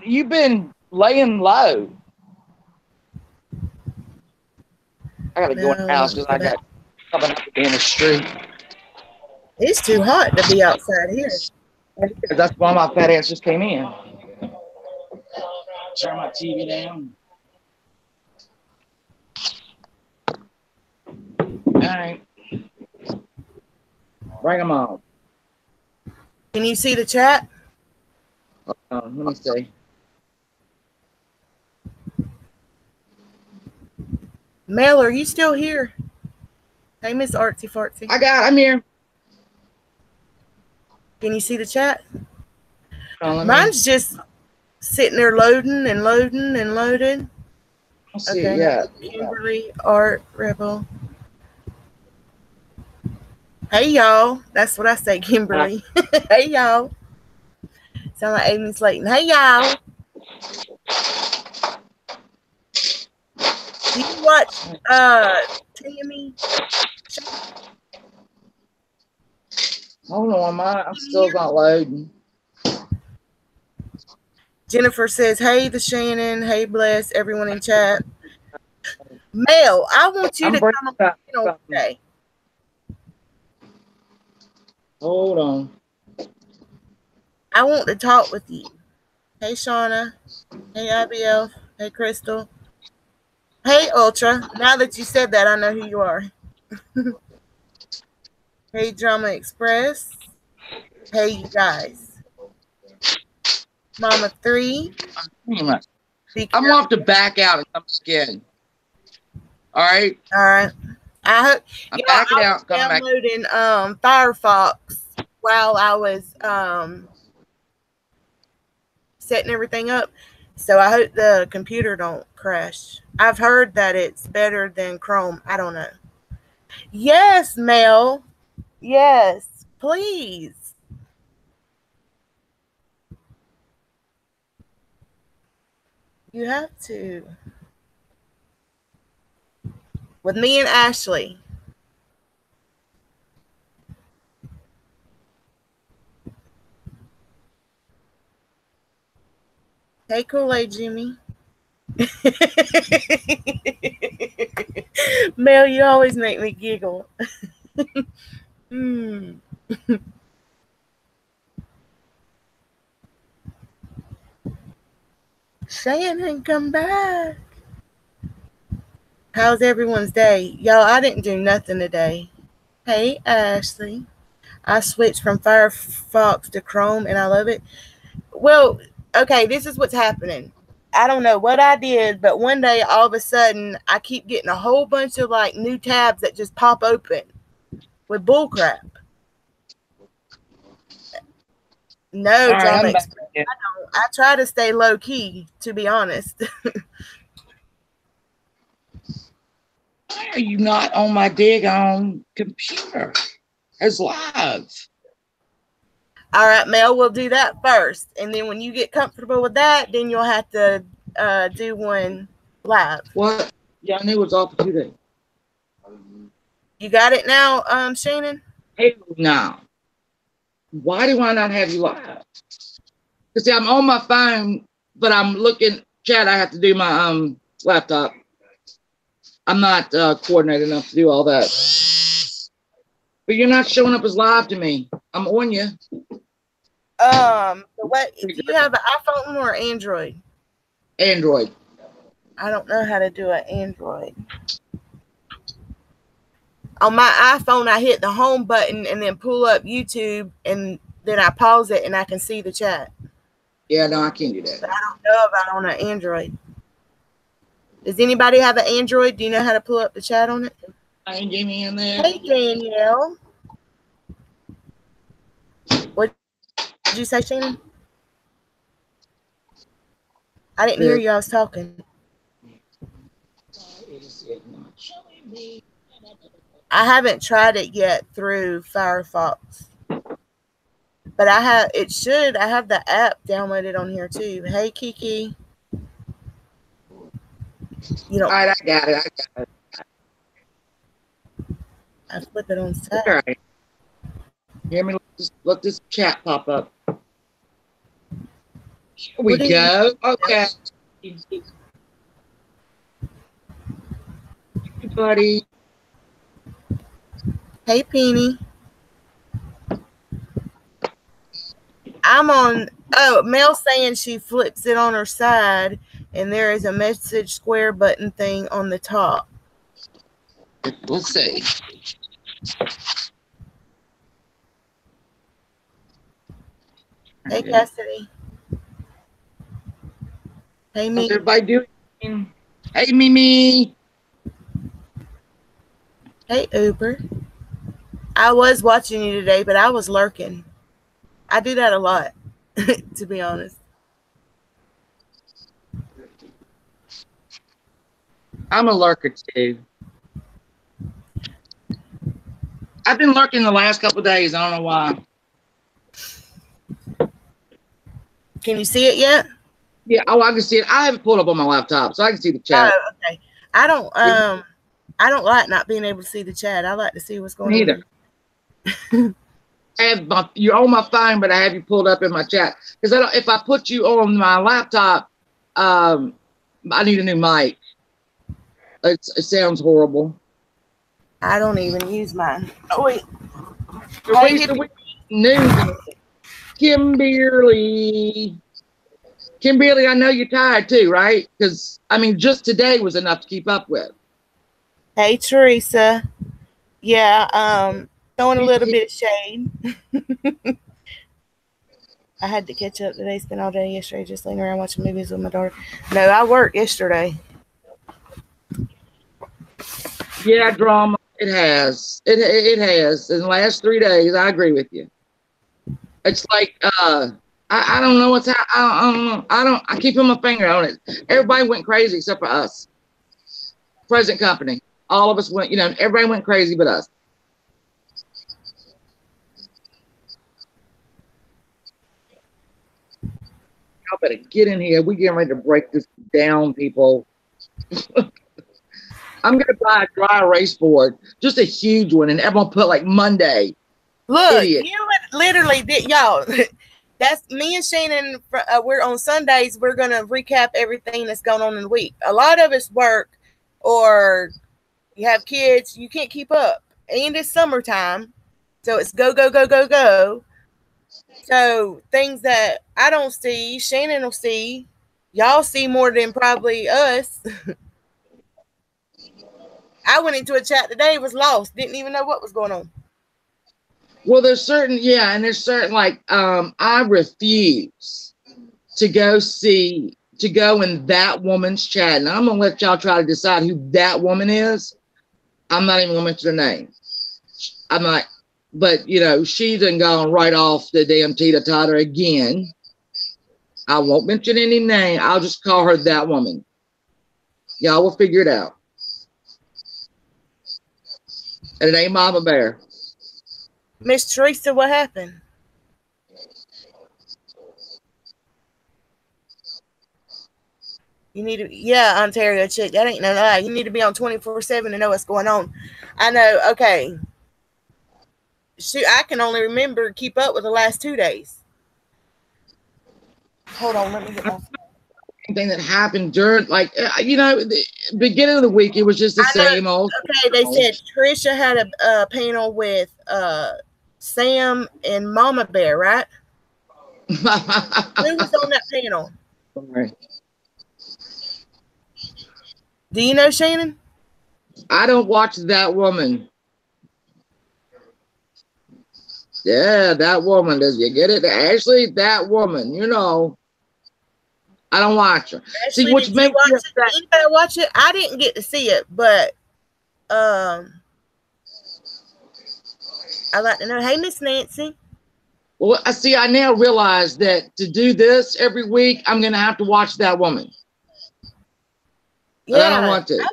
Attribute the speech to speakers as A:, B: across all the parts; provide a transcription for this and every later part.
A: you've been laying low. I gotta go in the house because I got coming up in the street.
B: It's too hot to be outside here.
A: That's why my fat ass just came in. Turn my TV down. All right. Bring them on.
B: Can you see the chat?
A: Let me see.
B: Mel, are you still here? Hey, Miss Artsy Fartsy.
A: I'm here.
B: Can you see the chat? Mine's just sitting there loading and loading and loading.
A: Let's see, yeah.
B: Kimberly, Art, Rebel. Hey, y'all. That's what I say, Kimberly. Hey, y'all. Sound like Amy Slayton. Hey, y'all. Do you watch Tammy?
A: Hold on, I'm still not loading.
B: Jennifer says, hey, the Shannon. Hey, bless everyone in chat. Mel, I want you to come on today.
A: Hold on.
B: I want to talk with you. Hey, Shauna. Hey, IBL. Hey, Crystal. Hey, Ultra. Now that you said that, I know who you are. Hey, Drama Express. Hey, you guys. Mama 3.
A: I'm going to have to back out and come again. All right?
B: All right. I'm
A: backing out.
B: Downloading Firefox while I was setting everything up. So I hope the computer don't crash. I've heard that it's better than Chrome. I don't know. Yes, Mel. Yes, please. You have to. With me and Ashley. Hey, Kool-Aid Jimmy. Mel, you always make me giggle. Shannon, come back. How's everyone's day? Y'all, I didn't do nothing today. Hey, Ashley. I switched from Firefox to Chrome, and I love it. Well, okay, this is what's happening. I don't know what I did, but one day, all of a sudden, I keep getting a whole bunch of, like, new tabs that just pop open with bullcrap. No, Drama Express. I don't. I try to stay low-key, to be honest.
A: Why are you not on my daggone computer as live?
B: All right, Mel, we'll do that first. And then when you get comfortable with that, then you'll have to do one live.
A: What? Yeah, I knew it was off for 2 days.
B: You got it now, Shannon?
A: Hey, now. Why do I not have you live? Because I'm on my phone, but I'm looking, chat, I have to do my laptop. I'm not coordinated enough to do all that. But you're not showing up as live to me. I'm on you.
B: What, do you have an iPhone or Android?
A: Android.
B: I don't know how to do an Android. On my iPhone, I hit the home button and then pull up YouTube, and then I pause it and I can see the chat.
A: Yeah, no, I can't do that.
B: But I don't know about on an Android. Does anybody have an Android? Do you know how to pull up the chat on it?
A: Hi, Jamie in there.
B: Hey, Danielle. What did you say, Shannon? I didn't hear you. I was talking. I haven't tried it yet through Firefox. But I have the app downloaded on here too. Hey, Kiki. You know,
A: all right, I got it.
B: I flip it on side.
A: All right. Hear me? Let this chat pop up. Here we go. Okay. Hey, buddy.
B: Hey, Penny. I'm on. Oh, Mel saying she flips it on her side, and there is a message square button thing on the top.
A: Let's see.
B: Hey, Cassidy. Hey,
A: How's
B: me.
A: everybody doing? Hey, Mimi.
B: Hey, Uber. I was watching you today, but I was lurking. I do that a lot, to be honest.
A: I'm a lurker too. I've been lurking the last couple of days. I don't know why.
B: Can you see it yet?
A: Yeah, oh, I can see it. I have it pulled up on my laptop, so I can see the chat.
B: Oh, okay. I don't like not being able to see the chat. I like to see what's going on.
A: Neither. You're on my phone, but I have you pulled up in my chat because if I put you on my laptop, I need a new mic. It sounds horrible.
B: I don't even use mine. Oh wait.
A: News. Kimberly, I know you're tired too, right? Because I mean, just today was enough to keep up with.
B: Hey, Teresa. Yeah, throwing a little bit of shade. I had to catch up today. Spent all day yesterday just laying around watching movies with my daughter. No, I worked yesterday.
A: Yeah, drama. It has. It has. In the last 3 days, I agree with you. It's like I don't know what's I keep putting my finger on it. Everybody went crazy except for us. Present company. All of us went, everybody went crazy but us. Y'all better get in here. We getting ready to break this down, people. I'm going to buy a dry erase board, just a huge one, and everyone put like Monday.
B: Look,
A: Idiot.
B: you literally did, y'all. That's me and Shannon. We're on Sundays. We're going to recap everything that's going on in the week. A lot of us work or you have kids. You can't keep up. And it's summertime. So it's go, go, go, go, go. So things that I don't see, Shannon will see. Y'all see more than probably us. I went into a chat today, was lost, didn't even know what was going on.
A: Well, there's certain, and there's certain, like, I refuse to go in that woman's chat. And I'm going to let y'all try to decide who that woman is. I'm not even going to mention her name. I'm not, but, she done gone right off the damn teeter-totter again. I won't mention any name. I'll just call her that woman. Y'all will figure it out. And it ain't Mama Bear.
B: Miss Teresa, what happened? You need to, Ontario chick. That ain't no lie. You need to be on 24/7 to know what's going on. I know. Okay. Shoot, I can only remember keep up with the last 2 days. Hold on, let me get my
A: thing that happened during, the beginning of the week. It was just the same old.
B: Okay, they said Trisha had a panel with Sam and Mama Bear, right? Who was on that panel?
A: Sorry.
B: Do you know Shannon?
A: I don't watch that woman. Yeah, that woman. Does you get it? Ashley, that woman, I don't watch her.
B: Ashley,
A: see, which makes
B: you anybody watch it? I didn't get to see it, but I like to know. Hey, Miss Nancy.
A: Well, I now realize that to do this every week, I'm gonna have to watch that woman. Yeah, I don't want to.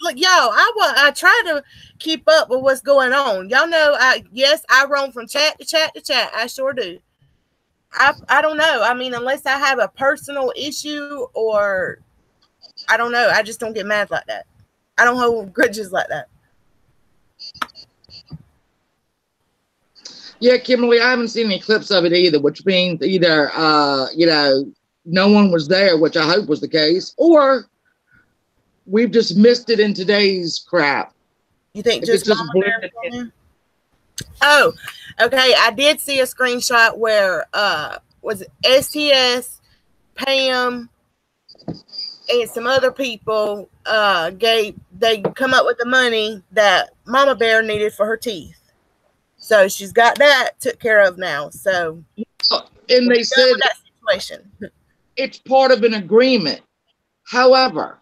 B: Look, y'all, I try to keep up with what's going on. Y'all know, I roam from chat to chat to chat. I sure do. I don't know. I mean, unless I have a personal issue or I don't know. I just don't get mad like that. I don't hold grudges like that.
A: Yeah, Kimberly, I haven't seen any clips of it either, which means either, no one was there, which I hope was the case, or we've just missed it in today's crap.
B: You think
A: If it's just
B: Mama Bear? Oh, okay. I did see a screenshot where was it STS, Pam, and some other people they come up with the money that Mama Bear needed for her teeth. So she's got that took care of now. So
A: and they said
B: that situation.
A: It's part of an agreement. However,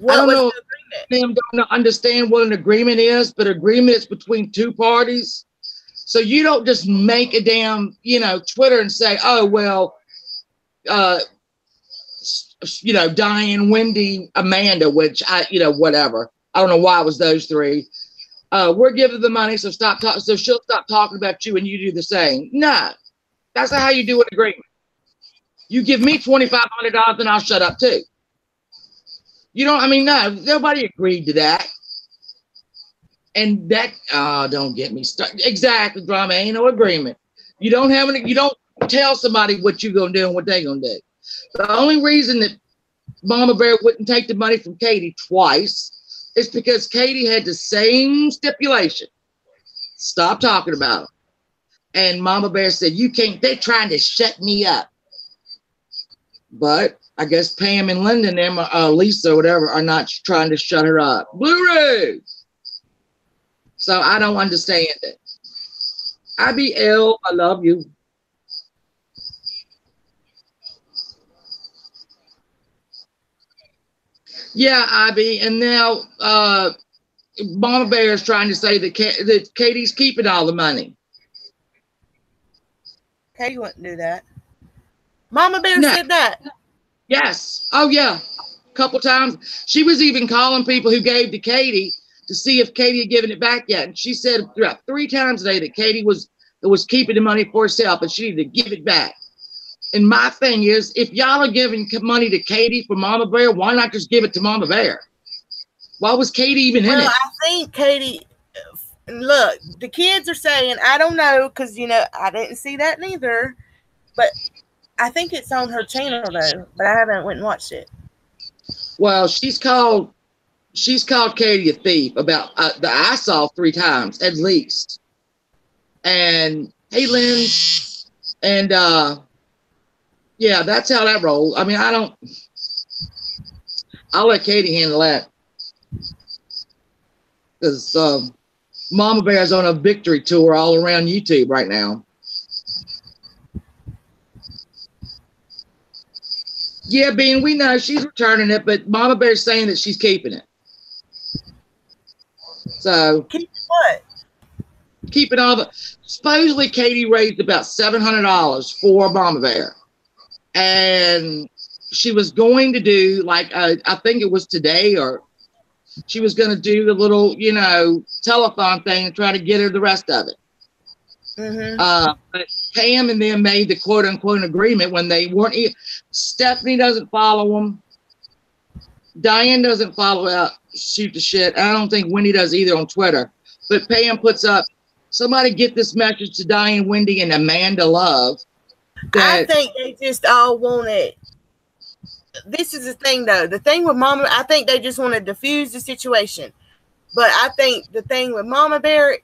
A: I don't know if them don't understand what an agreement is, but agreement is between two parties. So you don't just make a damn, Twitter and say, oh, well, Diane, Wendy, Amanda, which whatever. I don't know why it was those three. We're giving the money, so so she'll stop talking about you and you do the same. No, that's not how you do an agreement. You give me $2,500 and I'll shut up too. No, nobody agreed to that. And that, don't get me started. Exactly, drama ain't no agreement. You don't tell somebody what you're going to do and what they're going to do. The only reason that Mama Bear wouldn't take the money from Katie twice is because Katie had the same stipulation. Stop talking about them. And Mama Bear said, you can't, they're trying to shut me up. But I guess Pam and Lyndon, Lisa or whatever, are not trying to shut her up. Blu-ray. So I don't understand it. IBL, I love you. Yeah, IB. And now Mama Bear is trying to say that Katie's keeping all the money.
B: Katie wouldn't do that. Mama Bear said that.
A: Yes. Oh, yeah. A couple times. She was even calling people who gave to Katie to see if Katie had given it back yet. And she said about 3 times a day that Katie was keeping the money for herself and she needed to give it back. And my thing is, if y'all are giving money to Katie for Mama Bear, why not just give it to Mama Bear? Why was Katie even in it?
B: I think Katie, look, the kids are saying, I don't know, because, I didn't see that neither. But I think it's on her channel, though. But I haven't went and watched it. Well,
A: she's called Katie a thief about that I saw 3 times at least. And hey, Lynn, and yeah, that's how that rolls. I mean, I'll let Katie handle that because Mama Bear's on a victory tour all around YouTube right now. Yeah, Bean, we know she's returning it, but Mama Bear's saying that she's keeping it. So
B: keep what?
A: Keeping all the. Supposedly, Katie raised about $700 for Mama Bear, and she was going to do I think it was today, or she was going to do the little telethon thing and try to get her the rest of it.
B: Mm-hmm.
A: But Pam and them made the quote unquote agreement when they weren't. Stephanie doesn't follow them. Diane doesn't follow out shoot the shit. I don't think Wendy does either on Twitter. But Pam puts up, somebody get this message to Diane, Wendy, and Amanda Love.
B: I think they just all want it. This is the thing, though. The thing with Mama, I think they just want to diffuse the situation. But I think the thing with Mama Bear,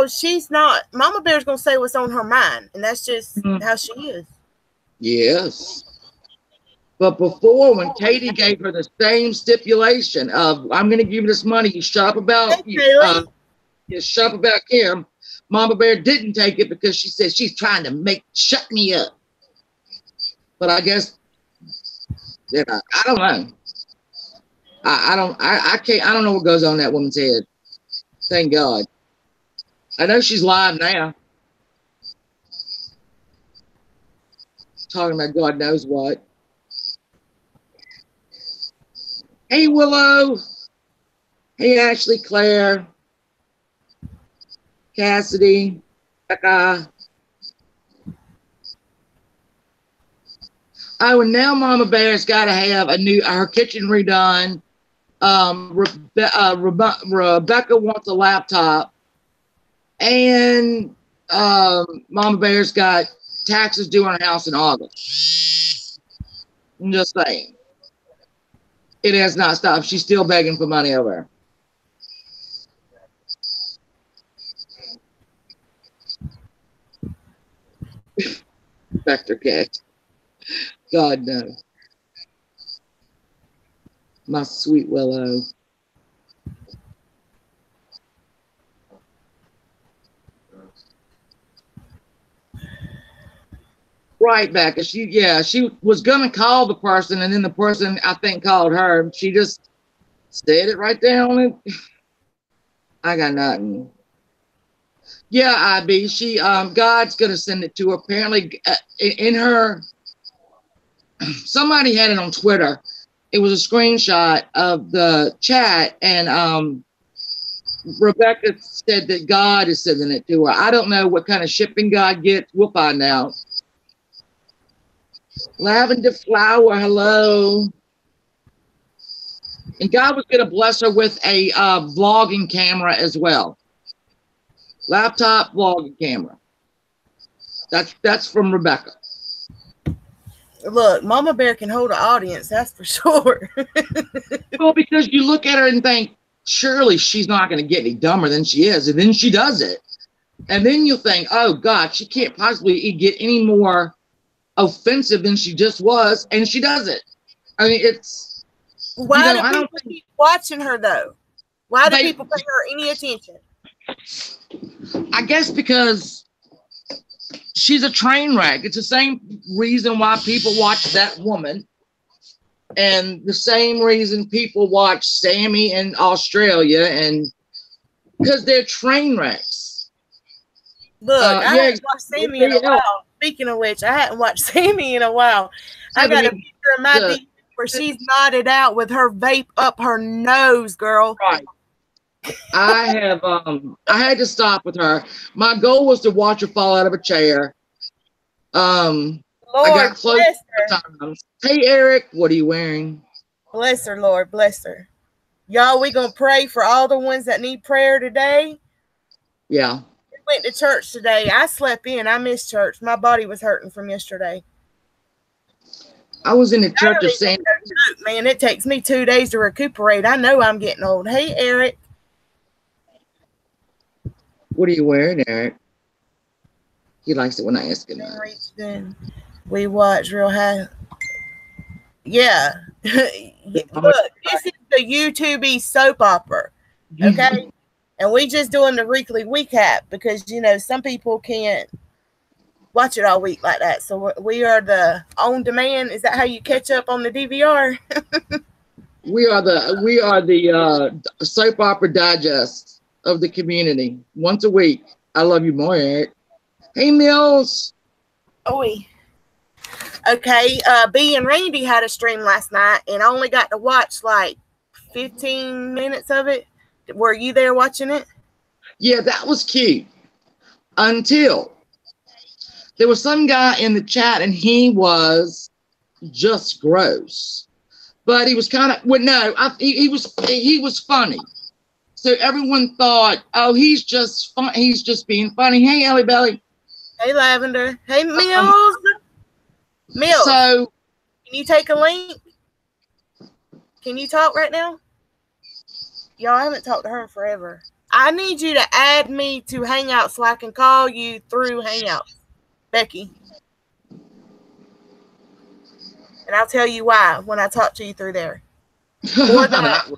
B: she's not. Mama Bear's going to say what's on her mind. And that's just how she is.
A: Yes. But before, when Katie gave her the same stipulation of, I'm going to give you this money, you shut up about you shut up about Kim, Mama Bear didn't take it because she said she's trying to shut me up. But I guess, I don't know. I don't know what goes on in that woman's head. Thank God. I know she's live now. Talking about God knows what. Hey, Willow. Hey, Ashley, Claire, Cassidy, Becca. Oh, and now Mama Bear's got to have her kitchen redone. Rebecca wants a laptop. And Mama Bear's got taxes due on her house in August. I'm just saying. It has not stopped. She's still begging for money over there. Vector cat. God no. My sweet Willow. Right, Becca. She was gonna call the person, and then the person I think called her. She just said it right there on it. I got nothing. Yeah, IB. She God's gonna send it to her. Apparently, in her, somebody had it on Twitter. It was a screenshot of the chat, and Rebecca said that God is sending it to her. I don't know what kind of shipping God gets. We'll find out. Lavender Flower, hello. And God was going to bless her with a vlogging camera as well. Laptop vlogging camera. That's from Rebecca.
B: Look, Mama Bear can hold an audience, that's for sure.
A: Well, because you look at her and think, surely she's not going to get any dumber than she is. And then she does it. And then you think, oh, God, she can't possibly get any more offensive than she just was. And she does it. I mean, it's...
B: Why do people keep watching her, though? Why do people pay her any attention?
A: I guess because she's a train wreck. It's the same reason why people watch that woman, and the same reason people watch Sammy in Australia, and because they're train wrecks.
B: Look, I haven't watched Sammy in a while. Speaking of which, I hadn't watched Sammy in a while. I got a picture of my DVD where she's nodded out with her vape up her nose, girl.
A: Right. I had to stop with her. My goal was to watch her fall out of a chair.
B: Lord,
A: I got close times. Hey, Eric, what are you wearing?
B: Bless her, Lord, bless her. Y'all, we gonna pray for all the ones that need prayer today.
A: Yeah.
B: We went to church today. I slept in. I missed church. My body was hurting from yesterday.
A: I was in the church of San.
B: Man, it takes me 2 days to recuperate. I know I'm getting old. Hey, Eric.
A: What are you wearing, Eric? He likes it when I ask him.
B: We watch Real High. Yeah. Look, this is the YouTube soap opera. Okay. And we just doing the weekly recap because, you know, some people can't watch it all week like that. So we are the on demand. Is that how you catch up on the DVR?
A: We are the soap opera digest of the community once a week. I love you more, Eric. Hey, Mills.
B: Oi. Okay, B and Randy had a stream last night, and I only got to watch like 15 minutes of it. Were you there watching it?
A: Yeah, that was cute. Until there was some guy in the chat, and he was just gross. But he was kind of he was funny. So everyone thought, oh, he's just fun. He's just being funny. Hey, Ellie Belly.
B: Hey, Lavender. Hey, Mills. Mills.
A: So,
B: can you take a link? Can you talk right now? Y'all, I haven't talked to her in forever. I need you to add me to Hangouts so I can call you through Hangouts, Becky. And I'll tell you why when I talk to you through there. Or that.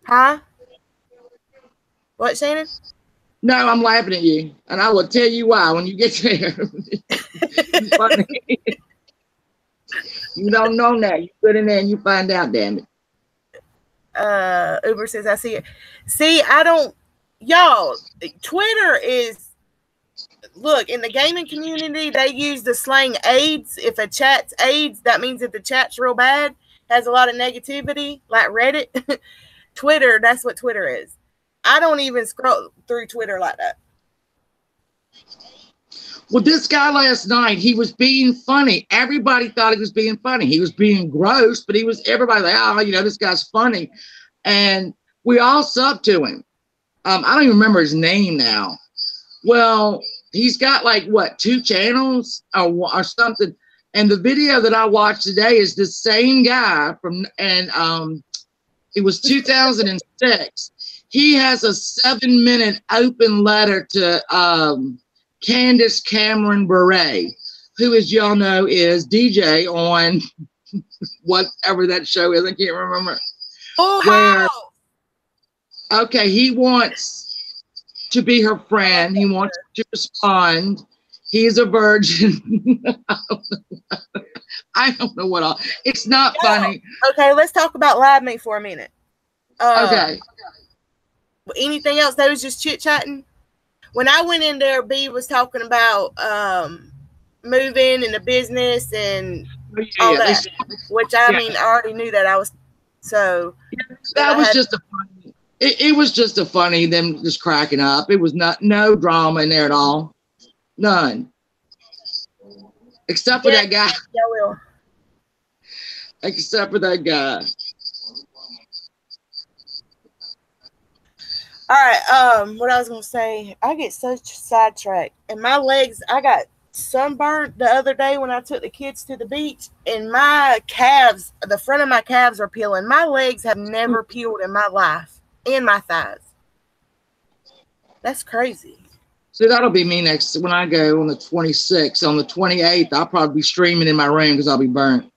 B: Huh? What, Shannon?
A: No, I'm laughing at you, and I will tell you why when you get there. You don't know that. You put in there and you find out, damn
B: it. Uber says, I see it. See, I don't, y'all, Twitter is, look, in the gaming community, they use the slang AIDS. If a chat's AIDS, that means that the chat's real bad, has a lot of negativity, like Reddit. Twitter, that's what Twitter is. I don't even scroll through Twitter like that.
A: Well, this guy last night, he was being funny. Everybody thought he was being funny. He was being gross, but everybody like, oh, you know, this guy's funny. And we all subbed to him. I don't even remember his name now. Well, he's got like, what, 2 channels or something. And the video that I watched today is the same guy from, and it was 2006. He has a 7-minute open letter to Candace Cameron Bure, who, as y'all know, is DJ on whatever that show is. I can't remember.
B: Oh,
A: where, okay, he wants to be her friend. He wants to respond. He's a virgin. I don't know what all. It's not funny.
B: Okay, let's talk about Live Meat for a minute.
A: Okay.
B: Anything else? They was just chit-chatting? When I went in there, B was talking about moving and the business and all that, which I mean, I already knew that. I was so.
A: Yeah, that was just a funny. It was just a funny, them just cracking up. It was no drama in there at all. None. Except for that guy.
B: Yeah, will.
A: Except for that guy.
B: All right. What I was gonna say, I get such sidetracked, and my legs. I got sunburned the other day when I took the kids to the beach, and my calves, the front of my calves are peeling. My legs have never peeled in my life, and my thighs. That's crazy.
A: So that'll be me next when I go on the 26th. On the 28th, I'll probably be streaming in my room because I'll be burnt.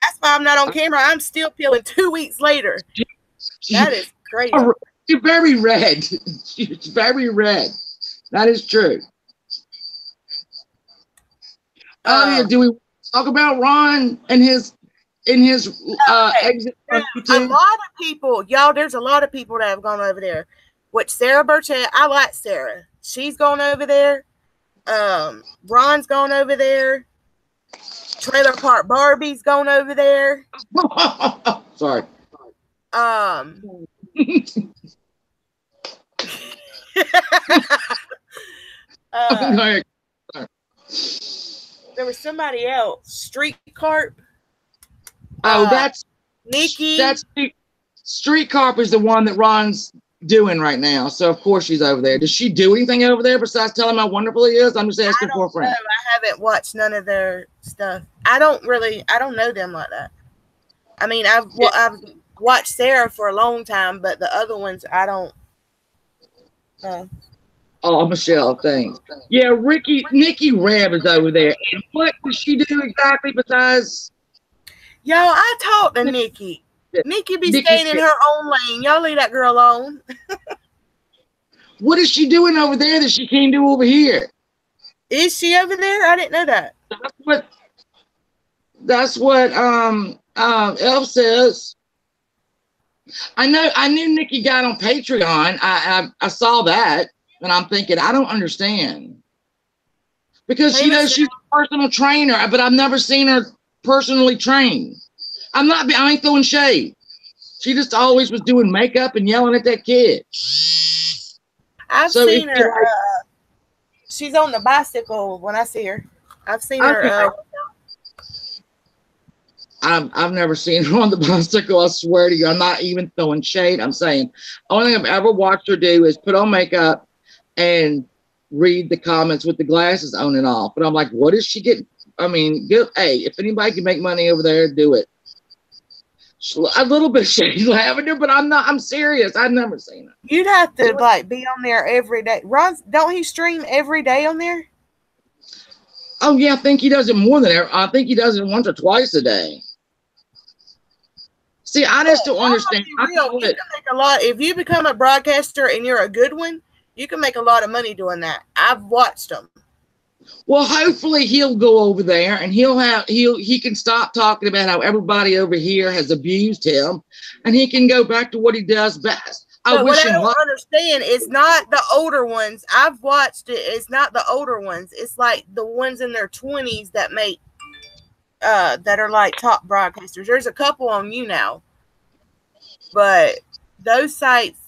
B: That's why I'm not on camera. I'm still peeling 2 weeks later. That is crazy.
A: You're very red. It's very red. That is true. Oh yeah. Do we talk about Ron and his exit from YouTube?
B: A lot of people, y'all. There's a lot of people that have gone over there. Which Sarah Burchett, I like Sarah. She's gone over there. Ron's gone over there. Trailer Park Barbie's gone over there.
A: Sorry.
B: There was somebody else. Street Carp.
A: Oh, that's
B: Nikki.
A: That's Street Carp is the one that Ron's doing right now. So of course she's over there. Does she do anything over there besides tell him how wonderful he is? I'm just asking for a friend.
B: I haven't watched none of their stuff. I don't know them like that. I mean, I've watched Sarah for a long time, but the other ones I don't.
A: Oh, Michelle, thanks. Yeah, Nikki Reb is over there. And what does she do exactly besides?
B: Yo, I talked to Nikki. Nikki be staying in her own lane. Y'all leave that girl alone.
A: What is she doing over there that she can't do over here?
B: Is she over there? I didn't know that.
A: That's what Elf says. I knew Nikki got on Patreon. I saw that, and I'm thinking, I don't understand. Because she knows she's a personal trainer, but I've never seen her personally train. I ain't throwing shade. She just always was doing makeup and yelling at that kid.
B: I've seen her. She's on the bicycle when I see her. I've seen her.
A: I've never seen her on the bicycle. I swear to you, I'm not even throwing shade. I'm saying only thing I've ever watched her do is put on makeup and read the comments with the glasses on and off. But I'm like, what is she getting? I mean, hey, if anybody can make money over there, do it. A little bit shady lavender, but I'm serious. I've never seen it.
B: You'd have to be on there every day. Ron, don't he stream every day on there?
A: Oh yeah, I think he does it more than ever. I think he does it once or twice a day. See, I just don't understand.
B: You can make a lot if you become a broadcaster and you're a good one. You can make a lot of money doing that. I've watched them.
A: Well, hopefully he'll go over there and he can stop talking about how everybody over here has abused him, and he can go back to what he does best. I don't
B: understand. It's not the older ones. I've watched it. It's not the older ones. It's like the ones in their 20s that make that are like top broadcasters. There's a couple on you now, but those sites.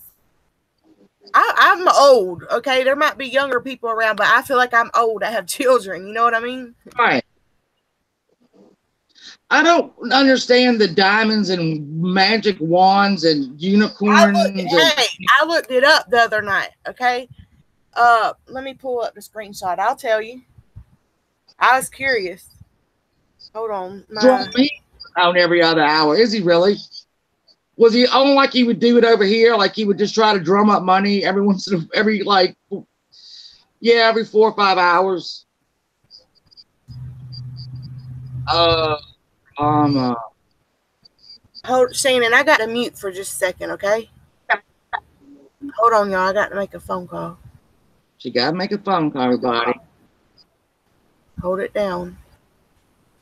B: I'm old, okay? There might be younger people around, but I feel like I'm old. I have children. You know what I mean?
A: Right. I don't understand the diamonds and magic wands and unicorns.
B: I looked it up the other night, okay? Let me pull up the screenshot. I'll tell you. I was curious. Hold on.
A: On every other hour. Is he really? Was he on like he would do it over here? Like he would just try to drum up money every once in a, every 4 or 5 hours.
B: Hold, Shannon, I got to mute for just a second, okay? Hold on, y'all. I got to make a phone call.
A: She got to make a phone call, everybody.
B: Hold it down.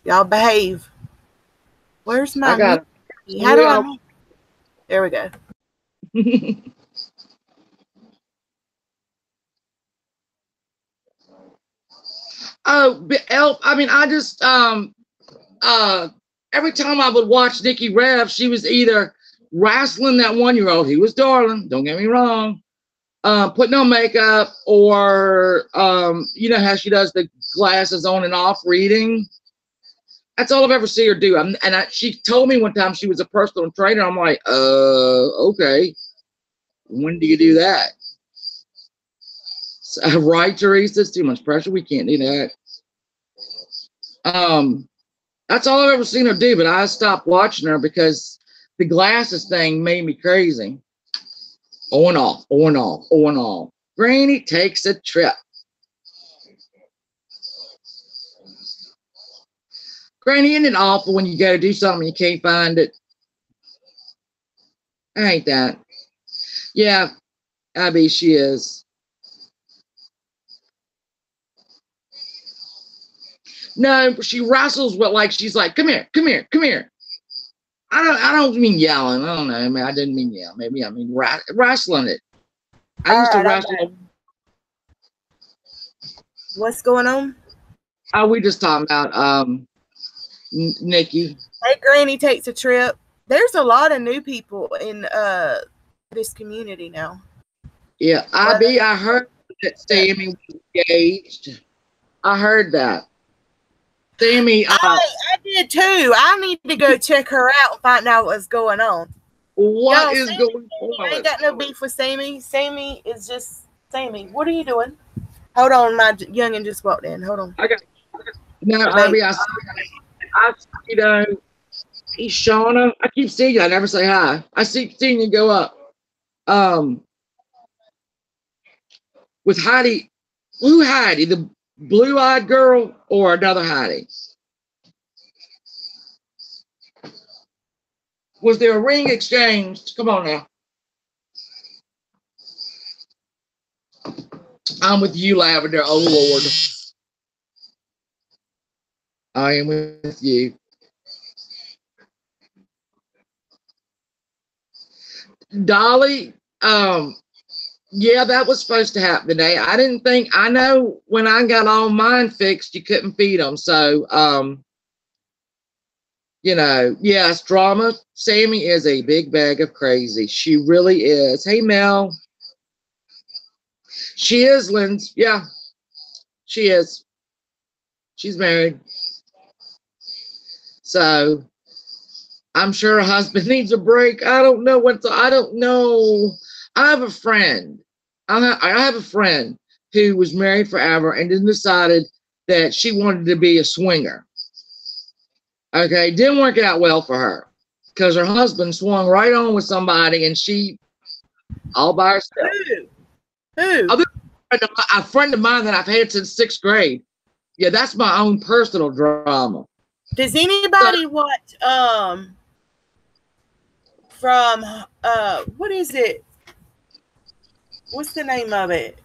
B: Y'all behave. Where's my mute? How do I mute? There we go.
A: I mean, I just every time I would watch Nikki Rev, she was either wrestling that 1-year-old. He was darling, don't get me wrong. Putting on makeup, or you know how she does the glasses on and off reading. That's all I've ever seen her do. She told me one time she was a personal trainer. I'm like, okay. When do you do that? Right, Teresa? It's too much pressure. We can't do that. That's all I've ever seen her do, but I stopped watching her because the glasses thing made me crazy. On off, on off, on off. Granny takes a trip. Granny, isn't it awful when you go to do something and you can't find it? I hate that. Yeah, Abby, she is. No, she wrestles with, like, she's like, come here, come here, come here. I don't mean yelling. I don't know. I mean, I didn't mean yell. Maybe I mean wrestling it. I used to wrestle.
B: What's going on?
A: Oh, we just talking about Nikki.
B: Hey, Granny takes a trip. There's a lot of new people in this community now.
A: Yeah, I heard that Sammy was engaged. I heard that. Sammy,
B: I did too. I need to go check her out and find out what's going on.
A: What is going on?
B: I ain't got no beef with Sammy. Sammy is just Sammy. What are you doing? Hold on, my youngin just walked in. Hold on.
A: I got no, Abby. I you know, he's Shauna. I keep seeing you. I never say hi. I keep seeing you go up. With Heidi, who Heidi? The blue-eyed girl or another Heidi? Was there a ring exchanged? Come on now. I'm with you, Lavender. Oh, Lord. I am with you. Dolly, yeah, that was supposed to happen today. I didn't think, I know when I got all mine fixed, you couldn't feed them. So, you know, yes, drama. Sammy is a big bag of crazy. She really is. Hey, Mel. She is, Linz. Yeah, she is. She's married. So I'm sure her husband needs a break. I don't know I don't know. I have a friend. I have a friend who was married forever and then decided that she wanted to be a swinger. Okay, didn't work out well for her because her husband swung right on with somebody and she all by herself.
B: Who?
A: A friend of mine that I've had since 6th grade. Yeah, that's my own personal drama.
B: Does anybody watch from what is it? What's the name of it?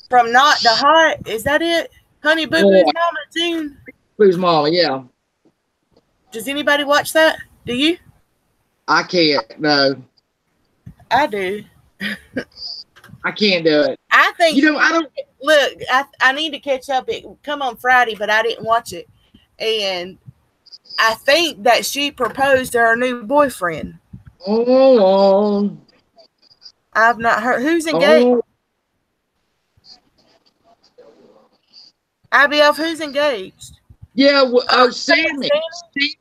B: From Not the Hot? Is that it? Honey Boo Boo's Mama June?
A: Boo's Mama, yeah.
B: Does anybody watch that? Do you?
A: I can't, no.
B: I do.
A: I can't do it.
B: I think,
A: you know, I don't
B: look, I need to catch up. It come on Friday, but I didn't watch it. And I think that she proposed to her new boyfriend.
A: Oh,
B: I've not heard. Who's engaged? IBF, who's engaged?
A: Yeah, Sammy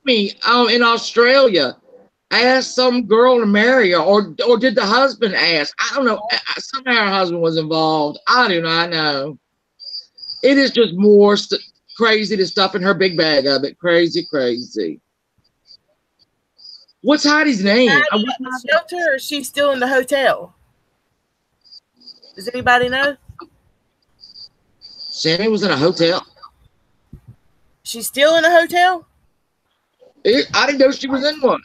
A: in Australia asked some girl to marry her, or did the husband ask? I don't know. Somehow her husband was involved. I do not know. It is just more crazy to stuff in her big bag of it. Crazy, crazy. What's Heidi's name?
B: Heidi at the shelter, or is she still in the hotel? Does anybody know?
A: Sammy was in a hotel.
B: She's still in a hotel?
A: I didn't know she was in one.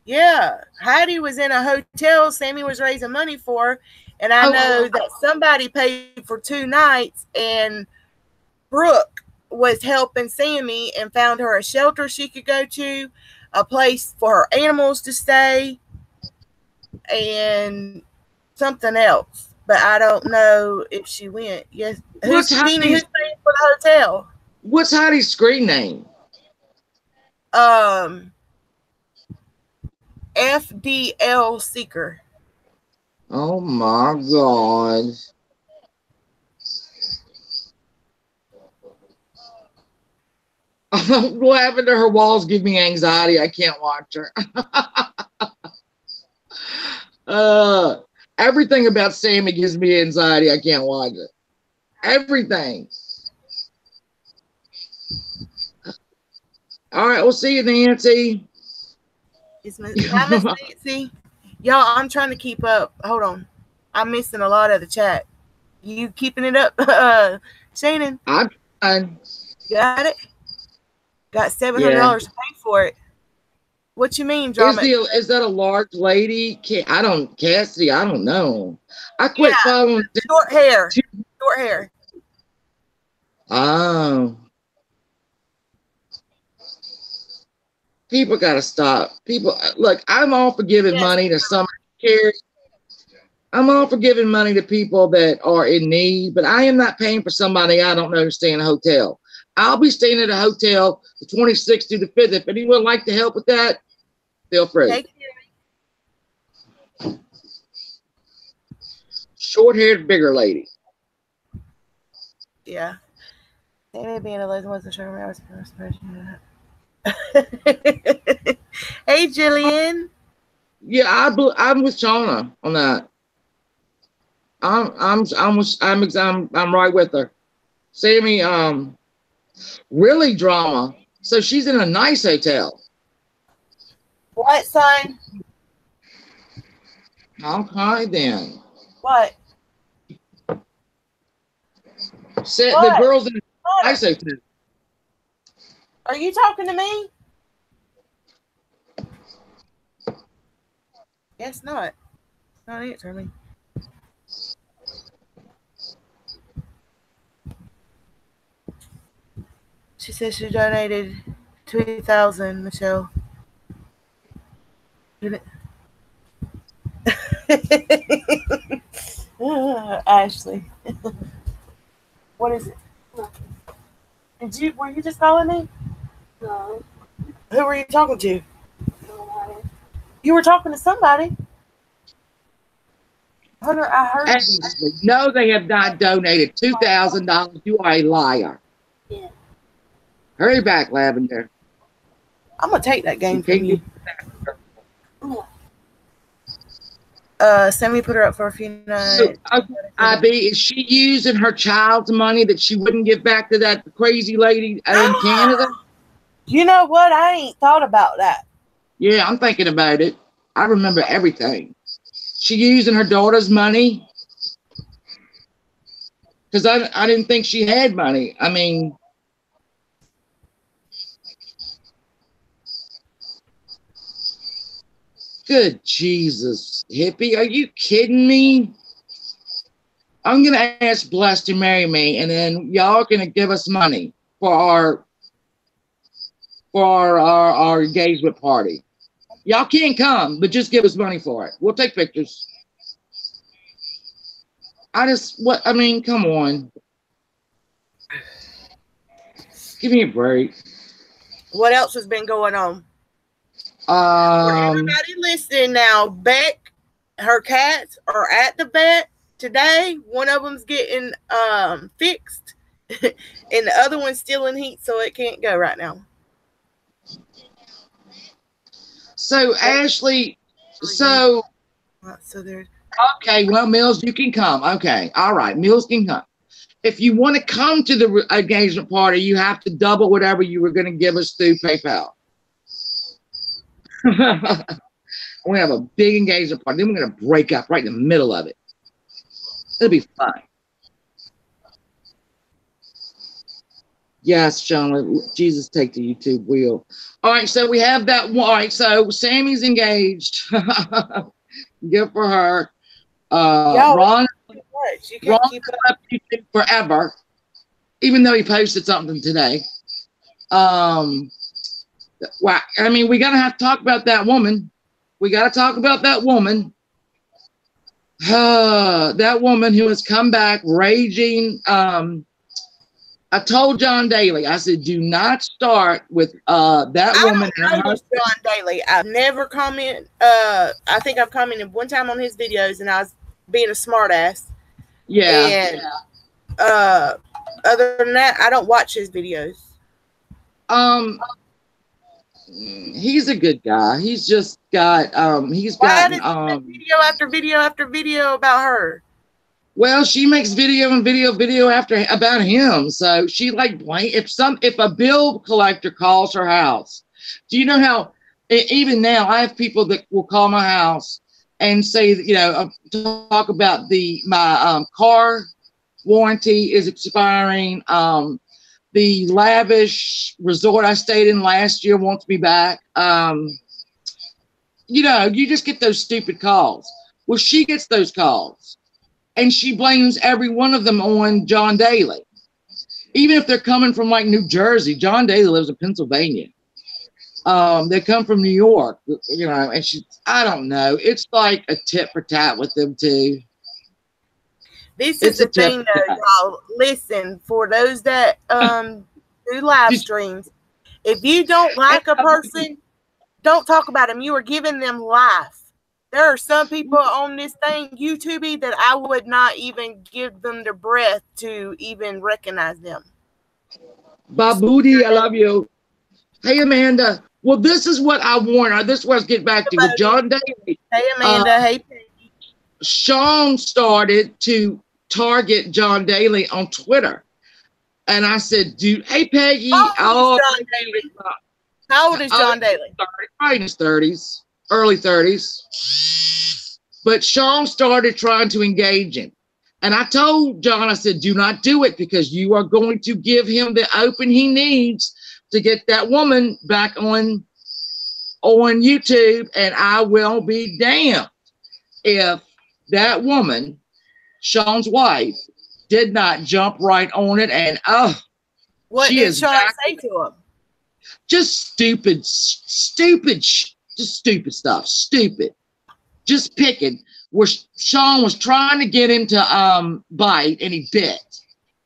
B: Yeah. Heidi was in a hotel Sammy was raising money for. And I know that somebody paid for 2 nights, and Brooke was helping Sammy and found her a shelter she could go to, a place for her animals to stay, and something else. But I don't know if she went. Yes. Who's paying for the hotel?
A: What's Heidi's screen name?
B: FDL Seeker.
A: Oh my God. What happened to her walls give me anxiety. I can't watch her. Everything about Sammy gives me anxiety. I can't watch it. Everything. All right, we'll see you, Nancy.
B: It's Nancy. Y'all, I'm trying to keep up. Hold on. I'm missing a lot of the chat. You keeping it up, Shannon?
A: I'm fine.
B: Got it? Got $700 to pay for it. What you mean, drama?
A: Is that a large lady? Cassidy, I don't know. I quit following.
B: Short hair. Short hair.
A: Oh. People got to stop. People, look, I'm all for giving money to somebody who cares. I'm all for giving money to people that are in need, but I am not paying for somebody I don't know to stay in a hotel. I'll be staying at a hotel the 26th through the 5th. If anyone would like to help with that, feel free. Short-haired, bigger lady.
B: Yeah. Maybe being a lesbian wasn't sure I was the first person. Hey, Jillian.
A: Yeah, I'm with Shauna on that. I'm right with her. Sammy, really drama. So she's in a nice hotel.
B: What, son?
A: Okay, then.
B: What?
A: The girls in a nice hotel.
B: Are you talking to me? Guess not. Not answering me. She says she donated $2,000, Michelle. Ashley. What is it? Were you just calling me?
C: No.
B: Who were you talking to?
C: Nobody.
B: You were talking to somebody. Hunter, I heard you.
A: No, they have not donated $2,000. You are a liar.
C: Yeah.
A: Hurry back, Lavender.
B: I'm gonna take that game from you. Sammy put her up for a few nights.
A: So, IB, is she using her child's money that she wouldn't give back to that crazy lady in Canada?
B: You know what? I ain't thought about that.
A: Yeah, I'm thinking about it. I remember everything. She using her daughter's money? Because I didn't think she had money. I mean, good Jesus, hippie. Are you kidding me? I'm going to ask Bless to marry me, and then y'all are going to give us money for our engagement party. Y'all can't come, but just give us money for it. We'll take pictures. I mean, come on. Give me a break.
B: What else has been going on? For everybody listening now, Beck, her cats are at the vet today. One of them's getting fixed, and the other one's still in heat, so it can't go right now.
A: So Ashley, so
B: there's
A: okay. Well, Mills, you can come. Okay, all right, Mills can come. if you want to come to the engagement party, you have to double whatever you were going to give us through PayPal. We're going to have a big engagement party. Then we're going to break up right in the middle of it. It'll be fun. Yes, Sean, Jesus, take the YouTube wheel. All right, so we have that one. All right, so Sammy's engaged. Good for her. Ron, Ron's up YouTube forever, even though he posted something today. Wow, I mean, we gotta have to talk about that woman. We gotta talk about that woman. That woman who has come back raging. I told John Daly, I said, do not start with that woman.
B: I don't know John Daly. I've never commented. I think I've commented one time on his videos, and I was being a smart ass.
A: Yeah.
B: And other than that, I don't watch his videos.
A: He's a good guy. He's just got
B: video after video after video about her.
A: Well, she makes video and video after about him. So she like if a bill collector calls her house, do you know how even now I have people that will call my house and say, you know, talk about my car warranty is expiring. The lavish resort I stayed in last year wants me back. You know, you just get those stupid calls. Well, she gets those calls. And she blames every one of them on John Daly. Even if they're coming from like New Jersey, John Daly lives in Pennsylvania. They come from New York, you know, and I don't know. It's like a tit for tat with them too.
B: This is the thing though, y'all. Listen, for those that do live streams, if you don't like a person, don't talk about them. You are giving them life. There are some people on this thing, YouTube, that I would not even give them the breath to even recognize them.
A: Baboody, I love you. Hey, Amanda. Well, this is what I warned. This is what I was getting back to with John Daly.
B: Hey, Amanda. Hey, Peggy.
A: Sean started to target John Daly on Twitter. And I said, dude, hey, Peggy.
B: How old is John Daly?
A: Probably in his 30s. Early 30s. But Sean started trying to engage him. And I told John, I said, do not do it because you are going to give him the open he needs to get that woman back on YouTube. And I will be damned if that woman, Sean's wife, did not jump right on it. And
B: what did Sean say to him?
A: Just stupid stuff. Stupid. Just picking. Where Sean was trying to get him to bite, and he bit.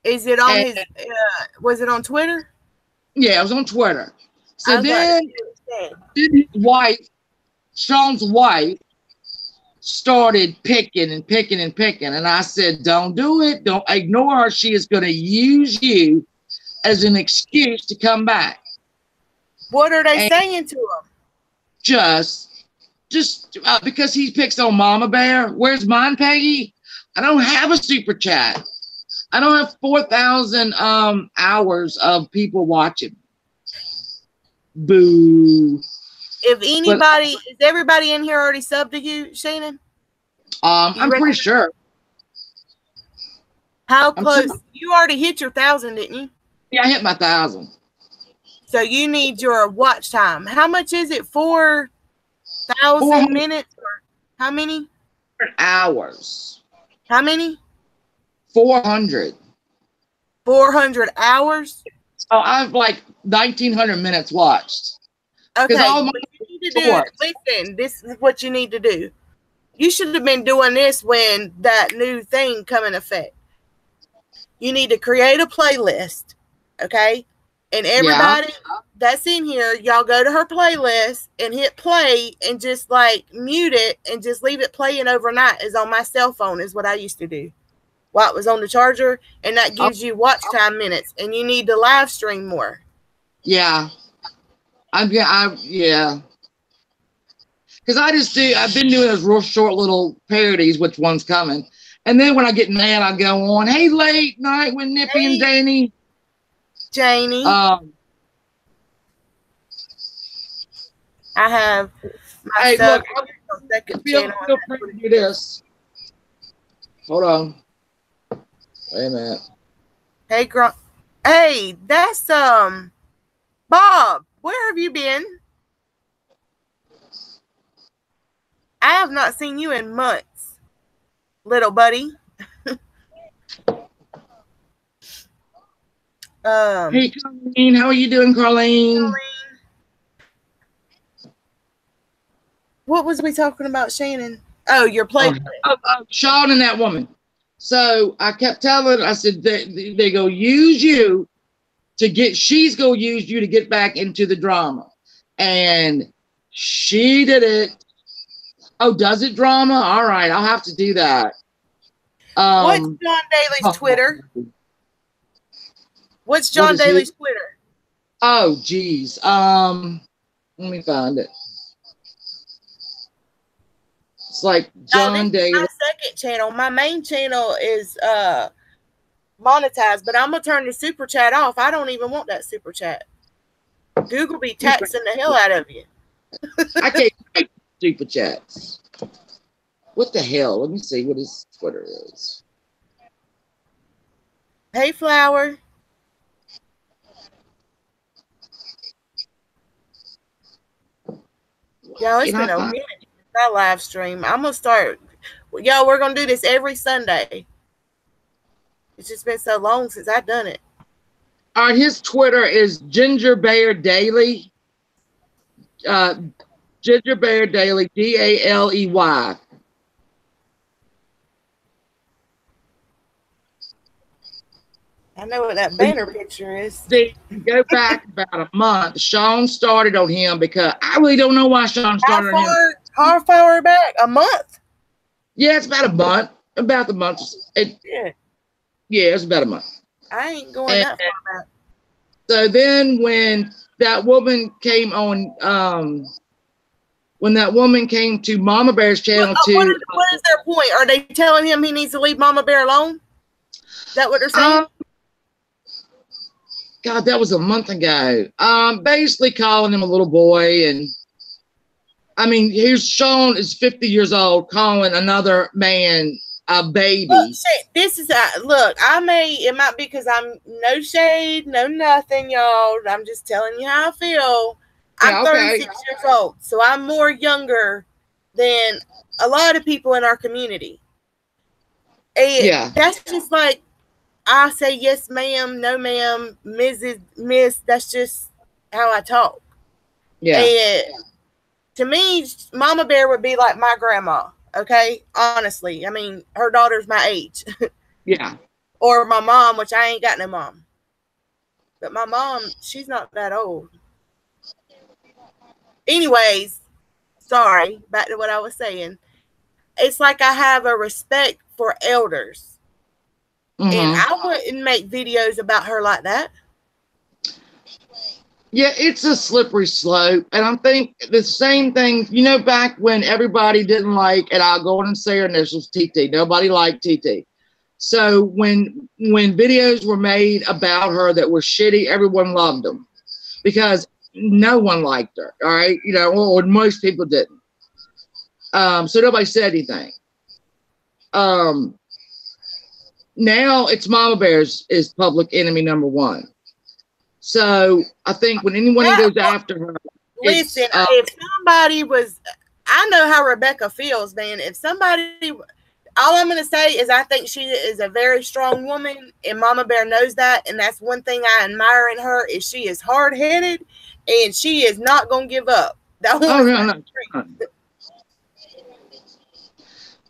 B: Is it on his? Was it on Twitter?
A: Yeah, it was on Twitter. So then his wife, Sean's wife, started picking, and I said, "Don't do it. Don't ignore her. She is going to use you as an excuse to come back."
B: What are they saying to him?
A: Just because he picks on Mama Bear. Where's mine, Peggy? I don't have a super chat. I don't have 4,000 hours of people watching. Boo.
B: If anybody, is everybody in here already subbed to you, Shannon?
A: I'm pretty sure.
B: How close? You already hit your 1,000, didn't you?
A: Yeah, I hit my 1,000.
B: So you need your watch time. How much is it? 4,000 minutes or how many?
A: Hours.
B: How many?
A: 400.
B: 400 hours?
A: Oh, I've like 1,900 minutes watched.
B: Okay. What you need to do, listen, this is what you need to do. You should have been doing this when that new thing come in effect. You need to create a playlist, okay? And everybody that's in here, y'all go to her playlist and hit play and just like mute it and just leave it playing overnight. Is on my cell phone is what I used to do while it was on the charger, and that gives you watch time minutes. And you need to live stream more.
A: Yeah, yeah. Because I've been doing those real short little parodies, which one's coming, And then when I get mad, I go on, hey, late night with Nippy and Danny.
B: Janie.
A: I
B: have my
A: hey, look,
B: second
A: feel
B: channel.
A: free to do this. Hold on. Wait a minute.
B: Hey, hey, that's Bob. Where have you been? I have not seen you in months, little buddy.
A: Hey, Colleen, how are you doing, Colleen?
B: What was we talking about, Shannon? Oh, your play.
A: Sean and that woman. So I kept telling, I said, they go use you to get, she's going to use you to get back into the drama. And she did it. Oh, does it drama? All right, I'll have to do that.
B: What's John Daly's Twitter? What's John Daly's Twitter?
A: Oh, geez. Let me find it. It's like John Daly.
B: My second channel. My main channel is monetized, but I'm gonna turn the super chat off. I don't even want that super chat. Google be taxing the hell out of you.
A: I can't take super chats. What the hell? Let me see what his Twitter is.
B: Hey, Flower. Yo, it's been a minute since I live stream. I'm gonna start. Yo, we're gonna do this every Sunday. It's just been so long since I've done it.
A: His Twitter is Ginger Bear Daily. Ginger Bear Daily, Daley.
B: I know what that banner picture is.
A: See, go back about a month. Sean started on him because I really don't know why Sean started on him.
B: How far back? A month?
A: Yeah, it's about a month. About the month. Yeah, it's about a month.
B: I ain't going that far back.
A: So then when that woman came on, when that woman came to Mama Bear's channel
B: what is their point? Are they telling him he needs to leave Mama Bear alone? Is that what they're saying?
A: God, that was a month ago. Basically calling him a little boy. And I mean, here's Sean is 50 years old calling another man a baby.
B: Look, this is look, it might be because I'm no shade, no nothing, y'all. I'm just telling you how I feel. I'm 36 years old, so I'm more younger than a lot of people in our community. And that's just like I say yes, ma'am, no, ma'am, Mrs., Miss. That's just how I talk. Yeah. And to me, Mama Bear would be like my grandma. Okay, honestly, I mean, her daughter's my age.
A: Yeah.
B: Or my mom, which I ain't got no mom. But my mom, she's not that old. Anyways, sorry, back to what I was saying. It's like I have a respect for elders. Mm-hmm. And I wouldn't make videos about her like that.
A: Yeah, it's a slippery slope. And I think the same thing, you know, back when everybody didn't like, and I'll go on and say her initials, TT. Nobody liked TT. So when videos were made about her that were shitty, everyone loved them because no one liked her. All right. You know, or most people didn't. So nobody said anything. Now it's Mama Bear's is public enemy number one. So I think when anyone goes after her,
B: listen, if somebody was, I know how Rebecca feels, man. If somebody, all I'm going to say is I think she is a very strong woman, and Mama Bear knows that. And that's one thing I admire in her is she is hard-headed, and she is not going to give up.
A: No.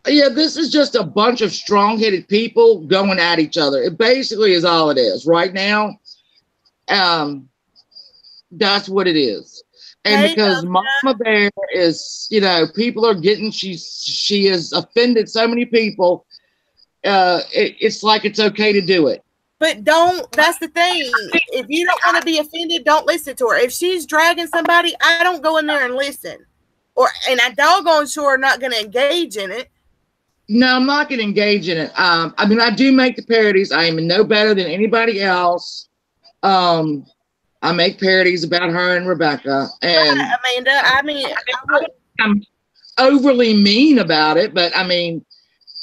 A: Yeah, this is just a bunch of strong-headed people going at each other. It basically is all it is right now. That's what it is. And because Mama Bear is, you know, people are getting, she has offended so many people. It's like it's okay to do it.
B: But that's the thing. If you don't want to be offended, don't listen to her. If she's dragging somebody, I don't go in there and listen. And I doggone sure not going to engage in it.
A: No, I'm not going to engage in it. I mean, I do make the parodies. I am no better than anybody else. I make parodies about her and Rebecca. And
B: Amanda, I mean,
A: I'm overly mean about it, but I mean,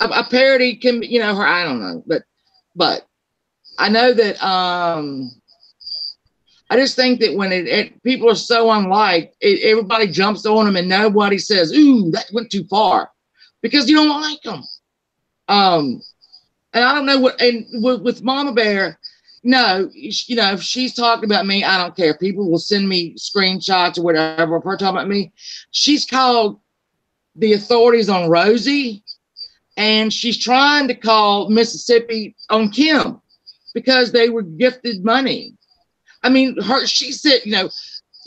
A: a parody can, you know, her. I don't know, but I know that. I just think that when people are so unlike, everybody jumps on them and nobody says, "Ooh, that went too far," because you don't like them. And I don't know what. And with Mama Bear, no, you know, if she's talking about me, I don't care. People will send me screenshots or whatever of her talking about me. She's called the authorities on Rosie, and she's trying to call Mississippi on Kim because they were gifted money. I mean, she said, you know,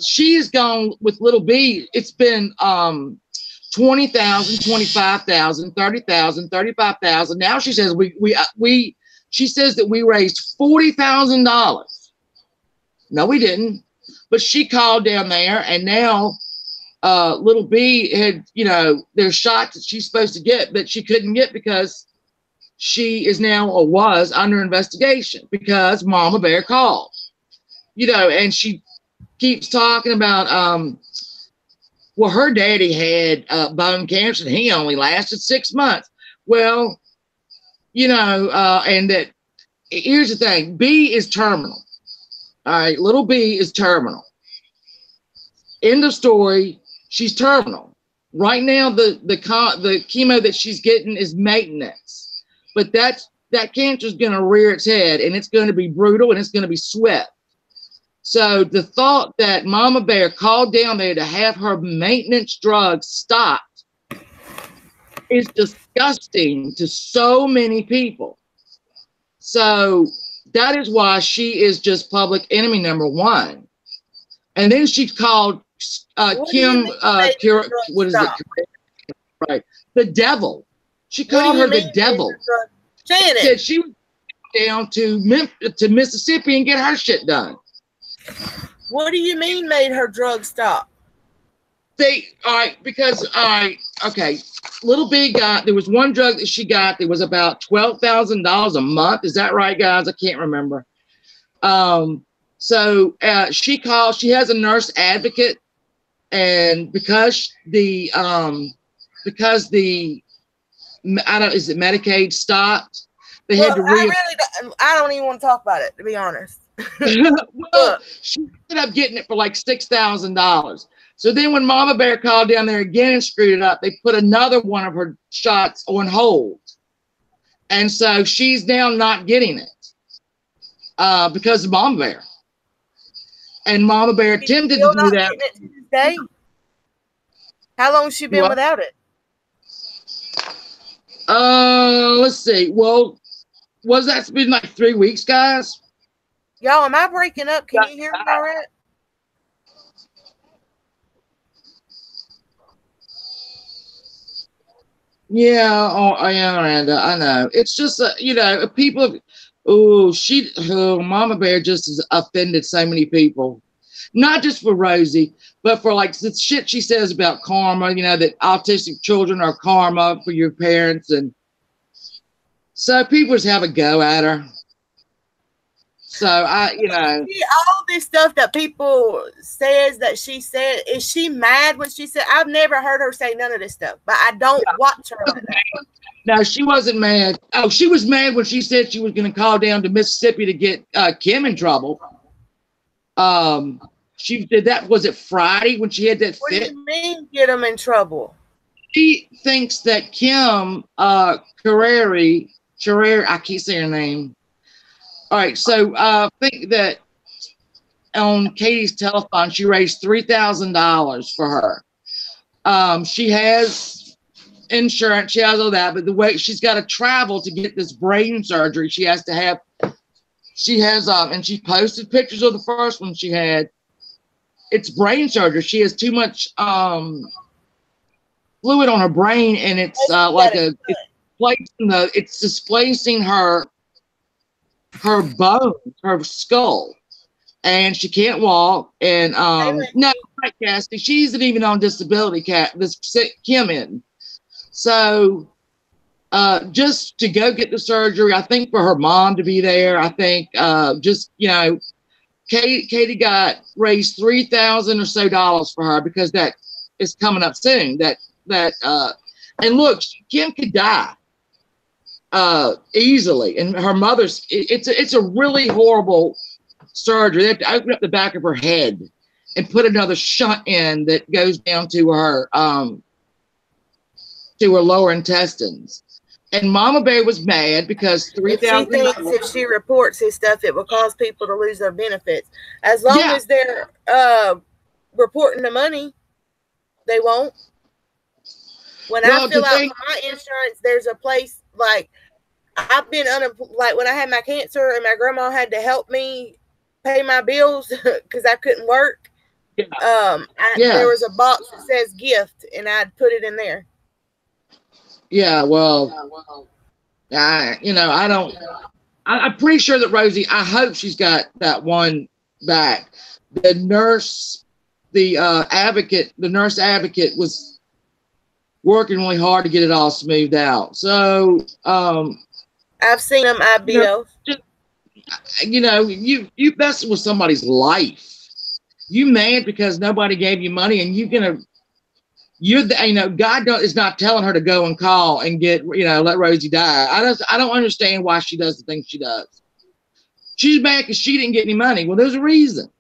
A: she's gone with Little B. It's been 20,000, 25,000, 30,000, 35,000. Now she says she says that we raised $40,000. No, we didn't. But she called down there, and now Little B had, you know, there's shots that she's supposed to get that she couldn't get because she is now or was under investigation because Mama Bear called. You know, and she keeps talking about, well, her daddy had bone cancer and he only lasted 6 months. Well, you know, and that here's the thing, B is terminal. All right, Little B is terminal. End of story. She's terminal. Right now, the chemo that she's getting is maintenance. But that cancer is going to rear its head, and it's going to be brutal, and it's going to be sweat. So the thought that Mama Bear called down there to have her maintenance drugs stopped is disgusting to so many people. So that is why she is just public enemy #1. And then she called Kim, what is it? Right. The devil. She called her the devil. Said she was down to Mississippi and get her shit done.
B: What do you mean made her drug stop?
A: Okay. Little B got, there was one drug that she got that was about $12,000 a month. Is that right, guys? I can't remember. So she called, she has a nurse advocate, and because the is it Medicaid stopped, they had to
B: I don't even want to talk about it, to be honest.
A: Well, she ended up getting it for like $6,000. So then when Mama Bear called down there again and screwed it up, they put another one of her shots on hold. And so she's now not getting it because of Mama Bear. And Mama Bear attempted to do that.
B: To this day? How long has she been without it?
A: Let's see. Well, was that been like 3 weeks, guys?
B: Y'all, am I breaking up? Can you hear me all right?
A: Yeah, yeah, Miranda, I know. It's just, you know, people, Mama Bear just has offended so many people. Not just for Rosie, but for like the shit she says about karma, you know, that autistic children are karma for your parents. And so people just have a go at her. So
B: all this stuff that people says that she said, is she mad when she said? I've never heard her say none of this stuff, but I don't watch her like that.
A: No, she wasn't mad. Oh, she was mad when she said she was going to call down to Mississippi to get Kim in trouble. She did that. Was it Friday when she had that fit?
B: What do you mean get them in trouble?
A: She thinks that Kim Carrere, I can't say her name. All right, so I think that on Katie's telephone, she raised $3,000 for her. She has insurance, she has all that, but the way she's got to travel to get this brain surgery, she has, and she posted pictures of the first one she had. It's brain surgery. She has too much fluid on her brain, and it's it's displacing her bones, her skull, and she can't walk. And no, right, Cassie, she isn't even on disability. This Kim in. So just to go get the surgery. I think for her mom to be there. I think just, you know, Katie got raised $3,000 or so for her because that is coming up soon. And look, Kim could die easily, and her mother's. It's a really horrible surgery. They have to open up the back of her head and put another shunt in that goes down to her lower intestines. And Mama Bear was mad because $3,000.
B: She thinks if she reports his stuff, it will cause people to lose their benefits. As long as they're reporting the money, they won't. When I fill out my insurance, there's a place like I've been like when I had my cancer and my grandma had to help me pay my bills because I couldn't work. There was a box that says gift, and I'd put it in there.
A: Yeah, well, you know, I'm pretty sure that Rosie, I hope she's got that one back. The nurse advocate was working really hard to get it all smoothed out. So,
B: I've seen them IBO.
A: You know, you messing with somebody's life. You mad because nobody gave you money, and you know, God is not telling her to go and call and get, you know, let Rosie die. I don't understand why she does the things she does. She's mad because she didn't get any money. Well, there's a reason.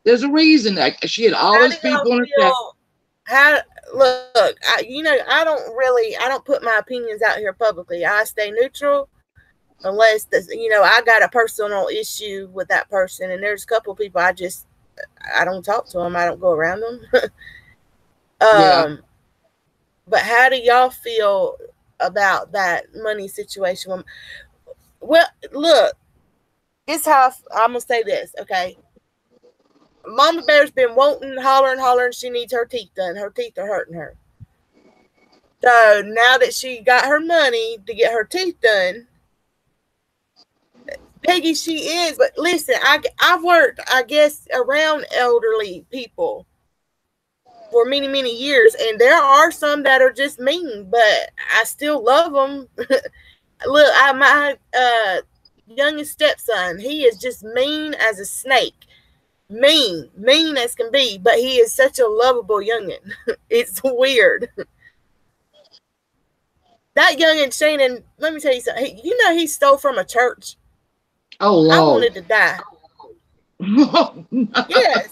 A: There's a reason that she had all those people on her.
B: Look, I don't put my opinions out here publicly. I stay neutral unless I got a personal issue with that person, and there's a couple of people I don't talk to them. I don't go around them. But how do y'all feel about that money situation? Well, look, it's how I'm gonna say this, okay? Mama Bear's been hollering. She needs her teeth done. Her teeth are hurting her. So now that she got her money to get her teeth done, Peggy she is. But listen, I've worked, I guess, around elderly people for many, many years, and there are some that are just mean, but I still love them. Look, my youngest stepson, he is just mean as a snake. Mean as can be, but he is such a lovable youngin'. It's weird. That youngin', Shannon, let me tell you something. He stole from a church.
A: Oh, Lord.
B: I wanted to die.
A: No.
B: Yes.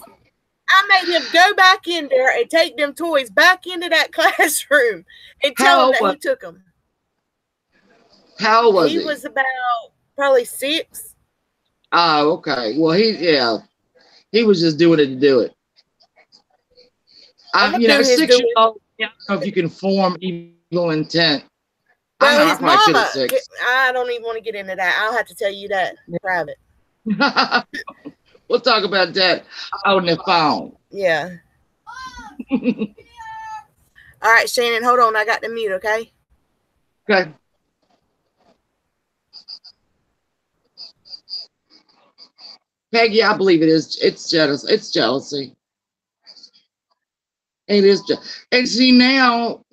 B: I made him go back in there and take them toys back into that classroom and tell him that he took them.
A: How old was he?
B: He was about probably 6.
A: Oh, okay. Well, he was just doing it to do it. 6-year-old, I don't know if you can form evil intent.
B: Well, his mama, I don't even want to get into that. I'll have to tell you that in private.
A: We'll talk about that on the phone.
B: Yeah. All right, Shannon, hold on. I got the mute, okay?
A: Okay. Peggy, I believe it is. It's jealous. It's jealousy. It is. And see, now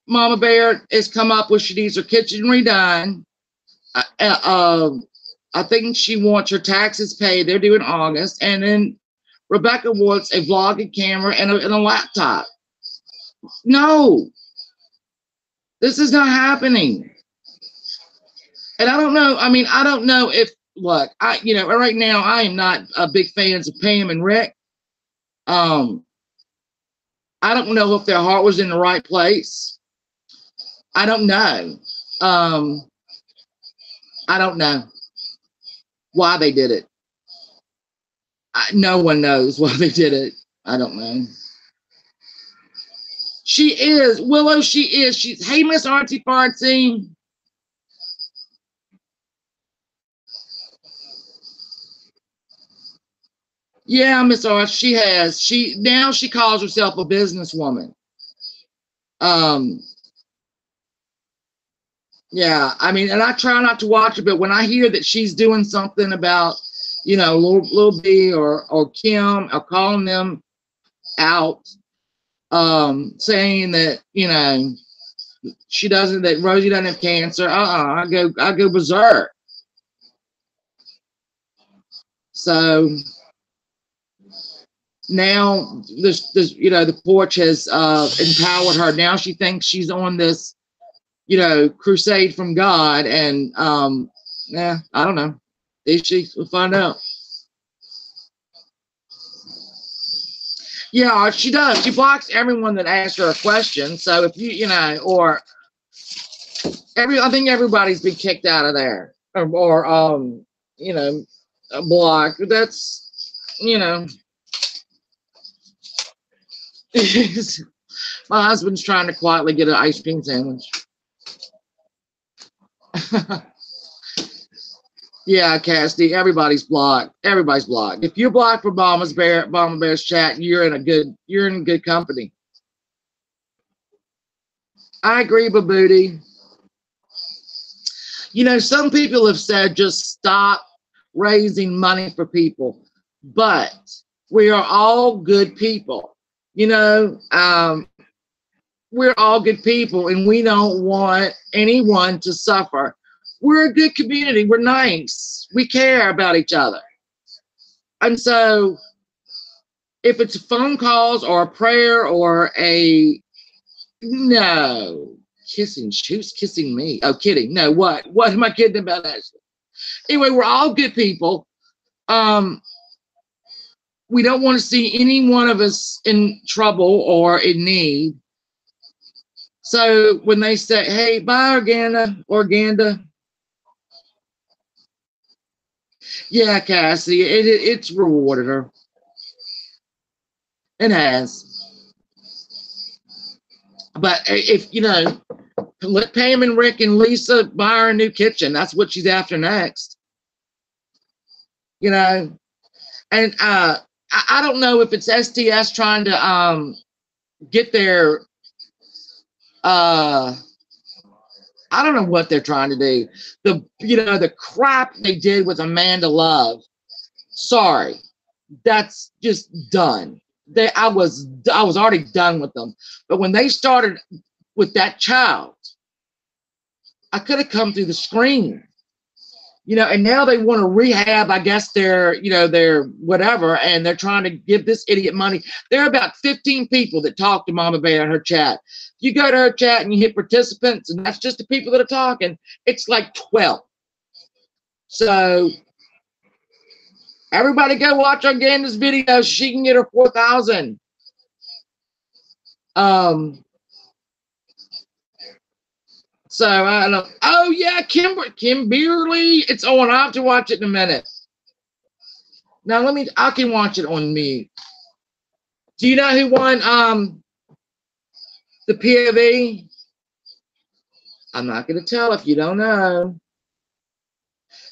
A: Mama Bear has come up with she needs her kitchen redone. I think she wants her taxes paid. They're due in August. And then Rebecca wants a vlogging camera and a laptop. No. This is not happening. And I don't know. I mean, I don't know if, look, right now I am not a big fans of Pam and Rick. I don't know if their heart was in the right place. I don't know. I don't know why they did it. No one knows why they did it. I don't know. She is. Willow, she is. She's, hey, Miss Artsy Fartsy. Yeah, Miss Arts, she has. Now she calls herself a businesswoman. Yeah, I mean, and I try not to watch it, but when I hear that she's doing something about, Lil B or Kim, or calling them out, saying that, she doesn't, that Rosie doesn't have cancer. I go berserk. So now this you know, the porch has empowered her. Now she thinks she's on this, you know, crusade from God, and yeah, I don't know. Is she? We'll find out. Yeah, she does. She blocks everyone that asks her a question. So if you know, or I think everybody's been kicked out of there, or you know, blocked. That's, you know. My husband's trying to quietly get an ice cream sandwich. Yeah, Cassidy, everybody's blocked. Everybody's blocked. If you're blocked for Mama Bear's chat, you're in good company. I agree, Babooty. You know, some people have said just stop raising money for people, but we are all good people. You know, we're all good people, and we don't want anyone to suffer. We're a good community. We're nice. We care about each other. And so if it's phone calls or a prayer or no, kissing, who's kissing me? Oh, kidding. No, what am I kidding about, Ashley? Anyway, we're all good people. We don't want to see any one of us in trouble or in need. So when they say, hey, bye, Organda. Yeah, Cassie, it's rewarded her. It has. But if, you know, let Pam and Rick and Lisa buy her a new kitchen. That's what she's after next. You know, and I don't know if it's STS trying to get their I don't know what they're trying to do. The crap they did with Amanda Love. Sorry, that's just done. I was already done with them. But when they started with that child, I could have come through the screen. You know, and now they want to rehab, I guess, their whatever, and they're trying to give this idiot money. There are about 15 people that talk to Mama Bear in her chat. You go to her chat and you hit participants, and that's just the people that are talking. It's like 12. So everybody go watch Organda's video. She can get her 4,000. So I don't. Oh yeah, Kimberly. It's on. I have to watch it in a minute. Now I can watch it on me. Do you know who won the POV? I'm not going to tell if you don't know.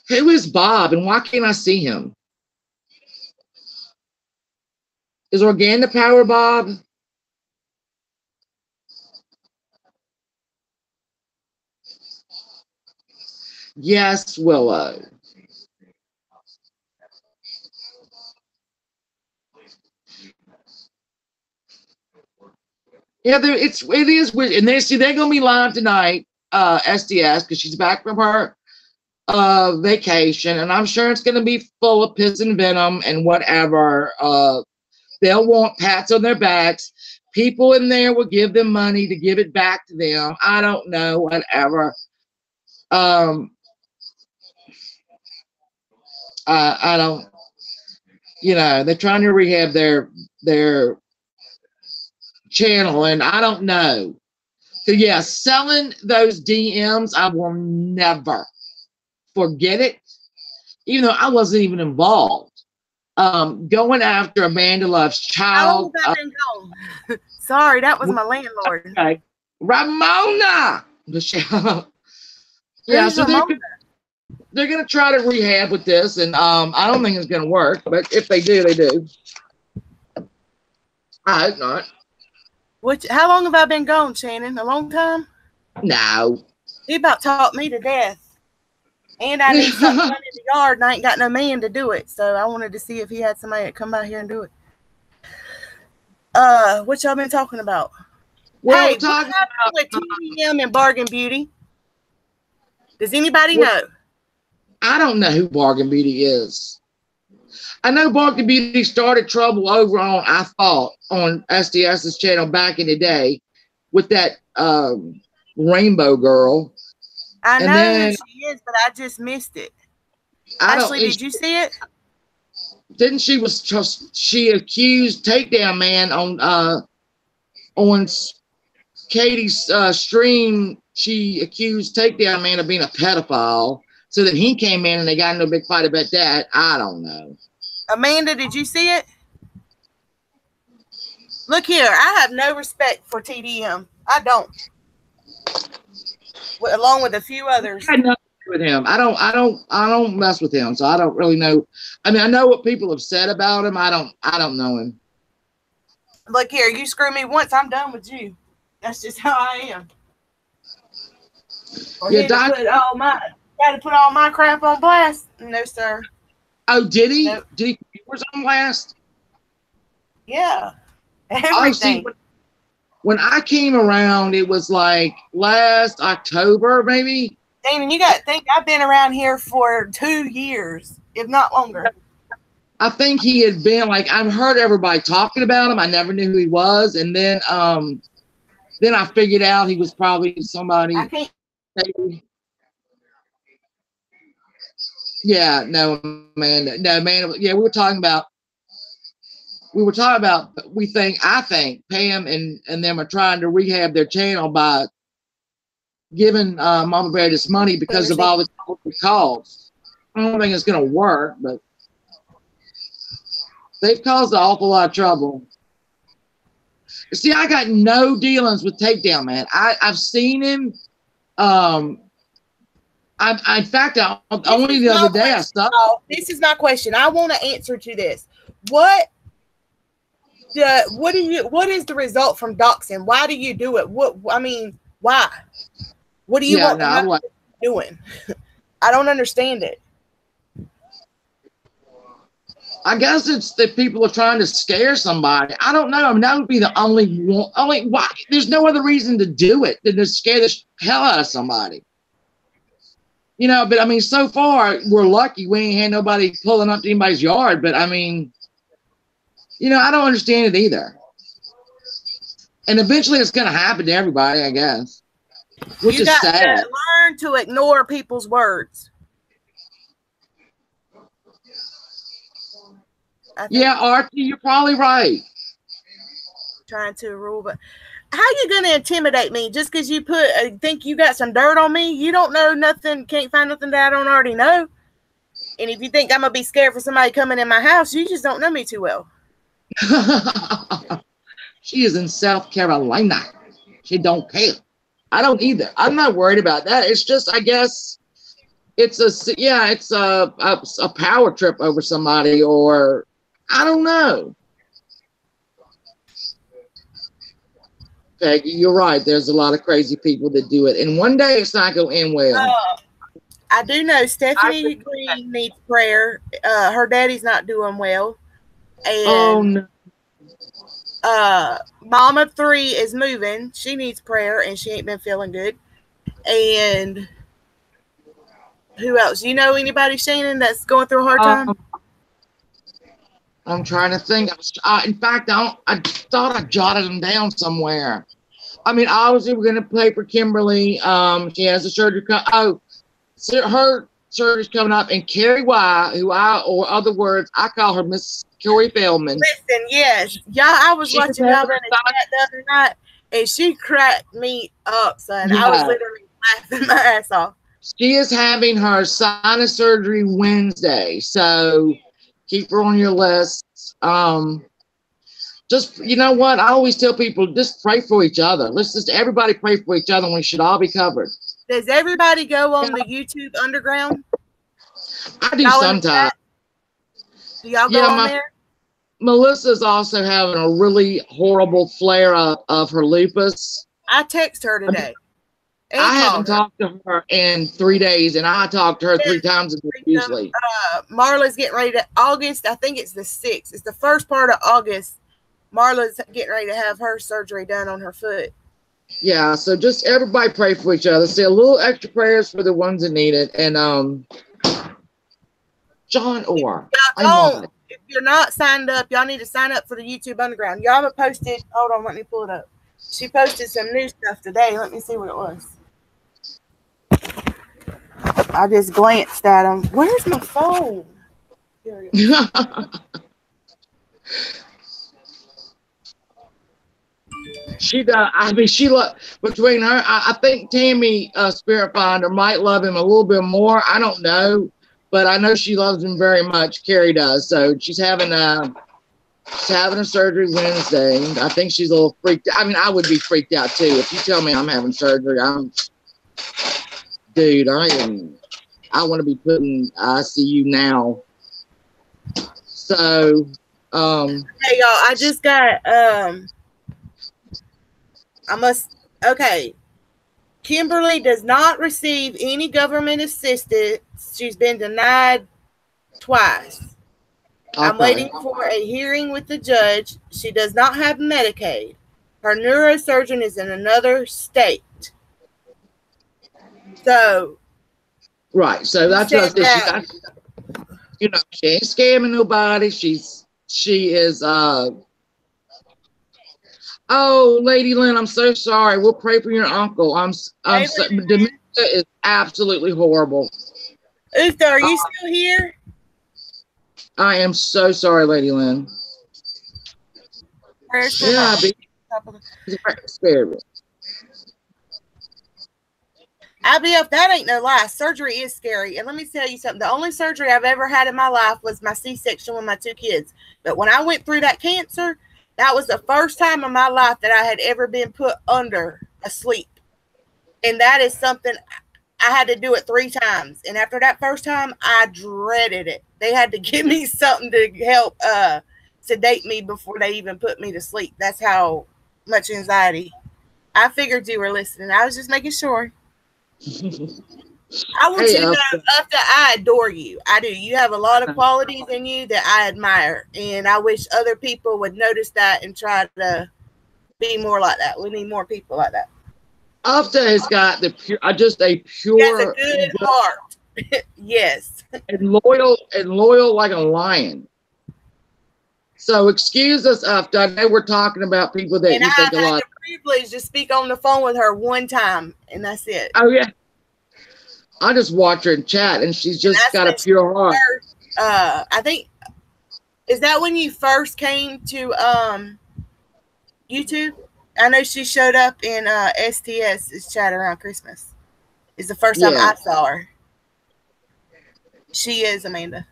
A: Who is Bob, and why can't I see him? Is Organda Power Bob? Yes, Willow. Yeah, it is weird. And they're gonna be live tonight, SDS, because she's back from her vacation, and I'm sure it's gonna be full of piss and venom and whatever. They'll want pats on their backs. People in there will give them money to give it back to them. I don't know, whatever. I don't, you know, they're trying to rehab their channel, and I don't know. So yeah, selling those DMs, I will never forget it, even though I wasn't even involved. Going after Amanda Love's child.
B: How long have I been gone? Sorry, that was my landlord.
A: Okay. Ramona. Yeah, so they're going to try to rehab with this, and I don't think it's going to work, but if they do, they do. I hope not.
B: How long have I been gone, Shannon? A long time?
A: No.
B: He about taught me to death. And I need something done in the yard, and I ain't got no man to do it. So I wanted to see if he had somebody that come by here and do it. What y'all been talking about?
A: Well,
B: Hey,
A: we're talking
B: what happened with TDM and Bargain Beauty? Does anybody know?
A: I don't know who Bargain Beauty is. I know Bargain Beauty started trouble over on, I thought, on SDS's channel back in the day with that rainbow girl.
B: I
A: And
B: know
A: then,
B: who she is, but I just missed it.
A: I
B: Ashley, did you see it?
A: Didn't she accused Takedown Man on Katie's stream? She accused Takedown Man of being a pedophile. So then he came in and they got into a big fight about that. I don't know.
B: Amanda, did you see it? Look here, I have no respect for TDM. I don't. Along with a few others.
A: I had nothing to do with him. I don't mess with him, so I don't really know. I mean, I know what people have said about him. I don't know him.
B: Look here, you screw me once, I'm done with you. That's just how I am.
A: Yeah,
B: Got to put all my crap on blast. No, sir.
A: Oh, did he?
B: Nope.
A: Did he put yours on blast?
B: Yeah. Everything.
A: Oh, see, when I came around, it was like last October, maybe.
B: Damon, you got to think I've been around here for 2 years, if not longer.
A: I think he had been like, I've heard everybody talking about him. I never knew who he was. And then I figured out he was probably somebody.
B: I can't.
A: Yeah, no, man. Yeah, we talking about, I think Pam and them are trying to rehab their channel by giving Mama Bear this money because of all the calls. I don't think it's going to work, but they've caused an awful lot of trouble. See, I got no dealings with Takedown Man. I've seen him. In fact, only the other day I stopped.
B: Oh, this is my question. I want an answer to this. What is the result from doxing? Why do you do it? Why? What do you want them doing? I don't understand it.
A: I guess it's that people are trying to scare somebody. I don't know. I mean, that would be the only why. There's no other reason to do it than to scare the hell out of somebody. You know, but I mean, so far we're lucky we ain't had nobody pulling up to anybody's yard. But I mean, you know, I don't understand it either. And eventually it's going to happen to everybody, I guess. Which is sad.
B: You got to learn to ignore people's words.
A: Yeah, Archie, you're probably right.
B: Trying to rule, but how you going to intimidate me just because you think you got some dirt on me? You don't know nothing, can't find nothing that I don't already know. And if you think I'm going to be scared for somebody coming in my house, you just don't know me too well.
A: She is in South Carolina. She don't care. I don't either. I'm not worried about that. It's just, I guess, it's a power trip over somebody, or I don't know. Okay, you're right. There's a lot of crazy people that do it, and one day it's not going to end well.
B: I do know Stephanie Green needs prayer. Her daddy's not doing well, and Mama 3 is moving. She needs prayer, and she ain't been feeling good. And who else? You know anybody, Shannon, that's going through a hard time?
A: I'm trying to think. In fact, I thought I jotted them down somewhere. I mean, obviously, we're going to play for Kimberly. She has a surgery. Her surgery's coming up. And Carrie Y, or other words, I call her Miss Corey Feldman.
B: Listen, yes. Y'all, I was watching y'all in the chat the other night, and she cracked me up, son. Yeah. I was literally laughing my ass off.
A: She is having her sinus surgery Wednesday, so keep her on your list. Just, you know what? I always tell people, just pray for each other. Let's just everybody pray for each other, and we should all be covered.
B: Does everybody go on the YouTube Underground?
A: I do sometimes.
B: Do y'all go on there?
A: Melissa's also having a really horrible flare-up of her lupus.
B: I text her today.
A: I haven't talked to her in 3 days, and I talked to her 3 times a day usually.
B: Marla's getting ready to August. I think it's the 6th. It's the first part of August. Marla's getting ready to have her surgery done on her foot.
A: Yeah, so just everybody pray for each other. Say a little extra prayers for the ones that need it. And John Orr, I'm
B: Don't.
A: on.
B: If you're not signed up, y'all need to sign up for the YouTube Underground. Y'all have posted. Hold on, let me pull it up. She posted some new stuff today. Let me see what it was. I just glanced at them. Where's my phone? Here it is.
A: She does. I mean, between her. I think Tammy Spirit Finder might love him a little bit more. I don't know, but I know she loves him very much. Carrie does. So she's having a surgery Wednesday. I think she's a little freaked. I mean, I would be freaked out too if you tell me I'm having surgery. Dude, I want to be put in ICU now. So,
B: hey y'all, I just got okay. Kimberly does not receive any government assistance. She's been denied twice. Okay. I'm waiting for a hearing with the judge. She does not have Medicaid. Her neurosurgeon is in another state. So,
A: right. So that's what I said. She ain't scamming nobody. She is. Oh, Lady Lynn, I'm so sorry. We'll pray for your uncle. Dementia is absolutely horrible.
B: Uther, are you still here?
A: I am so sorry, Lady Lynn. Yeah, scary.
B: IBF, that ain't no lie. Surgery is scary. And let me tell you something. The only surgery I've ever had in my life was my C-section with my 2 kids. But when I went through that cancer, that was the first time in my life that I had ever been put under asleep. And that is something I had to do it 3 times. And after that first time, I dreaded it. They had to give me something to help sedate me before they even put me to sleep. That's how much anxiety. I figured you were listening. I was just making sure. I want you to know, Ufta, I adore you. I do. You have a lot of qualities in you that I admire, and I wish other people would notice that and try to be more like that. We need more people like that.
A: Ufta has got just a pure,
B: he has a good heart. Yes,
A: and loyal like a lion. So excuse us, Ufta. I know we're talking about people that you think a lot.
B: Privilege to speak on the phone with her one time, and that's it.
A: Oh yeah, I just watch her and chat, and she's just got a pure heart.
B: I think, is that when you first came to YouTube? I know she showed up in STS's chat around Christmas. It's the first time I saw her. She is Amanda.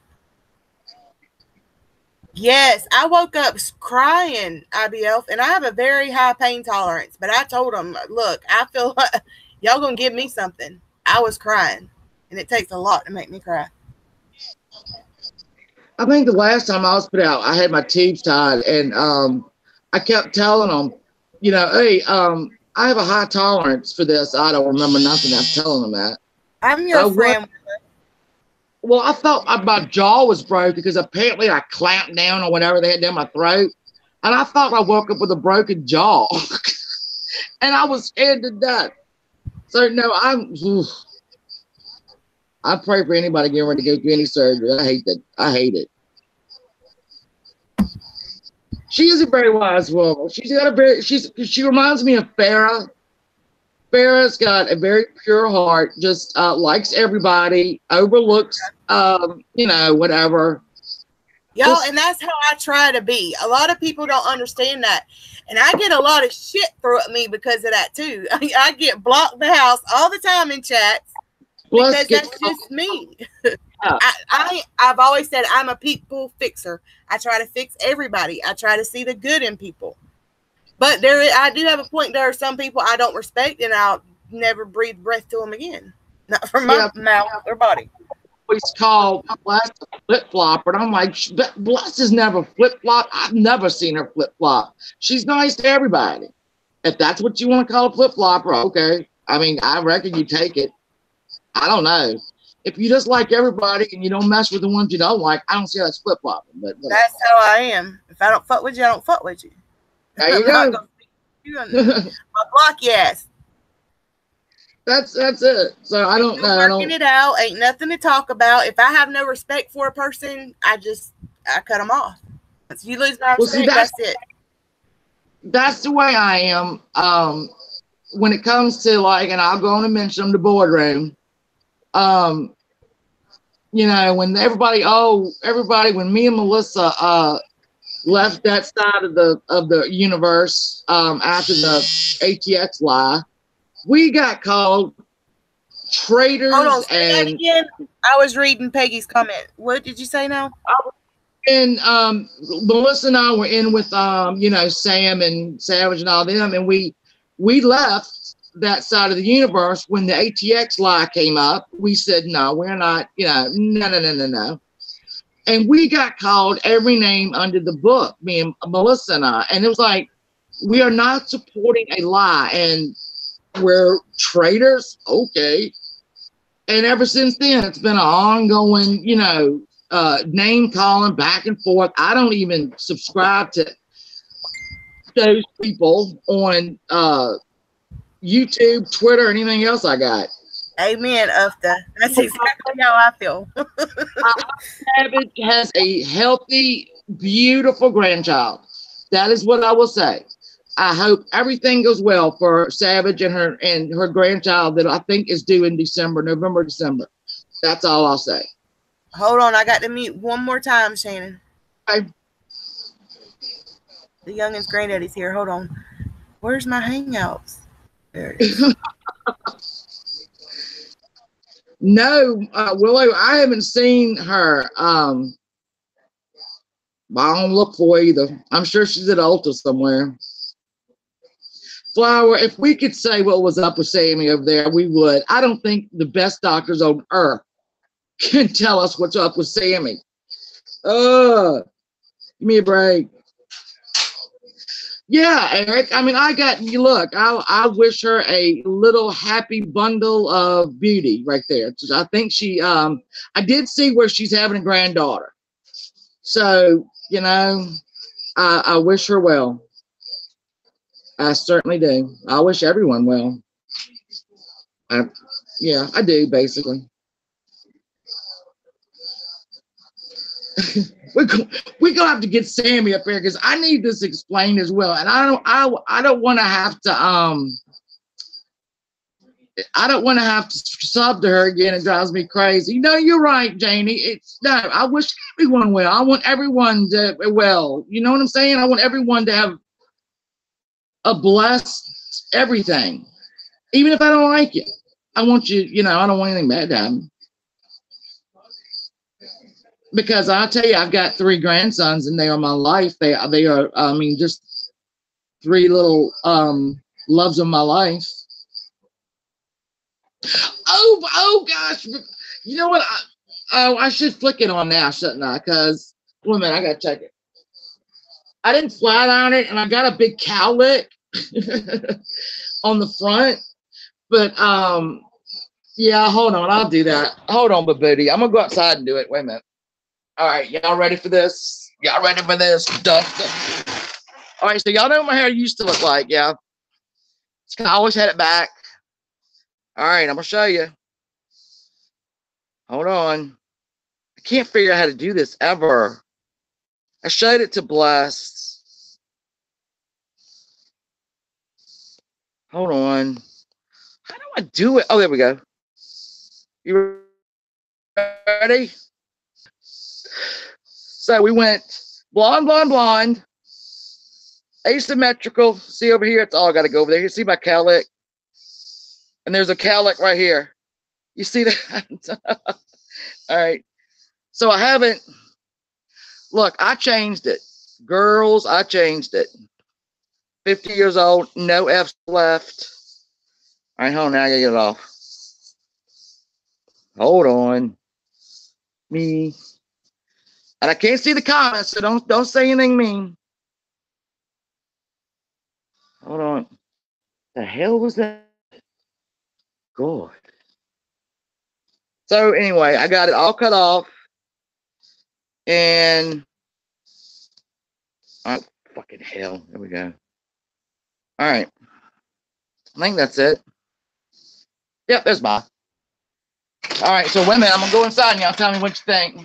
B: Yes, I woke up crying, IBF, and I have a very high pain tolerance. But I told them, look, I feel like y'all going to give me something. I was crying, and it takes a lot to make me cry.
A: I think the last time I was put out, I had my tubes tied, and I kept telling them, hey, I have a high tolerance for this. I don't remember nothing. I'm telling them that.
B: I'm your friend.
A: Well, I felt my jaw was broke because apparently I clamped down or whatever they had down my throat. And I thought I woke up with a broken jaw. And I was scared to death. So, no, I pray for anybody getting ready to go through any surgery. I hate that. I hate it. She is a very wise woman. She reminds me of Farrah. Farrah's got a very pure heart, just likes everybody, overlooks, whatever.
B: Y'all, and that's how I try to be. A lot of people don't understand that. And I get a lot of shit thrown at me because of that, too. I get blocked the house all the time in chats because that's just me. I've always said I'm a people fixer. I try to fix everybody. I try to see the good in people. But I do have a point. There are some people I don't respect, and I'll never breathe breath to them again. Not from my mouth or body.
A: It's called Bless a flip-flop, and I'm like, Bless is never flip-flop. I've never seen her flip-flop. She's nice to everybody. If that's what you want to call a flip-flopper, okay. I mean, I reckon you take it. I don't know. If you just like everybody and you don't mess with the ones you don't like, I don't see how that's flip-flopping. But
B: that's how I am. If I don't fuck with you, I don't fuck with you.
A: There you go.
B: My block, yes.
A: That's it. So I don't know.
B: Working it out. Ain't nothing to talk about. If I have no respect for a person, I cut them off. If you lose my respect, that's it.
A: That's the way I am. When it comes to like, and I'll go on and mention them, the boardroom. You know, when when me and Melissa left that side of the universe after the ATX lie, we got called traitors.
B: Hold on, say that again. I was reading Peggy's comment. What did you say now?
A: And Melissa and I were in with you know, Sam and Savage and all them, and we left that side of the universe when the ATX lie came up. We said no, we're not, you know, no. And we got called every name under the book, me and Melissa and I. And it was like, we are not supporting a lie, and we're traitors. Okay. And ever since then, it's been an ongoing, you know, name calling back and forth. I don't even subscribe to those people on YouTube, Twitter, anything else I got.
B: Amen, Ufta. That's exactly how I feel.
A: Savage has a healthy, beautiful grandchild. That is what I will say. I hope everything goes well for Savage and her grandchild that I think is due in November, December. That's all I'll say.
B: Hold on, I got to mute one more time, Shannon.
A: Okay.
B: The youngest granddaddy's here. Hold on. Where's my Hangouts? There it is.
A: No, Willow, I haven't seen her. I don't look for her either. I'm sure she's at Ulta somewhere. Flower, if we could say what was up with Sammy over there, we would. I don't think the best doctors on earth can tell us what's up with Sammy. Give me a break. Yeah, Eric. I mean, I wish her a little happy bundle of beauty right there. I think I did see where she's having a granddaughter. So, you know, I wish her well. I certainly do. I wish everyone well. Yeah, I do, basically. We're gonna have to get Sammy up here because I need this explained as well. And I don't want to have to sub to her again. It drives me crazy. No, you're right, Janie. I wish everyone well. I want everyone to well. You know what I'm saying? I want everyone to have a blessed everything. Even if I don't like it. I want you, you know, I don't want anything bad to happen. Because I'll tell you, I've got 3 grandsons and they are my life. They are, I mean, just 3 little loves of my life. Oh gosh. You know what? I should flick it on now, shouldn't I? Because, wait a minute, I got to check it. I didn't flat iron it and I got a big cowlick on the front. But, yeah, hold on. I'll do that. Hold on, Babooty. I'm going to go outside and do it. Wait a minute. All right, y'all ready for this? Y'all ready for this? All right, so y'all know what my hair used to look like, yeah? I always had it back. All right, I'm going to show you. Hold on. I can't figure out how to do this ever. I showed it to Bless. Hold on. How do I do it? Oh, there we go. You ready? So we went blonde, asymmetrical. See over here? It's all got to go over there. You see my cowlick? And there's a cowlick right here. You see that? All right. So I haven't. Look, I changed it. Girls, I changed it. 50 years old, no F's left. All right, hold on. Now I gotta get it off. Hold on. Me. And I can't see the comments, so don't say anything mean. Hold on. The hell was that? God. So anyway, I got it all cut off. And oh, fucking hell. There we go. All right. I think that's it. Yep, there's mine. All right, so wait a minute. I'm going to go inside and y'all tell me what you think.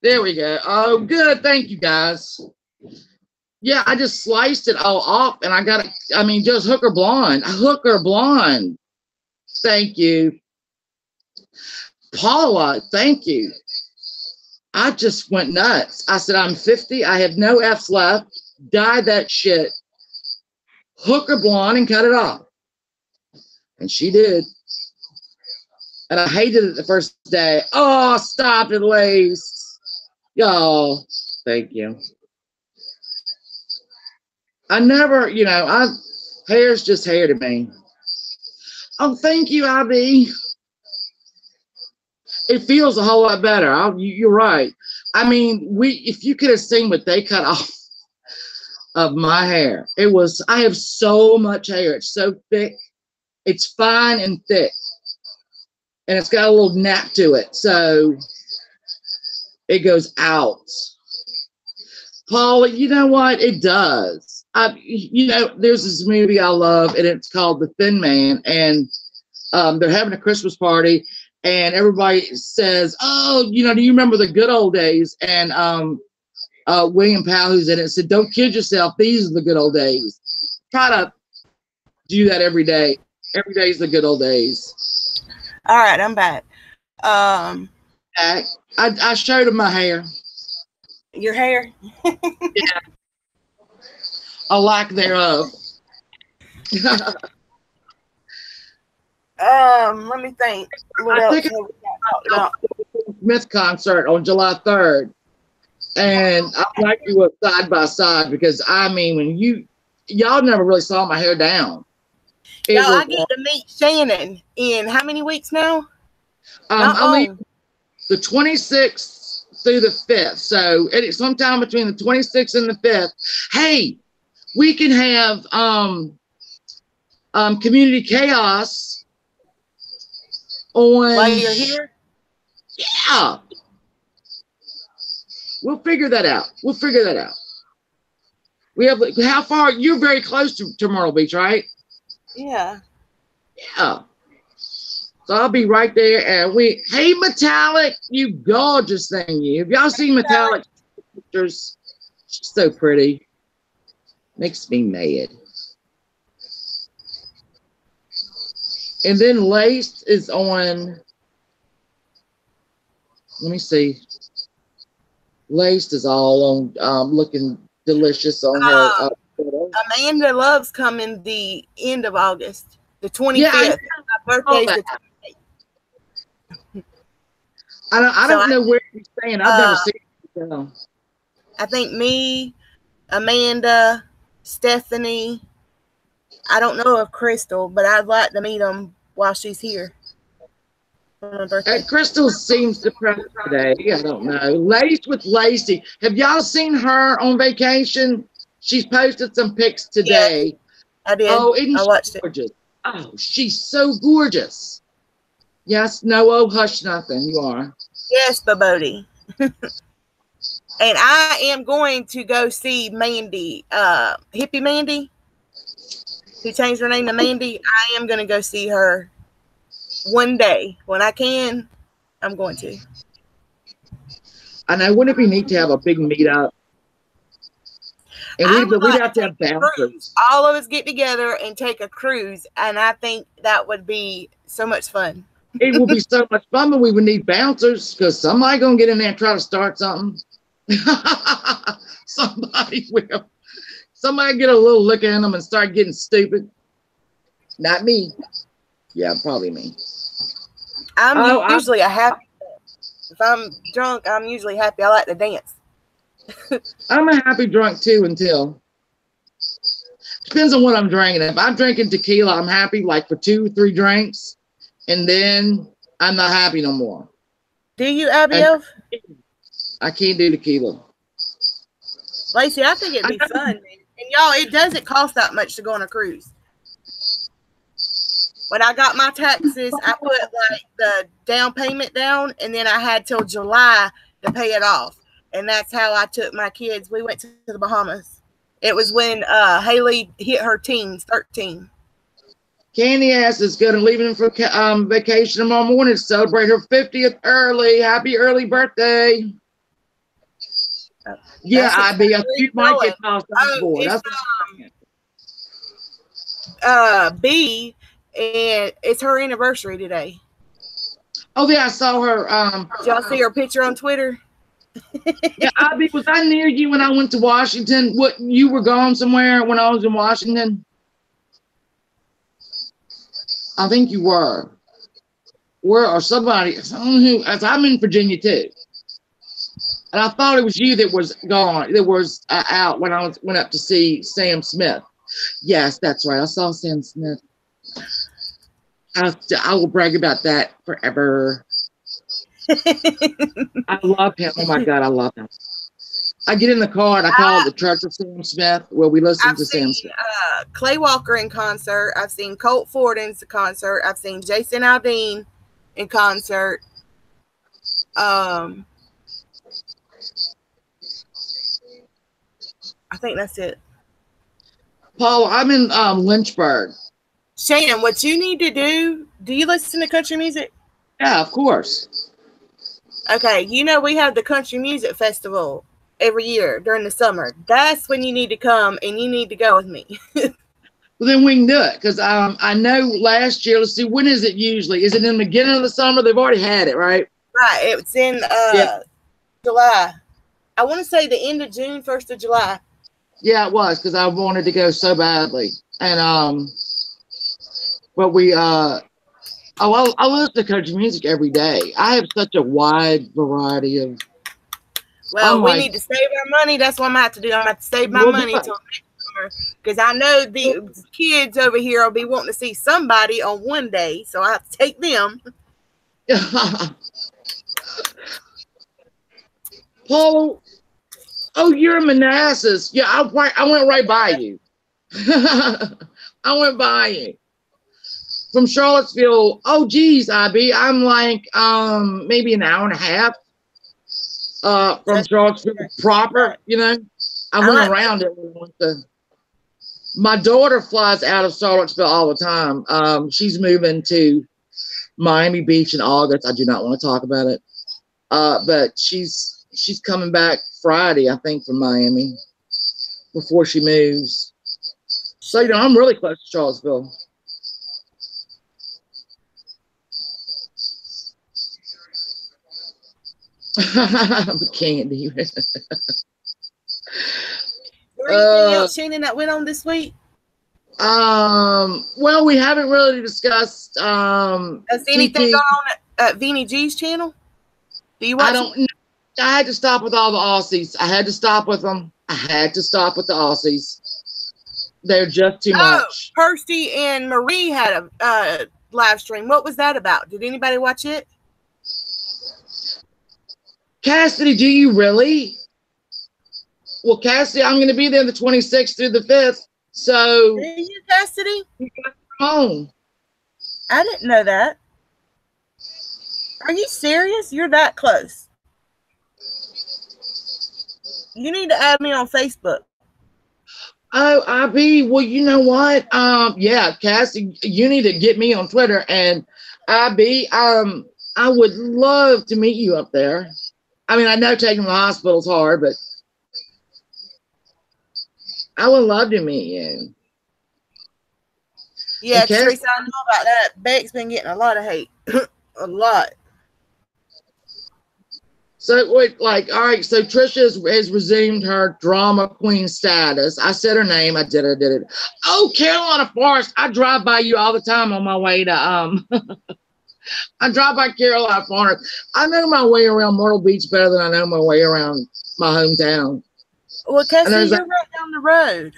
A: There we go. Oh, good. Thank you, guys. Yeah, I just sliced it all off, and I got it. I mean, just hooker blonde. Hooker blonde. Thank you. Paula, thank you. I just went nuts. I said, I'm 50. I have no F's left. Dye that shit. Hooker blonde and cut it off. And she did. And I hated it the first day. Oh, stop it, Lace. Y'all, thank you. I never, you know, hair's just hair to me. Oh, thank you, Ivy. It feels a whole lot better. You're right. I mean, if you could have seen what they cut off of my hair, I have so much hair. It's so thick. It's fine and thick. And it's got a little nap to it. So it goes out. Paula, you know what? It does. You know, there's this movie I love, and it's called The Thin Man. And they're having a Christmas party. And everybody says, oh, you know, do you remember the good old days? And William Powell, who's in it, said, don't kid yourself. These are the good old days. Try to do that every day. Every day is the good old days.
B: All right, I'm back.
A: I showed him my hair.
B: Your hair?
A: Yeah. A lack thereof.
B: Let me think. What else?
A: Smith concert on July 3rd. And I'd like to do a side by side because I mean, when y'all never really saw my hair down.
B: I get to meet Shannon in how many weeks now?
A: I leave the 26th through the 5th. So it's sometime between the 26th and the 5th. Hey, we can have community chaos on
B: while you're here.
A: Yeah. We'll figure that out. We have, how far? You're very close to Myrtle Beach, right?
B: Yeah.
A: Yeah. So I'll be right there. And hey, Metallic, you gorgeous thing. Have y'all seen Metallic pictures? She's so pretty. Makes me mad. And then Lace is on. Let me see. Lace is all on, looking delicious on her.
B: Amanda Love's coming the end of August, the 25th.
A: Yeah,
B: my birthday's the 28th.
A: I don't know where you're staying. I've never seen it. So.
B: I think me, Amanda, Stephanie. I don't know of Crystal, but I'd like to meet them while she's here.
A: Crystal seems depressed today. I don't know. Lace with Lacey. Have y'all seen her on vacation? She's posted some pics today.
B: Yeah, I did.
A: Oh, isn't
B: I watched
A: gorgeous? Oh, she's so gorgeous. Yes, no, oh, hush nothing. You are.
B: Yes, Babodi. And I am going to go see Mandy, Hippie Mandy, who changed her name to Mandy. I am going to go see her one day. When I can, I'm going to.
A: And I wouldn't it be neat to have a big meetup? And we'd have to have bouncers.
B: All of us get together and take a cruise, and I think that would be so much fun.
A: It would be so much fun, but we would need bouncers because somebody gonna get in there and try to start something. Somebody will. Somebody get a little look in them and start getting stupid. Not me. Yeah, probably me.
B: I'm usually a happy. If I'm drunk, I'm usually happy. I like to dance.
A: I'm a happy drunk too until. Depends on what I'm drinking. If I'm drinking tequila, I'm happy like for 2-3 drinks. And then I'm not happy no more.
B: Do you, Abiel?
A: I can't do tequila.
B: Lacey, I think it'd be fun. And y'all, it doesn't cost that much to go on a cruise. When I got my taxes, I put like the down payment down, and then I had till July to pay it off. and that's how I took my kids. We went to the Bahamas. It was when Haley hit her teens, 13.
A: Candy Ass is going to leaving for vacation tomorrow morning to celebrate her 50th early. Happy early birthday. Yeah, I be a few might get tossed on board.
B: B, and it's her anniversary today.
A: Oh yeah, I saw her.
B: Did y'all see her picture on Twitter?
A: Yeah, Abby, was I near you when I went to Washington? What, you were gone somewhere when I was in Washington? I think you were. Where or somebody? Someone who? As I'm in Virginia too, and I thought it was you that was gone. That was out when I went up to see Sam Smith. Yes, that's right. I saw Sam Smith. I will brag about that forever. I love him. Oh my God, I love him. I get in the car and I call it the Church of Sam Smith, where we listen to Sam Smith.
B: Clay Walker in concert. I've seen Colt Ford in concert. I've seen Jason Aldean in concert. I think that's it.
A: Paul, I'm in Lynchburg.
B: Shan, what you need to do you listen to country music?
A: Yeah, of course.
B: Okay, you know we have the Country Music Festival every year during the summer. That's when you need to come, and you need to go with me.
A: Well, then we can do it, because I know last year, let's see, when is it usually? Is it in the beginning of the summer? They've already had it, right?
B: Right, it's in July. I want to say the end of June, 1st of July.
A: Yeah, it was, because I wanted to go so badly. And but we I listen to country music every day. I have such a wide variety of.
B: Well, we need to save our money. That's what I'm going to have to do. I'm going to have to save my money until next summer, because I know the kids over here will be wanting to see somebody on one day, so I have to take them.
A: Paul, oh, you're in Manassas. Yeah, I went right by you. I went by you. From Charlottesville, oh geez, Abby, I'm like maybe an hour and a half from Charlottesville proper, you know. I went around it. My daughter flies out of Charlottesville all the time. She's moving to Miami Beach in August. I do not want to talk about it. But she's coming back Friday, I think, from Miami before she moves. So, you know, I'm really close to Charlottesville. Candy.
B: Anything else, Shannon, that went on this week?
A: Well, we haven't really discussed.
B: Has anything gone on at Vinny G's channel? Do you watch?
A: I don't know. I had to stop with all the Aussies. I had to stop with them. I had to stop with the Aussies. They're just too much.
B: Kirsty and Marie had a live stream. What was that about? Did anybody watch it?
A: Cassidy, do you really? Well, Cassidy, I'm going to be there the 26th through the 5th. So,
B: are you, Cassidy?
A: You got home.
B: I didn't know that. Are you serious? You're that close. You need to add me on Facebook.
A: Oh, IB, well, you know what? Yeah, Cassie, you need to get me on Twitter. And IB, I would love to meet you up there. I mean, I know taking the hospital is hard, but I would love to meet you.
B: Yeah, Teresa, I know about that. Beck's been getting a lot of hate. A lot.
A: So, wait, like, all right, so Trisha has resumed her drama queen status. I said her name. I did it. Oh, Carolina Forest. I drive by you all the time on my way to, I drive by Carolina Forest. I know my way around Myrtle Beach better than I know my way around my hometown.
B: Well, Cassie, you're right down the road.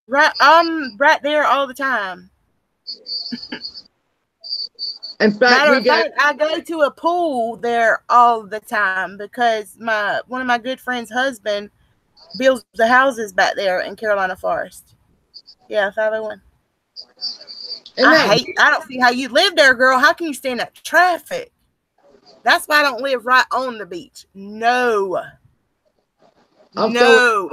B: Right, I'm right there all the time.
A: In fact,
B: I go to a pool there all the time because one of my good friends' husband builds the houses back there in Carolina Forest. Yeah, 501. I don't see how you live there, girl. How can you stand that traffic? That's why I don't live right on the beach. No.
A: I'm
B: No.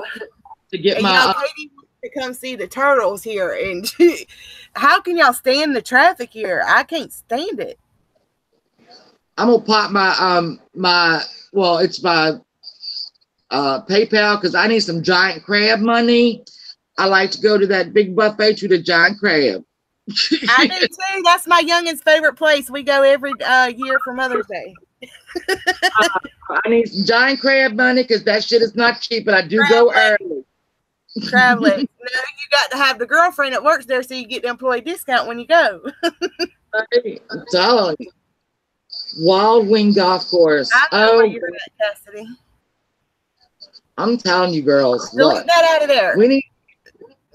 A: to get
B: And
A: my.
B: y'all, Katie wants to come see the turtles here, and how can y'all stand the traffic here? I can't stand it.
A: I'm gonna pop my it's my PayPal because I need some giant crab money. I like to go to that big buffet to the giant crab.
B: I do too. That's my youngest favorite place. We go every year for Mother's Day.
A: I need some giant crab money because that shit is not cheap, but I do go early.
B: Traveling. No, you got to have the girlfriend that works there so you get the employee discount when you go.
A: I'm telling you. Wild Wing Golf Course.
B: I know where you're at, Cassidy.
A: I'm telling you, girls.
B: Delete that out of there.
A: We need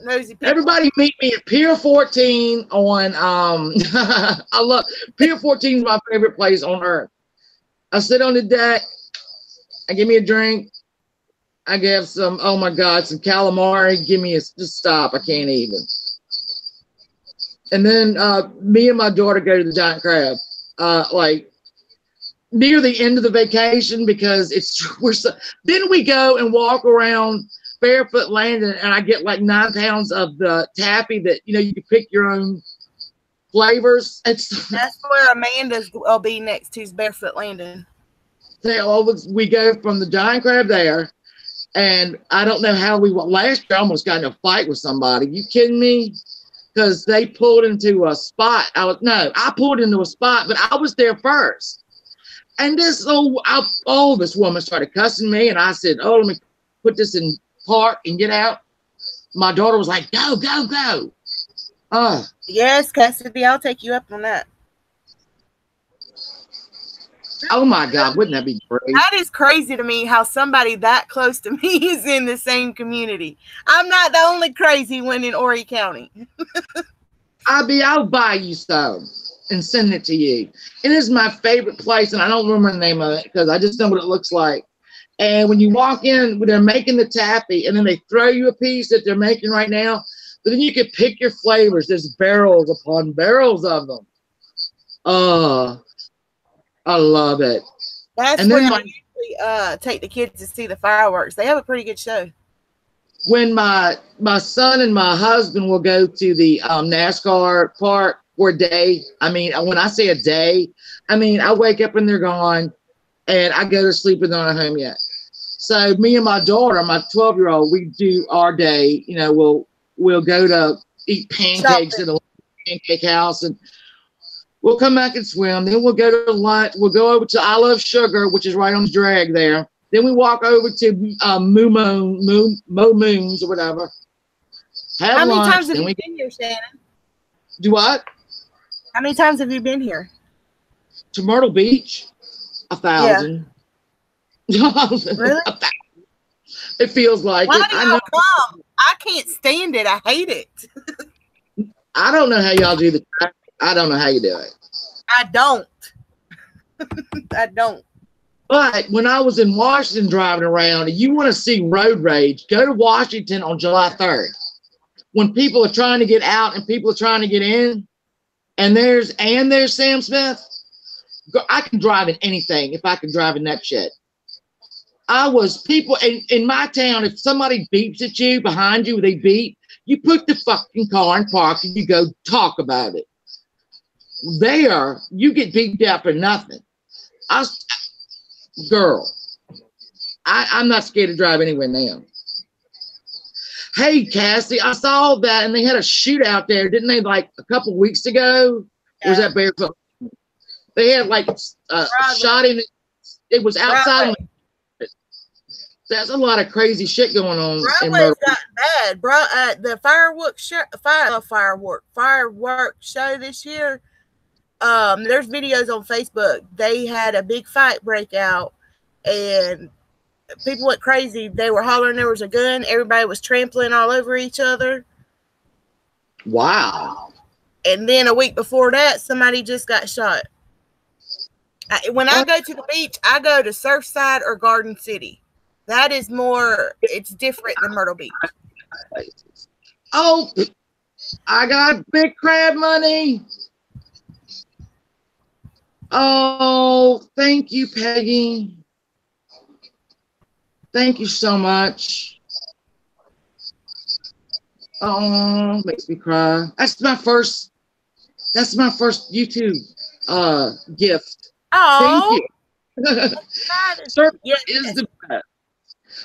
B: nosy people.
A: Everybody meet me at Pier 14 on I love Pier 14 is my favorite place on earth. I sit on the deck, I give me a drink, I give some, oh my God, some calamari, give me just stop, I can't even. And then me and my daughter go to the giant crab, like near the end of the vacation because then we go and walk around Barefoot Landing and I get like 9 pounds of the taffy that, you can pick your own flavors. That's
B: where Amanda's will be next to Barefoot Landing.
A: We go from the giant crab there, and I don't know how last year I almost got in a fight with somebody. You kidding me? Because they pulled into a spot. I pulled into a spot, but I was there first. And this woman started cussing me, and I said, "Oh, let me put this in park and get out." My daughter was like, "Go, go, go!"
B: Yes, Cassidy, I'll take you up on that.
A: Oh my God, wouldn't that be great?
B: That is crazy to me how somebody that close to me is in the same community. I'm not the only crazy one in Horry County.
A: I'll buy you some and send it to you. It is my favorite place, and I don't remember the name of it because I just know what it looks like. And when you walk in, they're making the taffy, and then they throw you a piece that they're making right now. But then you can pick your flavors. There's barrels upon barrels of them. I love it.
B: That's where I usually take the kids to see the fireworks. They have a pretty good show.
A: When my son and my husband will go to the NASCAR park for a day. I mean, when I say a day, I mean I wake up and they're gone, and I go to sleep and they're not home yet. So me and my daughter, my 12-year-old, we do our day. We'll go to eat pancakes at a pancake house, and we'll come back and swim. Then we'll go to lunch. We'll go over to I Love Sugar, which is right on the drag there. Then we walk over to Mo Moons or whatever.
B: How many times have you been here, Shannon?
A: Do what?
B: How many times have you been here?
A: To Myrtle Beach? 1,000. Yeah. Really? It feels like
B: Why
A: it.
B: do y'all come? I can't stand it. I hate it.
A: I don't know how y'all do the traffic. I don't know how you do it.
B: I don't. I don't.
A: But when I was in Washington driving around, and you want to see road rage, go to Washington on July 3rd. When people are trying to get out and people are trying to get in, and there's Sam Smith. I can drive in anything if I can drive in that shit. People in my town, if somebody beeps at you behind you, they beep, you put the fucking car in park and you go talk about it. There, you get beeped out for nothing. I'm not scared to drive anywhere now. Hey, Cassie, I saw that, and they had a shootout there, didn't they, like a couple of weeks ago? Yeah. Or was that Barefoot? They had like shot in it. It was outside. That's a lot of crazy shit going on.
B: Broadway's got bad. The fireworks show this year. There's videos on Facebook. They had a big fight break out, and people went crazy. They were hollering there was a gun. Everybody was trampling all over each other.
A: Wow.
B: And then a week before that, somebody just got shot. When I go to the beach, I go to Surfside or Garden City. That is it's different than Myrtle Beach.
A: Oh, I got big crab money. Oh, thank you, Peggy. Thank you so much. Oh, makes me cry. That's my first YouTube gift. Thank
B: Oh,
A: you. Sir
B: yes.
A: is the best.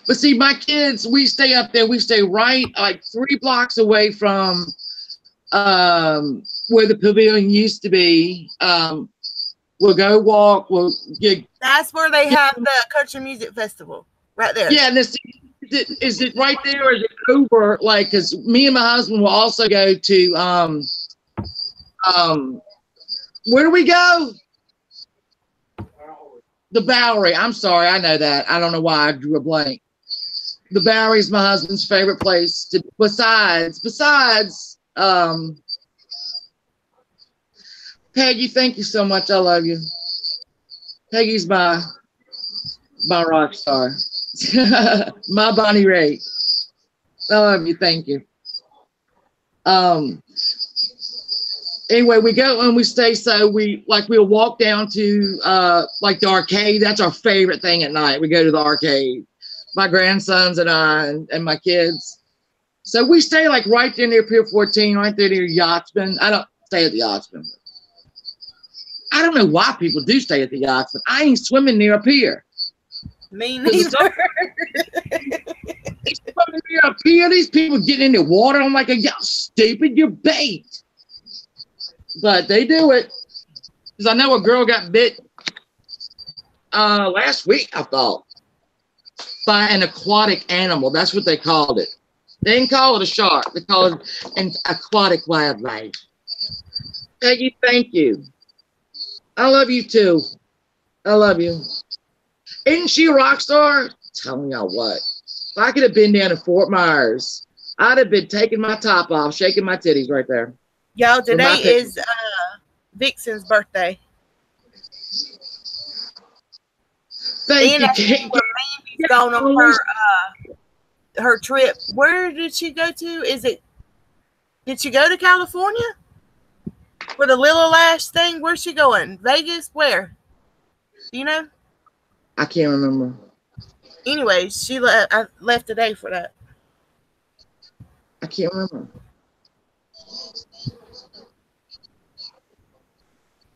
A: But see, my kids, we stay up there. We stay right like 3 blocks away from where the pavilion used to be. We'll go walk. We'll get.
B: That's where they have the country music festival, right there.
A: Yeah, and is it right there or is it over? Like, because me and my husband will also go to where do we go? The Bowery. I'm sorry, I know that. I don't know why I drew a blank. The Bowery is my husband's favorite place. Besides, Peggy, thank you so much. I love you. Peggy's my rock star. My Bonnie Raitt. I love you. Thank you. Anyway, we go and we stay. So we'll walk down to like the arcade. That's our favorite thing at night. We go to the arcade. My grandsons and I and my kids. So we stay like right there near Pier 14, right there near Yachtsman. I don't stay at the Yachtsman. I don't know why people do stay at the Yachtsman. I ain't swimming near a pier.
B: Me neither.
A: Swimming near a pier. These people getting in the water. I'm like, y'all stupid. You're bait. But they do it. Because I know a girl got bit last week, I thought, by an aquatic animal. That's what they called it. They didn't call it a shark. They call it an aquatic wildlife. Peggy, thank you. I love you too. I love you. Isn't she a rock star? Tell y'all what. If I could have been down in Fort Myers, I'd have been taking my top off, shaking my titties right there.
B: Yo, today is Vixen's birthday.
A: Thank
B: and
A: you.
B: Mandy's gone on her trip. Where did she go to? Did she go to California for the Little Lash thing? Where's she going? Vegas? Where? Do you know?
A: I can't remember.
B: Anyway, I left today for that.
A: I can't remember.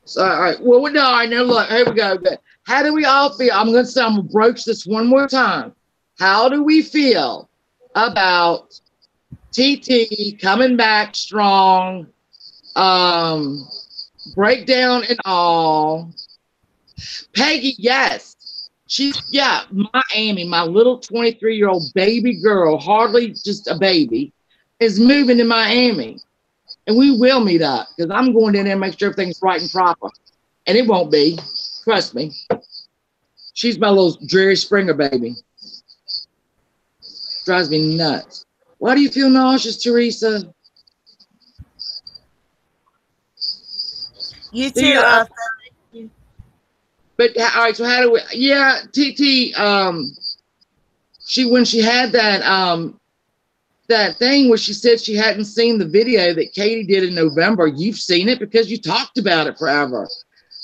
A: So, all right. Well, no, I know. Look, here we go. How do we all feel? I'm going to broach this one more time. How do we feel about TT coming back strong? Breakdown and all. Peggy, yes. Miami, my little 23-year-old baby girl, hardly just a baby, is moving to Miami. And we will meet up because I'm going in there and make sure everything's right and proper. And it won't be. Trust me. She's my little Jerry Springer baby. Drives me nuts. Why do you feel nauseous, Teresa?
B: You too.
A: But all right, so how do we? Yeah, TT. When she had that thing where she said she hadn't seen the video that Katie did in November. You've seen it because you talked about it forever.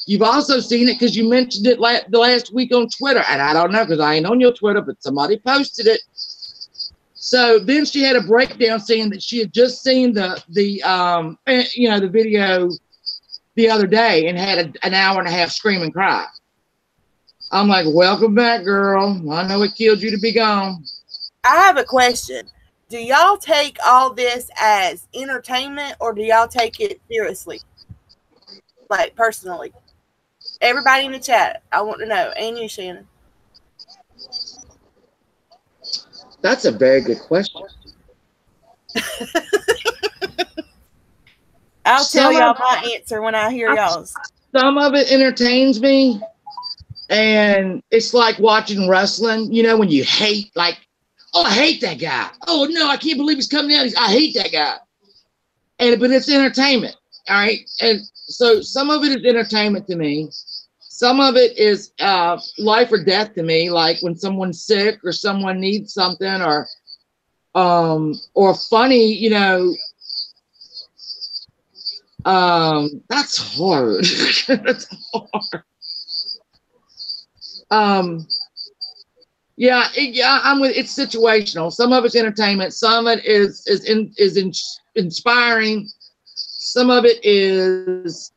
A: You've also seen it because you mentioned it the last week on Twitter, and I don't know because I ain't on your Twitter, but somebody posted it. So then she had a breakdown saying that she had just seen the video the other day and had an hour and a half scream and cry. I'm like, welcome back, girl. I know it killed you to be gone.
B: I have a question. Do y'all take all this as entertainment or do y'all take it seriously? Like, personally. Everybody in the chat, I want to know. And you, Shannon.
A: That's a very good question.
B: I'll tell y'all my answer when I hear y'all's.
A: Some of it entertains me. And it's like watching wrestling, when you hate, like, oh, I hate that guy. Oh, no, I can't believe he's coming out. I hate that guy. But it's entertainment, all right? And so some of it is entertainment to me. Some of it is life or death to me, like when someone's sick or someone needs something or funny, that's hard. That's hard. Yeah, I'm with. It's situational. Some of it's entertainment. Some of it is inspiring. Some of it is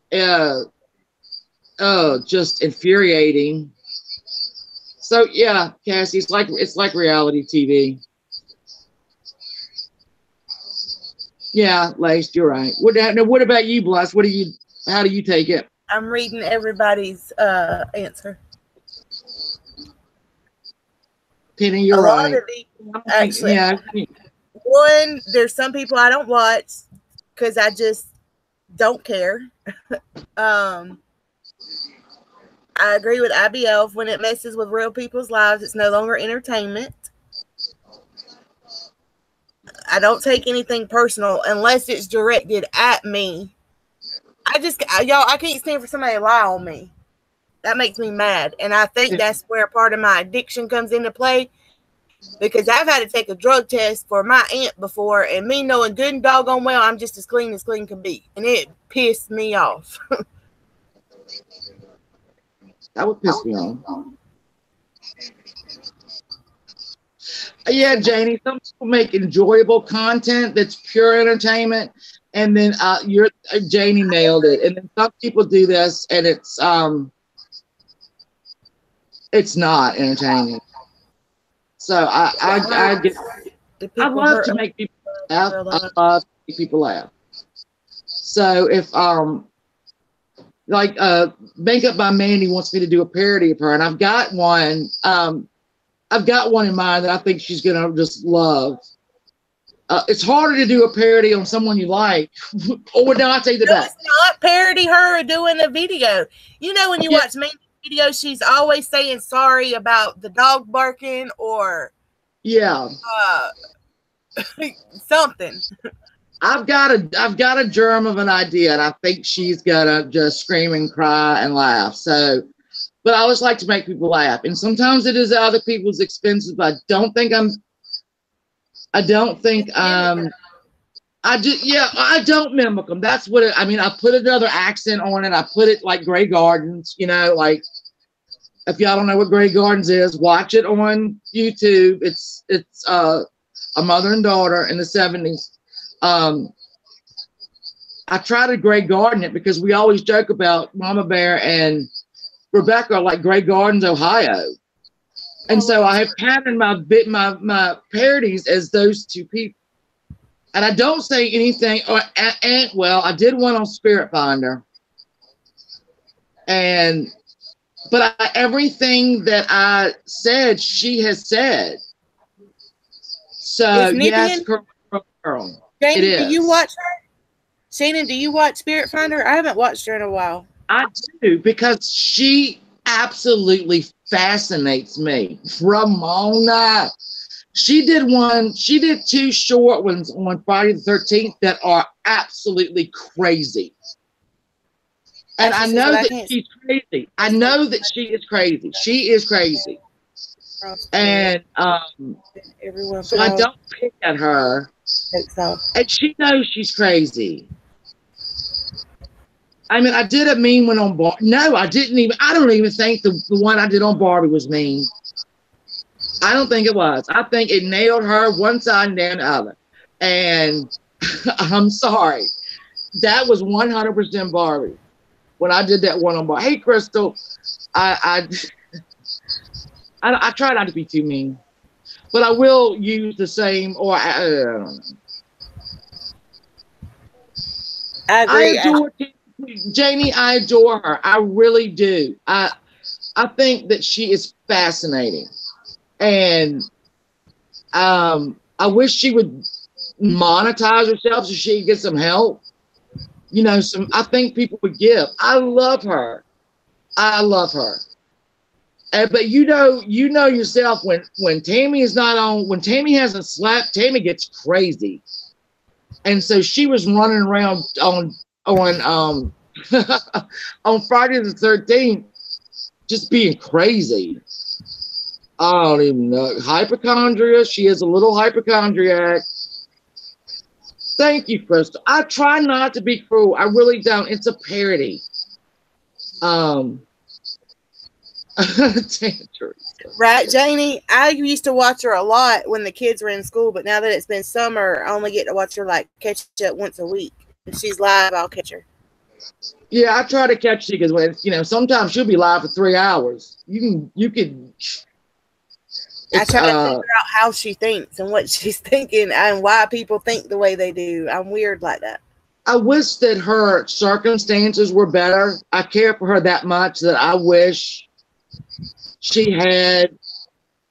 A: just infuriating. So yeah, Cassie, it's like reality TV. Yeah, Lace, you're right. What about you, Bless? How do you take it?
B: I'm reading everybody's answer.
A: Penny, you're
B: A lot
A: right.
B: of these, actually,
A: Yeah.
B: one, there's some people I don't watch because I just don't care. I agree with IBL. When it messes with real people's lives, it's no longer entertainment. I don't take anything personal unless it's directed at me. I can't stand for somebody to lie on me. That makes me mad. And I think that's where part of my addiction comes into play, because I've had to take a drug test for my aunt before, and me knowing good and doggone well I'm just as clean can be. And it pissed me off.
A: That would piss me off. Yeah, Janie, some people make enjoyable content that's pure entertainment, and then Janie nailed it. And then some people do this, and it's not entertaining. So I love to make people laugh. I love to make people laugh. So if Makeup by Mandy wants me to do a parody of her, and I've got one. I've got one in mind that I think she's gonna just love. It's harder to do a parody on someone you like. Or no, I take that back.
B: It's not parody her doing a video. You know, when you watch Mandy's videos, she's always saying sorry about the dog barking or something.
A: I've got a germ of an idea, and I think she's gonna just scream and cry and laugh. So, but I always like to make people laugh, and sometimes it is at other people's expenses. But I don't think I don't mimic them. That's what I put another accent on it. I put it like Grey Gardens, like if y'all don't know what Grey Gardens is, watch it on YouTube. It's a mother and daughter in the 70s. I try to Grey Garden it because we always joke about Mama Bear and Rebecca are like Grey Gardens, Ohio. And so I have patterned my parodies as those two people. And I don't say anything, I did one on Spirit Finder. But everything that I said, she has said. So, yes, girl.
B: Jamie, do you watch her? Shannon, do you watch Spirit Finder? I haven't watched her in a while.
A: I do, because she absolutely fascinates me. Ramona. She did two short ones on Friday the 13th that are absolutely crazy. And I know that she's crazy. I know that she is crazy. She is crazy. And so I don't pick at her. And she knows she's crazy. I did a mean one on Barbie. No, I didn't even. I don't even think the one I did on Barbie was mean. I don't think it was. I think it nailed her one side and then the other. And I'm sorry. That was 100% Barbie. When I did that one on Barbie. Hey, Crystal. I try not to be too mean. But I will use the same, or I don't know.
B: I agree.
A: I adore Janie. I adore her. I really do. I think that she is fascinating. And I wish she would monetize herself so she could get some help. I think people would give. I love her. I love her. But you know yourself when Tammy is not on, when Tammy hasn't slept, Tammy gets crazy. And so she was running around on on Friday the 13th, just being crazy. I don't even know. Hypochondria. She is a little hypochondriac. Thank you, Crystal. I try not to be cruel. I really don't. It's a parody. Teresa.
B: Right, Janie? I used to watch her a lot when the kids were in school, but now that it's been summer, I only get to watch her like catch up once a week. If she's live, I'll catch her.
A: Yeah, I try to catch you because when sometimes she'll be live for 3 hours. You could.
B: I try to figure out how she thinks and what she's thinking and why people think the way they do. I'm weird like that.
A: I wish that her circumstances were better. I care for her that much that I wish she had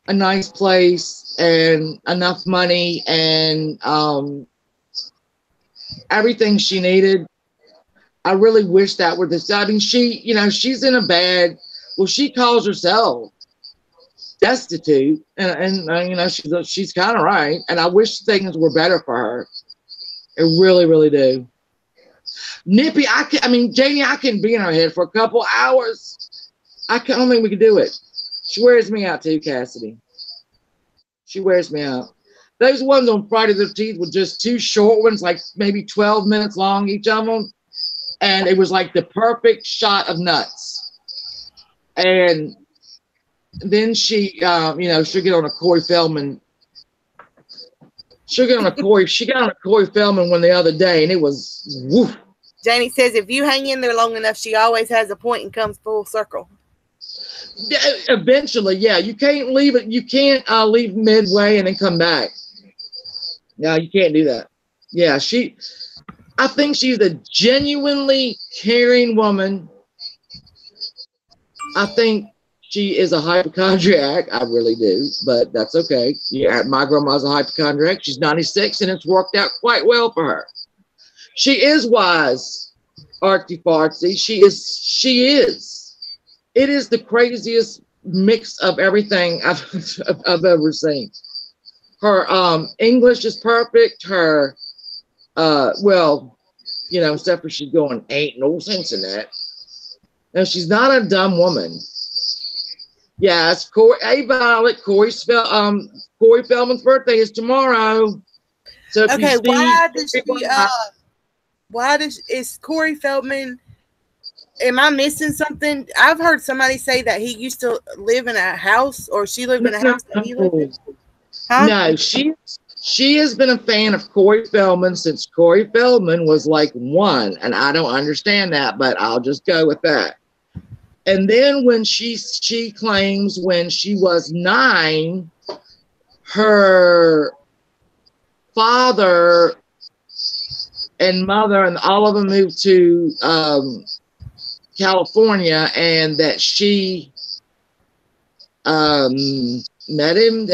A: a nice place and enough money and everything she needed. I really wish that were this. I mean, she's in a bad. Well, she calls herself destitute, and she's kind of right. And I wish things were better for her. I really, really do. Nippy, Janie, I can be in her head for a couple hours. I don't think we can do it. She wears me out too, Cassidy. She wears me out. Those ones on Friday the 13th were just two short ones, like maybe 12 minutes long, each of them. And it was like the perfect shot of nuts. And then she, she'll get on a Corey Feldman. She got on a Corey Feldman one the other day, and it was woof.
B: Janie says if you hang in there long enough, she always has a point and comes full circle.
A: Yeah, eventually, yeah. You can't leave it. You can't leave midway and then come back. No, you can't do that. Yeah, I think she's a genuinely caring woman. I think she is a hypochondriac. I really do, but that's okay. Yeah, my grandma's a hypochondriac. She's 96, and it's worked out quite well for her. She is wise, artsy fartsy. She is. It is the craziest mix of everything I've ever seen. Her English is perfect. Her except for she's going, ain't no sense in that. No, she's not a dumb woman. Yeah, it's Corey. Hey, Violet, Corey Feldman's birthday is tomorrow. So
B: okay, is Corey Feldman? Am I missing something? I've heard somebody say that he used to live in a house, or she lived in a house that he lived in. Huh?
A: No, she has been a fan of Corey Feldman since Corey Feldman was like 1, and I don't understand that, but I'll just go with that. And then when she claims when she was 9, her father and mother and all of them moved to California, and that she met him,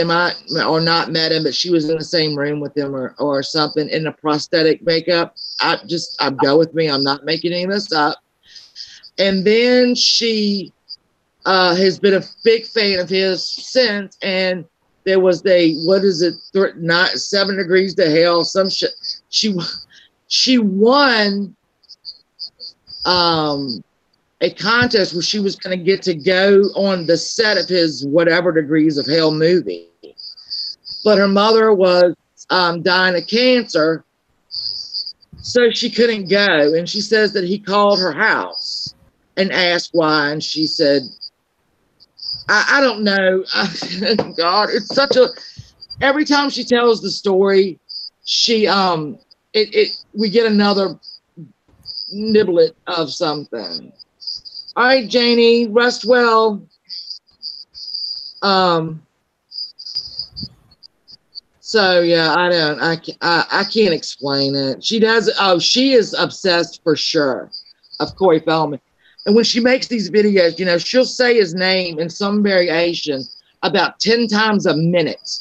A: or not met him, but she was in the same room with him or something in a prosthetic makeup. Go with me. I'm not making any of this up. And then she has been a big fan of his since. And there was 7 degrees to hell, some shit. She won a contest where she was going to get to go on the set of his whatever degrees of hell movie. But her mother was dying of cancer, so she couldn't go. And she says that he called her house and asked why. And she said, I don't know. God, it's such a, every time she tells the story, we get another niblet of something. All right, Janie, rest well. So yeah, I can't explain it. She is obsessed for sure of Corey Feldman. And when she makes these videos, she'll say his name in some variation about 10 times a minute.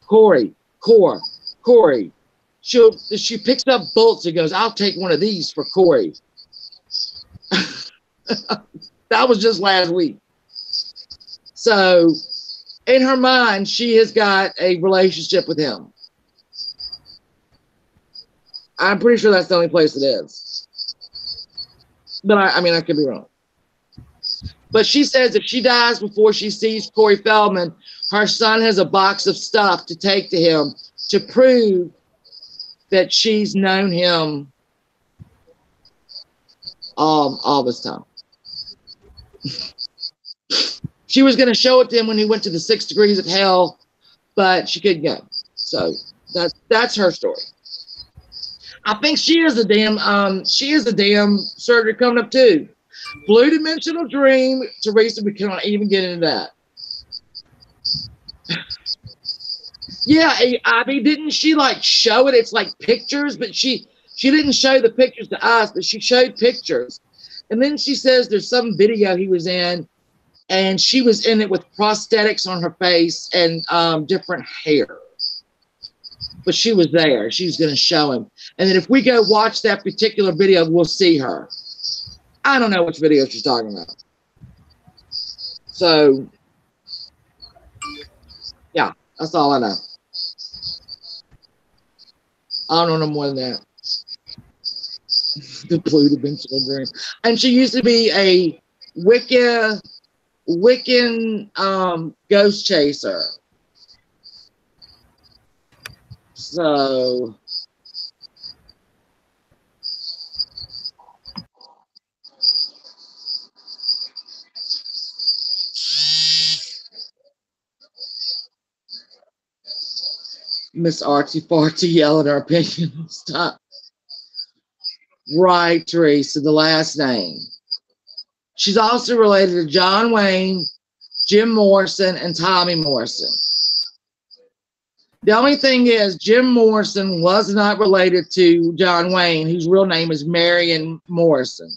A: Corey. She picks up bullets and goes, I'll take one of these for Corey. That was just last week. So in her mind, she has got a relationship with him. I'm pretty sure that's the only place it is. But I could be wrong. But she says if she dies before she sees Corey Feldman, her son has a box of stuff to take to him to prove that she's known him all this time. She was going to show it to him when he went to the 6 degrees of hell, but she couldn't go. So that's her story. I think she is a damn surgery coming up too. Blue dimensional dream. Teresa, we cannot even get into that. Yeah, I mean, didn't she like show it? It's like pictures, but she didn't show the pictures to us, but she showed pictures. And then she says there's some video he was in, and she was in it with prosthetics on her face and different hair. But she was there. She was going to show him. And then if we go watch that particular video, we'll see her. I don't know which video she's talking about. So, yeah, that's all I know. I don't know no more than that. The blue dimensional dream. And she used to be a Wiccan ghost chaser. So Miss Artsy Fartsy yelling her opinion. Stop. Right, Teresa, the last name. She's also related to John Wayne, Jim Morrison, and Tommy Morrison. The only thing is, Jim Morrison was not related to John Wayne, whose real name is Marion Morrison.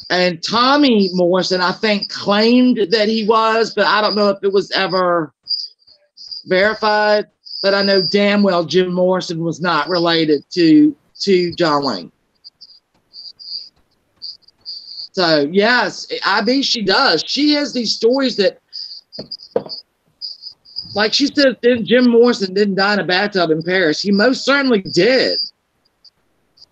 A: And Tommy Morrison, I think, claimed that he was, but I don't know if it was ever verified. But I know damn well Jim Morrison was not related to John Wayne. So, yes, I mean, she does. She has these stories that, like she said, Jim Morrison didn't die in a bathtub in Paris. He most certainly did.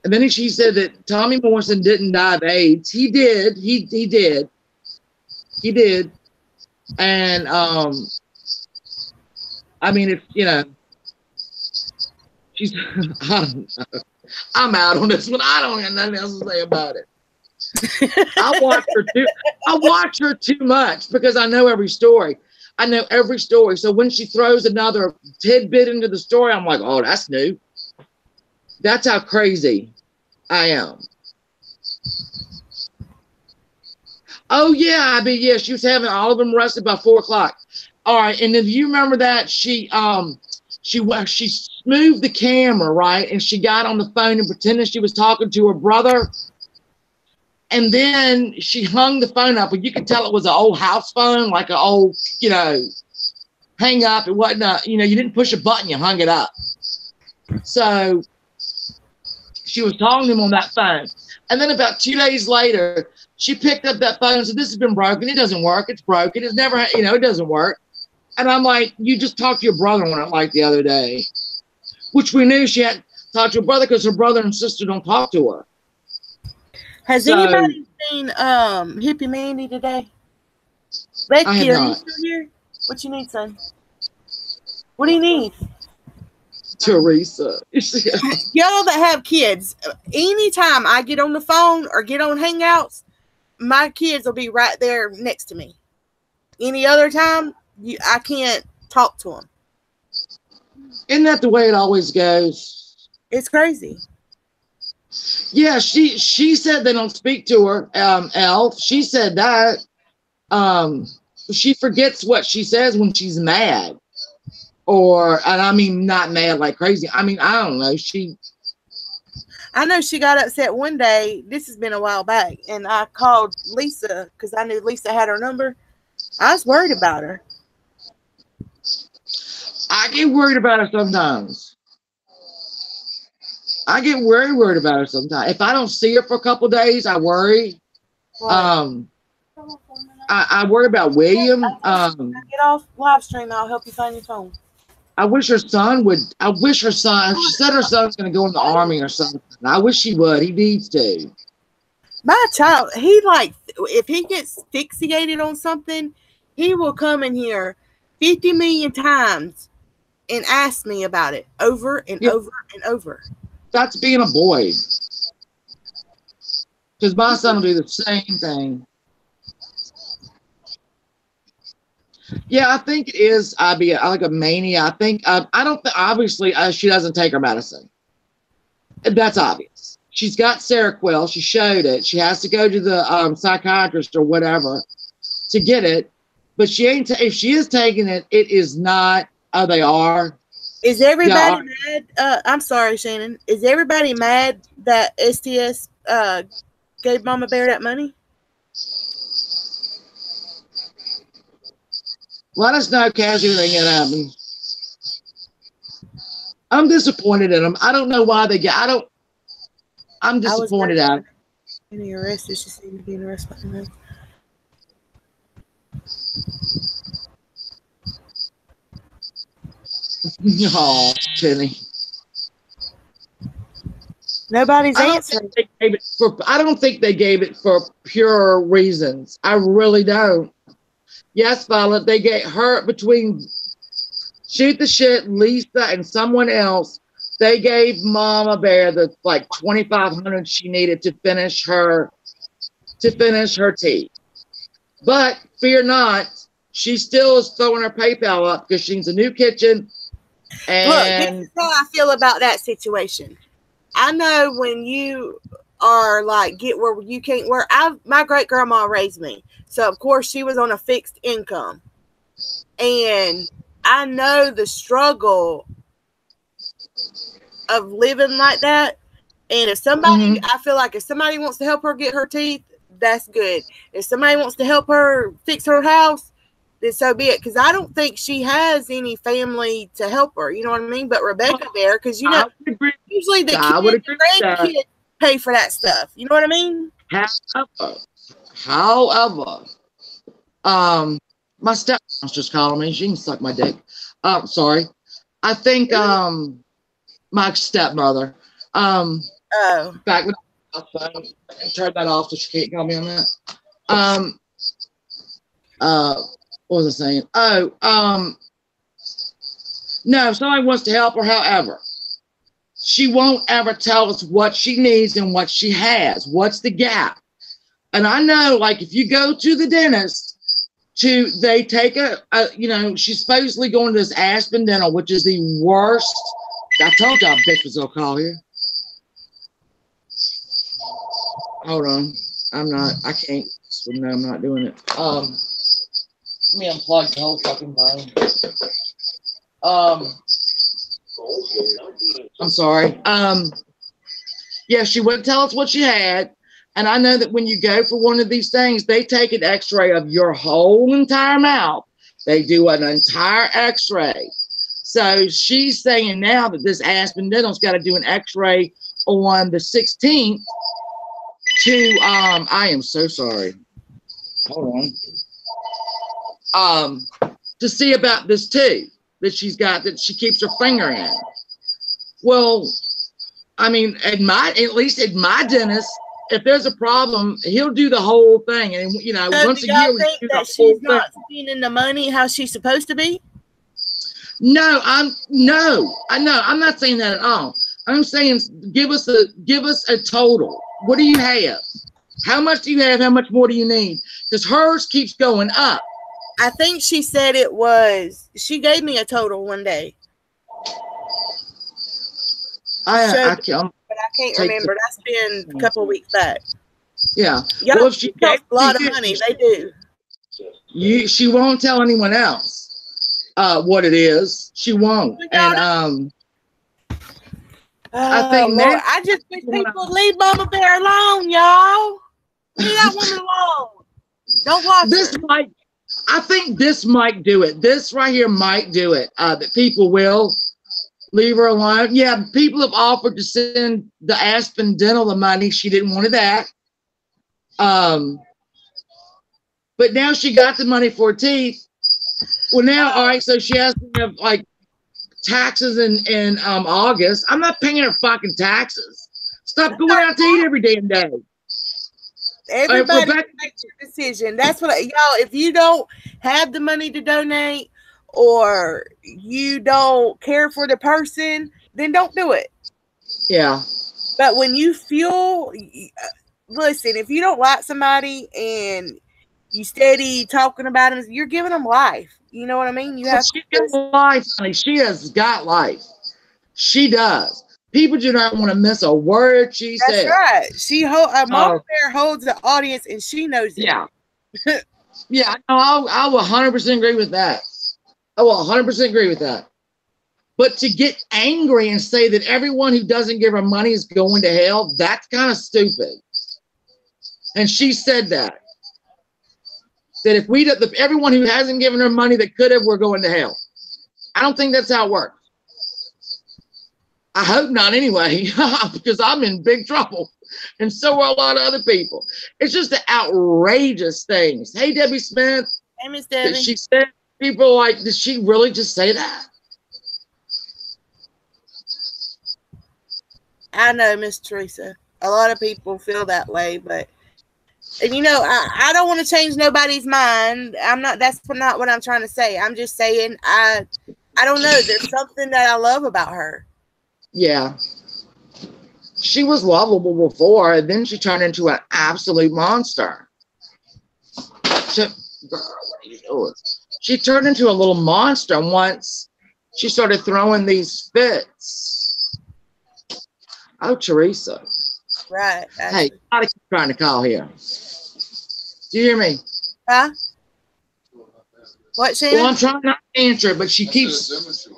A: And then she said that Tommy Morrison didn't die of AIDS. He did. He did. He did. And, I mean, if, you know, she's, I don't know. I'm out on this one. I don't have nothing else to say about it. I watch her too much because I know every story. I know every story. So when she throws another tidbit into the story, I'm like, oh, that's new. That's how crazy I am. Oh yeah, I mean, yeah, she was having all of them arrested by 4 o'clock. All right, and if you remember that, she smoothed the camera, right, and she got on the phone and pretended she was talking to her brother. And then she hung the phone up, and you could tell it was an old house phone, like an old, you know, hang up. It wasn't, you know, you didn't push a button, you hung it up. So she was talking to him on that phone. And then about 2 days later, she picked up that phone and said, this has been broken. It doesn't work. It's broken. It's never, you know, it doesn't work. And I'm like, you just talked to your brother on it like the other day, which we knew she had talked to her brother because her brother and sister don't talk to her.
B: Has anybody seen Hippie Mandy today? Becky,
A: I have
B: are you
A: not.
B: still here? What you need, son? What do you need?
A: Teresa.
B: Y'all that have kids, anytime I get on the phone or get on Hangouts, my kids will be right there next to me. Any other time, I can't talk to them.
A: Isn't that the way it always goes?
B: It's crazy.
A: Yeah, she said they don't speak to her, Elf. She said that. She forgets what she says when she's mad. And I mean, not mad like crazy. I mean, I don't know.
B: I know she got upset one day. This has been a while back. And I called Lisa because I knew Lisa had her number. I was worried about her.
A: I get worried about her sometimes. I get very worried about her sometimes. If I don't see her for a couple days, I worry. What? I worry about William.
B: Get off live stream. I'll help you find your phone.
A: I wish her son would. I wish her son. She said her son's going to go in the army or something. I wish he would. He needs to.
B: My child, he like, if he gets fixated on something, he will come in here 50 million times and ask me about it over and over and over.
A: That's being a boy. Because my son will do the same thing. Yeah, I think it is. Like a mania. I think. I don't. Obviously, she doesn't take her medicine. That's obvious. She's got Seroquel. She showed it. She has to go to the psychiatrist or whatever to get it. But she ain't. If she is taking it, it is not. Oh, they are.
B: Is everybody mad? I'm sorry, Shannon. Is everybody mad that STS gave Mama Bear that money?
A: Let us know, Cass, anything that happened. I'm disappointed in them. I don't know why they get. I'm disappointed at them.
B: Getting arrested. She seemed to be arrested.
A: Oh, Penny.
B: Nobody's answering.
A: I don't think they gave it for pure reasons. I really don't. Yes, Violet, they gave her between Shoot the Shit, Lisa, and someone else. They gave Mama Bear the like $2,500 she needed to finish her teeth. But fear not, she still is throwing her PayPal up because she needs a new kitchen. And
B: look, this is how I feel about that situation. I know when you are like get where you can't work. My great grandma raised me, so of course she was on a fixed income, and I know the struggle of living like that. And if somebody, I feel like if somebody wants to help her get her teeth, that's good. If somebody wants to help her fix her house, then so be it. Because I don't think she has any family to help her. You know what I mean? But Rebecca there, because you know, usually the grandkids pay for that stuff. You know what I mean?
A: However, my stepmom's just calling me. She can suck my dick. Sorry. I think my stepmother. Back when I turn that off so she can't call me on that. What was I saying? No, if somebody wants to help her, however, she won't ever tell us what she needs and what she has. What's the gap? And I know, like, if you go to the dentist, they take she's supposedly going to this Aspen Dental, which is the worst. I told y'all bitch was gonna call here. Hold on. I can't. No, I'm not doing it. Let me unplug the whole fucking phone. I'm sorry. Yeah, she wouldn't tell us what she had. And I know that when you go for one of these things, they take an x-ray of your whole entire mouth. They do an entire x-ray. So she's saying now that this Aspen Dental's got to do an x-ray on the 16th to, I am so sorry. Hold on. To see about this too, that she's got, that she keeps her finger in. Well, I mean, at least at my dentist, if there's a problem, he'll do the whole thing. And, you know,
B: so
A: once
B: do
A: a year,
B: y'all think that she's not spending the money how she's supposed to be?
A: No, I'm not saying that at all. I'm saying give us a total. What do you have? How much do you have? How much more do you need? Because hers keeps going up.
B: I think she said she gave me a total one day.
A: I
B: can't remember. That's been a couple of weeks back.
A: Yeah.
B: Y'all, well, if she gave a lot of money, they do.
A: She won't tell anyone else what it is. She won't. And I think
B: Lord, I just wish people would leave Mama Bear alone, y'all. Leave that woman alone. Don't watch
A: this.
B: Her.
A: I think this might do it. This right here might do it. That people will leave her alone. Yeah, people have offered to send the Aspen Dental the money. She didn't want that. But now she got the money for her teeth. Well, now, all right, so she has to have, like, taxes in August. I'm not paying her fucking taxes. Stop going out to eat every damn day.
B: Everybody makes your decision. That's what y'all. If you don't have the money to donate, or you don't care for the person, then don't do it.
A: Yeah.
B: But when you feel, listen, if you don't like somebody and you steady talking about them, you're giving them life. You know what I mean? You have
A: She's got life, honey. She has got life. She does. People do not want to miss a word she says.
B: That's right. Mama Bear holds the audience, and she knows it.
A: Yeah. Yeah, no, I will 100% agree with that. I will 100% agree with that. But to get angry and say that everyone who doesn't give her money is going to hell, that's kind of stupid. And she said that. That if everyone who hasn't given her money that could have, we're going to hell. I don't think that's how it works. I hope not anyway, because I'm in big trouble. And so are a lot of other people. It's just the outrageous things. Hey, Debbie Smith.
B: Hey, Miss Debbie.
A: She said, people are like, did she really just say that?
B: I know, Miss Teresa. A lot of people feel that way, but and you know, I don't want to change nobody's mind. That's not what I'm trying to say. I'm just saying I don't know. There's something that I love about her. Yeah.
A: She was lovable before, and then she turned into an absolute monster. Girl, what are you doing? She turned into a little monster once she started throwing these fits. Oh, Teresa.
B: Right.
A: Hey, I keep trying to call here. Do you hear me?
B: Huh? What, Shannon?
A: Well, I'm trying not to answer it, but she keeps.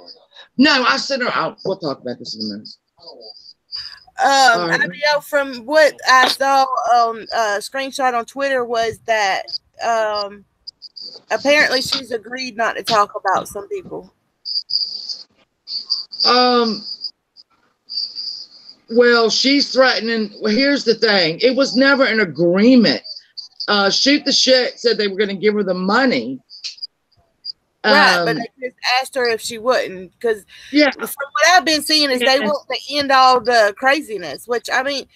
A: No, I said her. We'll talk about this in a minute.
B: I mean, from what I saw on screenshot on Twitter was that apparently she's agreed not to talk about some people.
A: Well, she's threatening. Well, here's the thing. It was never an agreement. Shoot the Shit said they were going to give her the money.
B: Right, but they just asked her if she wouldn't, because
A: yeah,
B: from what I've been seeing is they want to end all the craziness, which, I mean,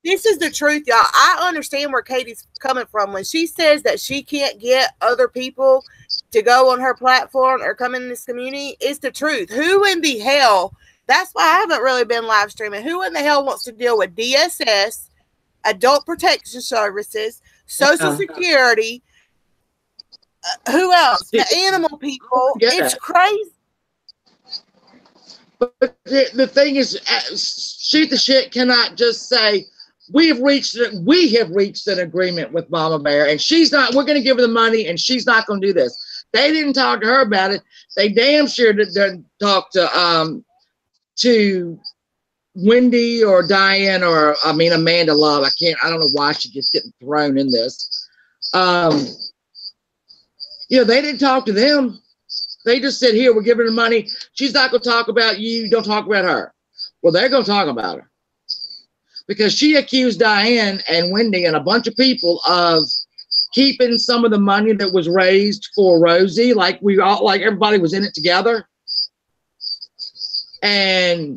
B: this is the truth, y'all. I understand where Katie's coming from. When she says that she can't get other people to go on her platform or come in this community, it's the truth. Who in the hell, that's why I haven't really been live streaming, who in the hell wants to deal with DSS, Adult Protection Services, Social Security, who else? The animal people. It's crazy.
A: But the thing is, Shoot the Shit cannot just say, we have reached an agreement with Mama Bear, and she's not, we're going to give her the money, and she's not going to do this. They didn't talk to her about it. They damn sure didn't talk to Wendy or Diane or, I mean, Amanda Love. I don't know why she gets getting thrown in this. You know, they didn't talk to them. They just said, here, we're giving her money. She's not going to talk about you. Don't talk about her. Well, they're going to talk about her. Because she accused Diane and Wendy and a bunch of people of keeping some of the money that was raised for Rosie. Like everybody was in it together. And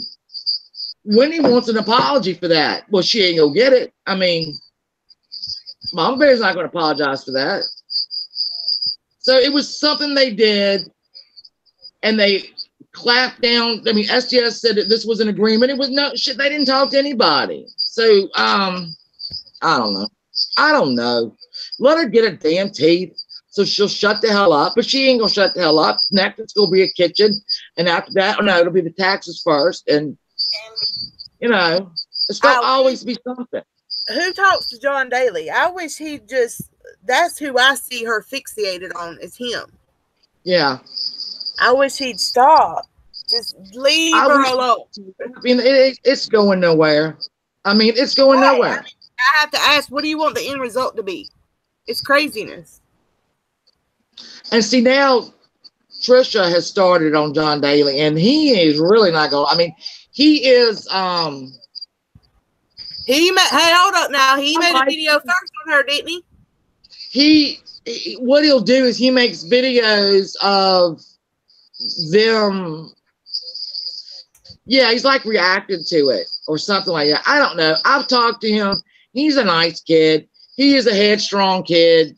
A: Wendy wants an apology for that. Well, she ain't going to get it. I mean, Mama Bear's not going to apologize for that. So it was something they did, and they clapped down. I mean, STS said that this was an agreement. It was no shit. They didn't talk to anybody. So, I don't know. Let her get her damn teeth so she'll shut the hell up. But she ain't going to shut the hell up. Next, it's going to be a kitchen. And after that, it'll be the taxes first. And, you know, it's going to always be something.
B: Who talks to John Daly? I wish he'd just... That's who I see her fixated on, is him.
A: Yeah.
B: I wish he'd stop. Just leave her alone.
A: I mean, it's going nowhere. I mean, it's going nowhere. I mean,
B: I have to ask, what do you want the end result to be? It's craziness.
A: And see, now Trisha has started on John Daly, and he is really not going. I mean, he is. Hey,
B: hold up now. He made a video first on her, didn't he?
A: What he'll do is he makes videos of them. Yeah, he's like reacting to it or something like that. I don't know. I've talked to him. He's a nice kid. He is a headstrong kid.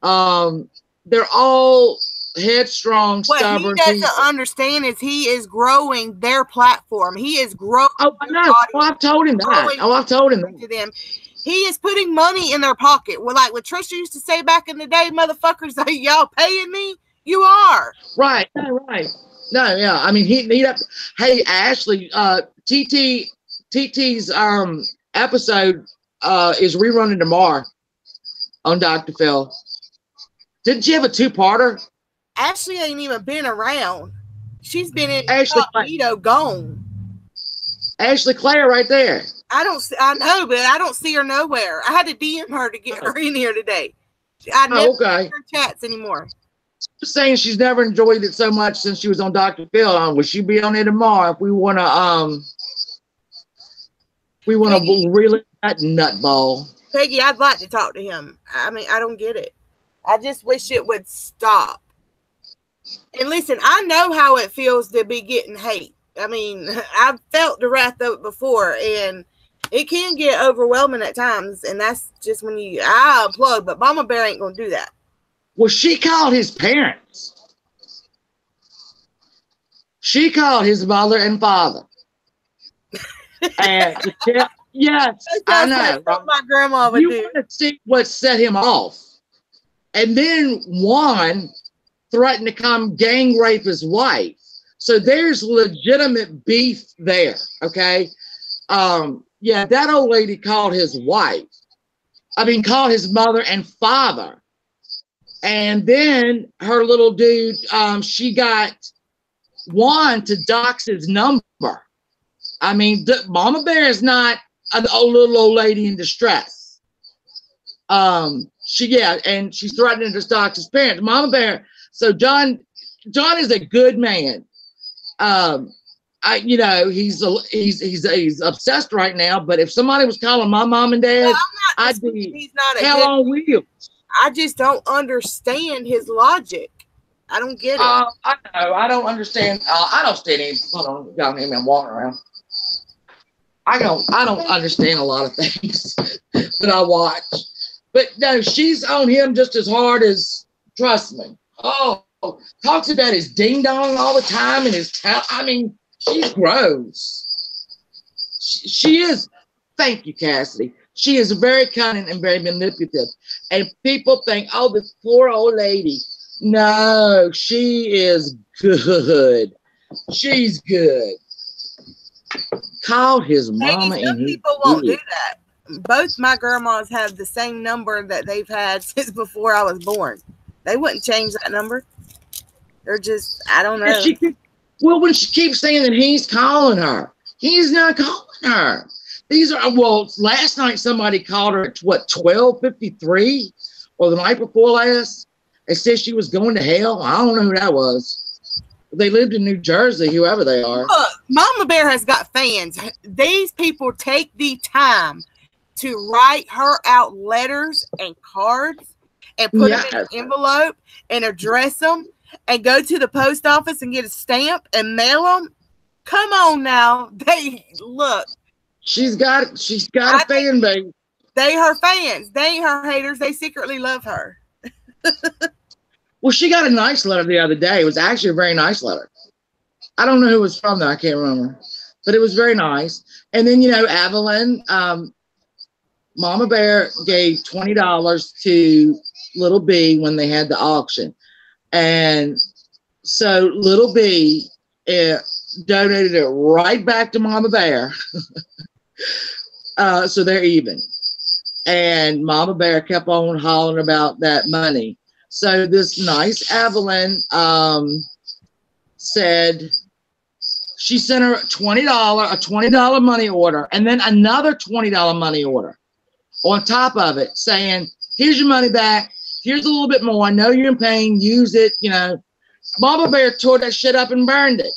A: They're all headstrong, stubborn.
B: What he doesn't understand is he is growing their platform. He is growing.
A: Oh, I know. Oh, I've told him that. To them.
B: He is putting money in their pocket. Well, like what Trisha used to say back in the day, motherfuckers, y'all paying me? You are.
A: Right. Right. No, yeah. I mean, hey, Ashley, TT's episode is rerunning tomorrow on Dr. Phil. Didn't she have a 2-parter?
B: Ashley ain't even been around. She's been in
A: Ashley
B: gone.
A: Ashley Clare right there.
B: I know, but I don't see her nowhere. I had to DM her to get her in here today. I never see her chats anymore.
A: She's saying she's never enjoyed it so much since she was on Dr. Phil. Will she be on it tomorrow if we want to really that nutball?
B: Peggy, I'd like to talk to him. I mean, I don't get it. I just wish it would stop. And listen, I know how it feels to be getting hate. I mean, I've felt the wrath of it before, and it can get overwhelming at times. And that's just when I unplug, but Mama Bear ain't going to do that.
A: Well, she called his parents. She called his mother and father. And yes, I know.
B: What my grandma would do.
A: You want to see what set him off. And then Juan threatened to come gang rape his wife. So there's legitimate beef there, okay? Yeah, that old lady called his wife. Called his mother and father. And then her little dude, she got Juan to dox his number. Mama Bear is not an little old lady in distress. And she's threatening to dox his parents. Mama Bear. So John is a good man. He's obsessed right now. But if somebody was calling my mom and dad, I'd be hell on wheels.
B: I just don't understand his logic. I don't get it.
A: I know. I don't understand. I don't stand in. Hold on, got him and walking around. I don't understand a lot of things that I watch. But no, she's on him just as hard as, trust me. Oh, talks about his ding dong all the time and his she's gross. She is. Thank you, Cassidy. She is very cunning and very manipulative. And people think, oh, this poor old lady. No, she is good. She's good. Called his mama and
B: people won't do that. Both my grandmas have the same number that they've had since before I was born. They wouldn't change that number. They're just, I don't know.
A: When she keeps saying that he's calling her, he's not calling her. Last night somebody called her at 12:53 or the night before last. They said she was going to hell. I don't know who that was. They lived in New Jersey, whoever they are.
B: Look, Mama Bear has got fans. These people take the time to write her out letters and cards and put them in an envelope and address them and go to the post office and get a stamp and mail them. Come on now.
A: She's got a fan base.
B: They her fans. They ain't her haters. They secretly love her.
A: Well, she got a nice letter the other day. It was actually a very nice letter. I don't know who it was from, though. I can't remember. But it was very nice. And then, Evelyn, Mama Bear gave $20 to Little B when they had the auction. And so Little B donated it right back to Mama Bear. So they're even. And Mama Bear kept on hollering about that money. So this nice Evelyn said she sent her a $20 money order, and then another $20 money order on top of it, saying, here's your money back. Here's a little bit more. I know you're in pain. Use it. Mama Bear tore that shit up and burned it.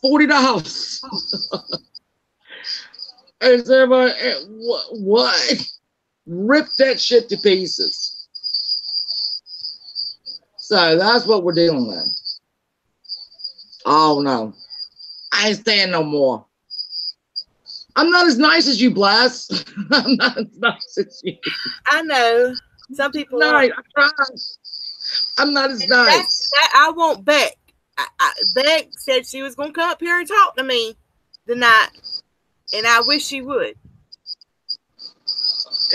A: $40. And everybody, what? Ripped that shit to pieces. So that's what we're dealing with. Oh no, I ain't staying no more. I'm not as nice as you, Bless. I'm not as nice as you.
B: I know. Some people.
A: No, I tried. I'm not as nice.
B: I won't Beck. Beck said she was gonna come up here and talk to me tonight, and I wish she would.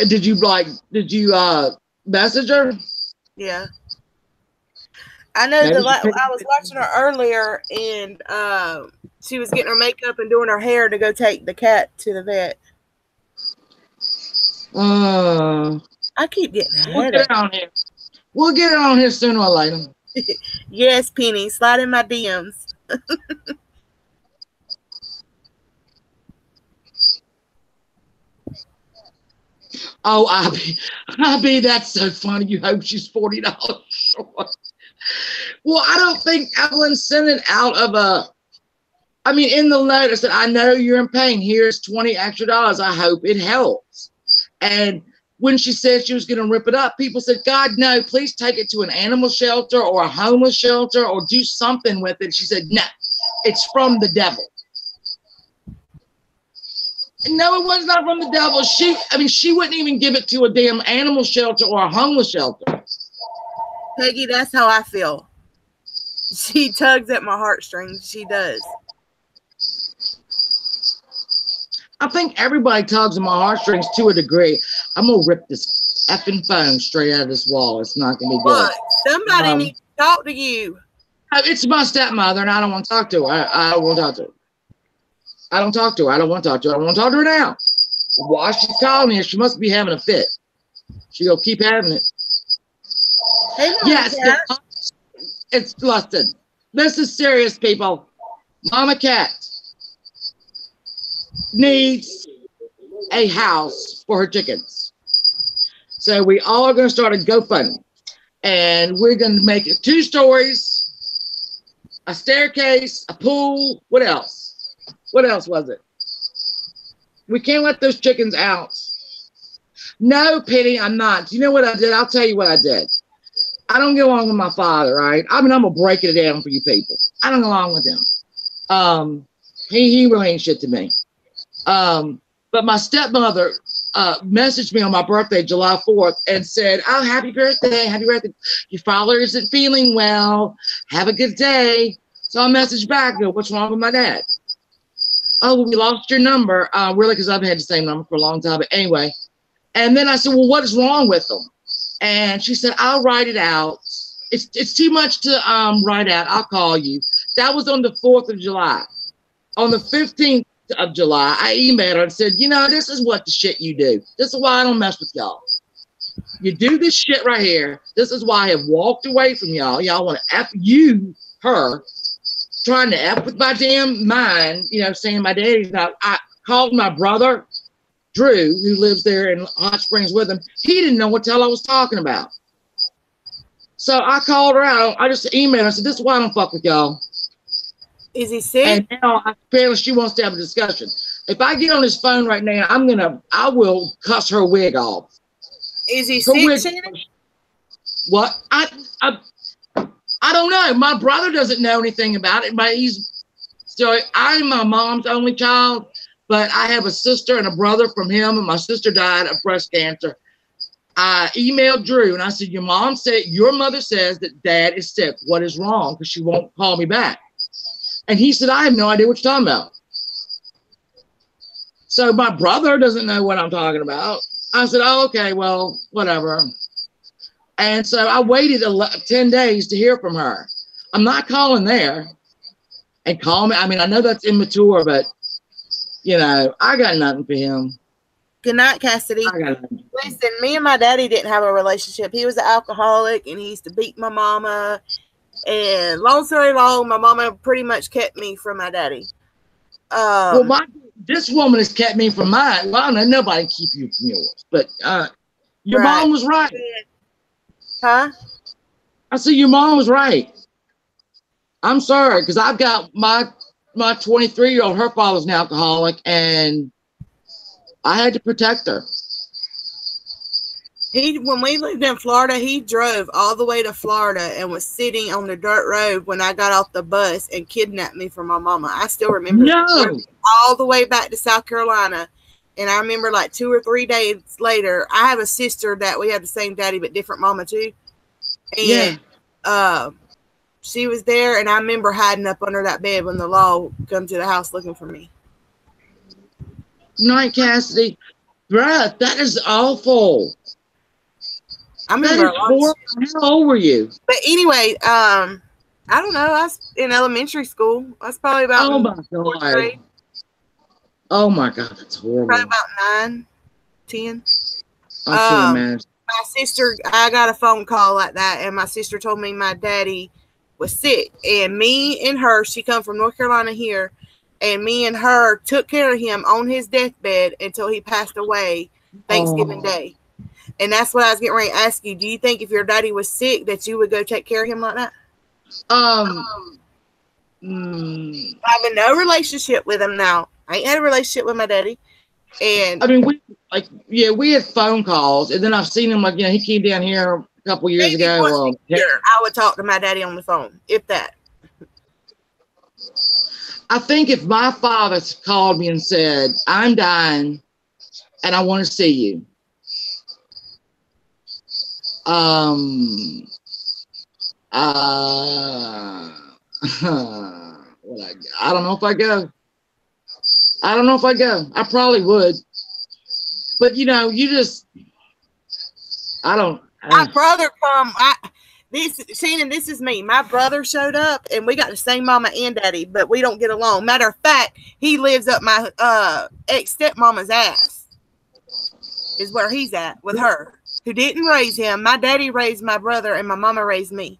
A: Did you message her?
B: Yeah. I know I was watching her earlier, and she was getting her makeup and doing her hair to go take the cat to the vet. I keep getting a headache.
A: We'll get it on here sooner or later.
B: Yes, Penny. Slide in my DMs.
A: Oh, Abby, that's so funny. You hope she's $40 short. Well, I don't think Evelyn sent it out of in the letter said, I know you're in pain. Here's $20 extra. I hope it helps. And when she said she was going to rip it up, people said, God, no, please take it to an animal shelter or a homeless shelter or do something with it. She said, no, it's from the devil. No, it was not from the devil. She wouldn't even give it to a damn animal shelter or a homeless shelter.
B: Peggy, that's how I feel. She tugs at my heartstrings. She does.
A: I think everybody tugs at my heartstrings to a degree. I'm going to rip this effing phone straight out of this wall. It's not going to be good.
B: Look, somebody needs to talk to you.
A: It's my stepmother, and I don't want to talk to her. I don't want to talk to her. I don't talk to her. I don't want to talk to her. I don't want to talk to her now. While she's calling me, she must be having a fit. She'll keep having it.
B: Hey,
A: yes, it's busted. This is serious, people. Mama Cat needs a house for her chickens. So we all are going to start a GoFundMe. And we're going to make it 2 stories, a staircase, a pool. What else? What else was it? We can't let those chickens out. No, Penny, I'm not. You know what I did? I'll tell you what I did. I don't get along with my father, right? I'm going to break it down for you people. I don't get along with him. He really ain't shit to me. But my stepmother messaged me on my birthday, July 4th, and said, oh, happy birthday, happy birthday. Your father isn't feeling well. Have a good day. So I messaged back, what's wrong with my dad? Oh, well, we lost your number. Really, because I've had the same number for a long time. But anyway. And then I said, well, what is wrong with them? And she said, I'll write it out. It's too much to write out. I'll call you. That was on the 4th of July. On the 15th of July, I emailed her and said, this is what the shit you do. This is why I don't mess with y'all. You do this shit right here. This is why I have walked away from y'all. Y'all want to F you, her, trying to F with my damn mind, saying my daddy's not. I called my brother, Drew, who lives there in Hot Springs with him. He didn't know what the hell I was talking about. So I called her out. I just emailed her. I said, this is why I don't fuck with y'all.
B: Is he sick?
A: And now apparently she wants to have a discussion. If I get on his phone right now, I will cuss her wig off.
B: Is he sick?
A: What? I don't know. My brother doesn't know anything about it, but I'm my mom's only child, but I have a sister and a brother from him, and my sister died of breast cancer. I emailed Drew and I said, your mother says that dad is sick. What is wrong? Because she won't call me back. And he said, I have no idea what you're talking about. So my brother doesn't know what I'm talking about. I said, oh, okay, well, whatever. And so I waited 10 days to hear from her. I'm not calling there and call me. I know that's immature, but, I got nothing for him.
B: Good night, Cassidy. Listen, me and my daddy didn't have a relationship. He was an alcoholic, and he used to beat my mama. And long story long, my mama pretty much kept me from my daddy.
A: This woman has kept me from mine. Well, I don't know, nobody can keep you from yours. But your mom was right.
B: Huh?
A: I said, your mom was right. I'm sorry, because I've got my 23-year-old, her father's an alcoholic, and I had to protect her.
B: When we lived in Florida, he drove all the way to Florida and was sitting on the dirt road when I got off the bus and kidnapped me from my mama. I still remember all the way back to South Carolina. And I remember like 2 or 3 days later, I have a sister that we had the same daddy but different mama too. And she was there, and I remember hiding up under that bed when the law come to the house looking for me.
A: Night, Cassidy. Bruh, that is awful.
B: I
A: That
B: remember
A: is horrible. How old were you?
B: But anyway, I don't know. I was in elementary school. I was probably about
A: Oh my
B: fourth
A: God.
B: grade.
A: Oh my God, that's horrible.
B: Probably about 9, 10.
A: I can't imagine.
B: My sister, I got a phone call like that, and my sister told me my daddy was sick, and me and her, she come from North Carolina here, and me and her took care of him on his deathbed until he passed away Thanksgiving Day. And that's what I was getting ready to ask you. Do you think if your daddy was sick that you would go take care of him like that? Having no relationship with him now. I ain't had a relationship with my daddy. And
A: I mean, we had phone calls, and then I've seen him, like, you know, he came down here a couple years ago.
B: I would talk to my daddy on the phone, if that.
A: I think if my father called me and said, I'm dying and I want to see you, I don't know if I go. I don't know if I go. I probably would. But, you know, I don't.
B: My brother Shannon, this is me. My brother showed up, and we got the same mama and daddy, but we don't get along. Matter of fact, he lives up my ex-stepmama's ass, is where he's at with her, who didn't raise him. My daddy raised my brother, and my mama raised me.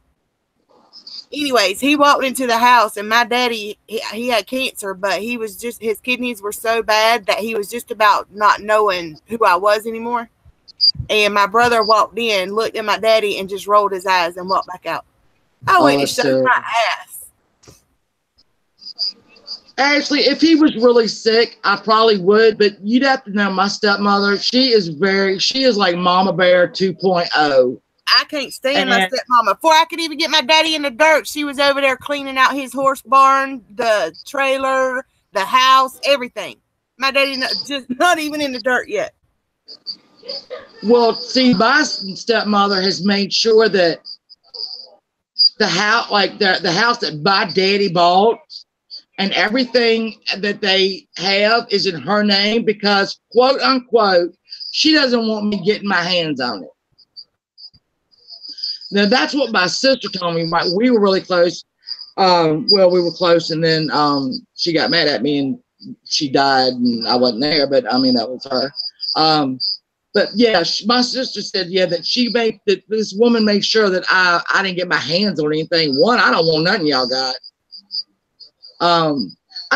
B: Anyways, he walked into the house, and my daddy, he had cancer, but he was just, his kidneys were so bad that he was just about not knowing who I was anymore. And my brother walked in, looked at my daddy, and just rolled his eyes and walked back out. I went to show my ass.
A: Actually, if he was really sick, I probably would, but you'd have to know my stepmother. She is like Mama Bear 2.0.
B: I can't stand my stepmama. Before I could even get my daddy in the dirt, she was over there cleaning out his horse barn, the trailer, the house, everything. My daddy just not even in the dirt yet.
A: Well, see, my stepmother has made sure that the house, like the house that my daddy bought, and everything that they have is in her name because, quote unquote, she doesn't want me getting my hands on it. Now, that's what my sister told me. We were really close. Well, we were close, and then she got mad at me, and she died, and I wasn't there, but, I mean, that was her. But, yeah, my sister said, yeah, that this woman made sure that I didn't get my hands on anything. One, I don't want nothing y'all got. I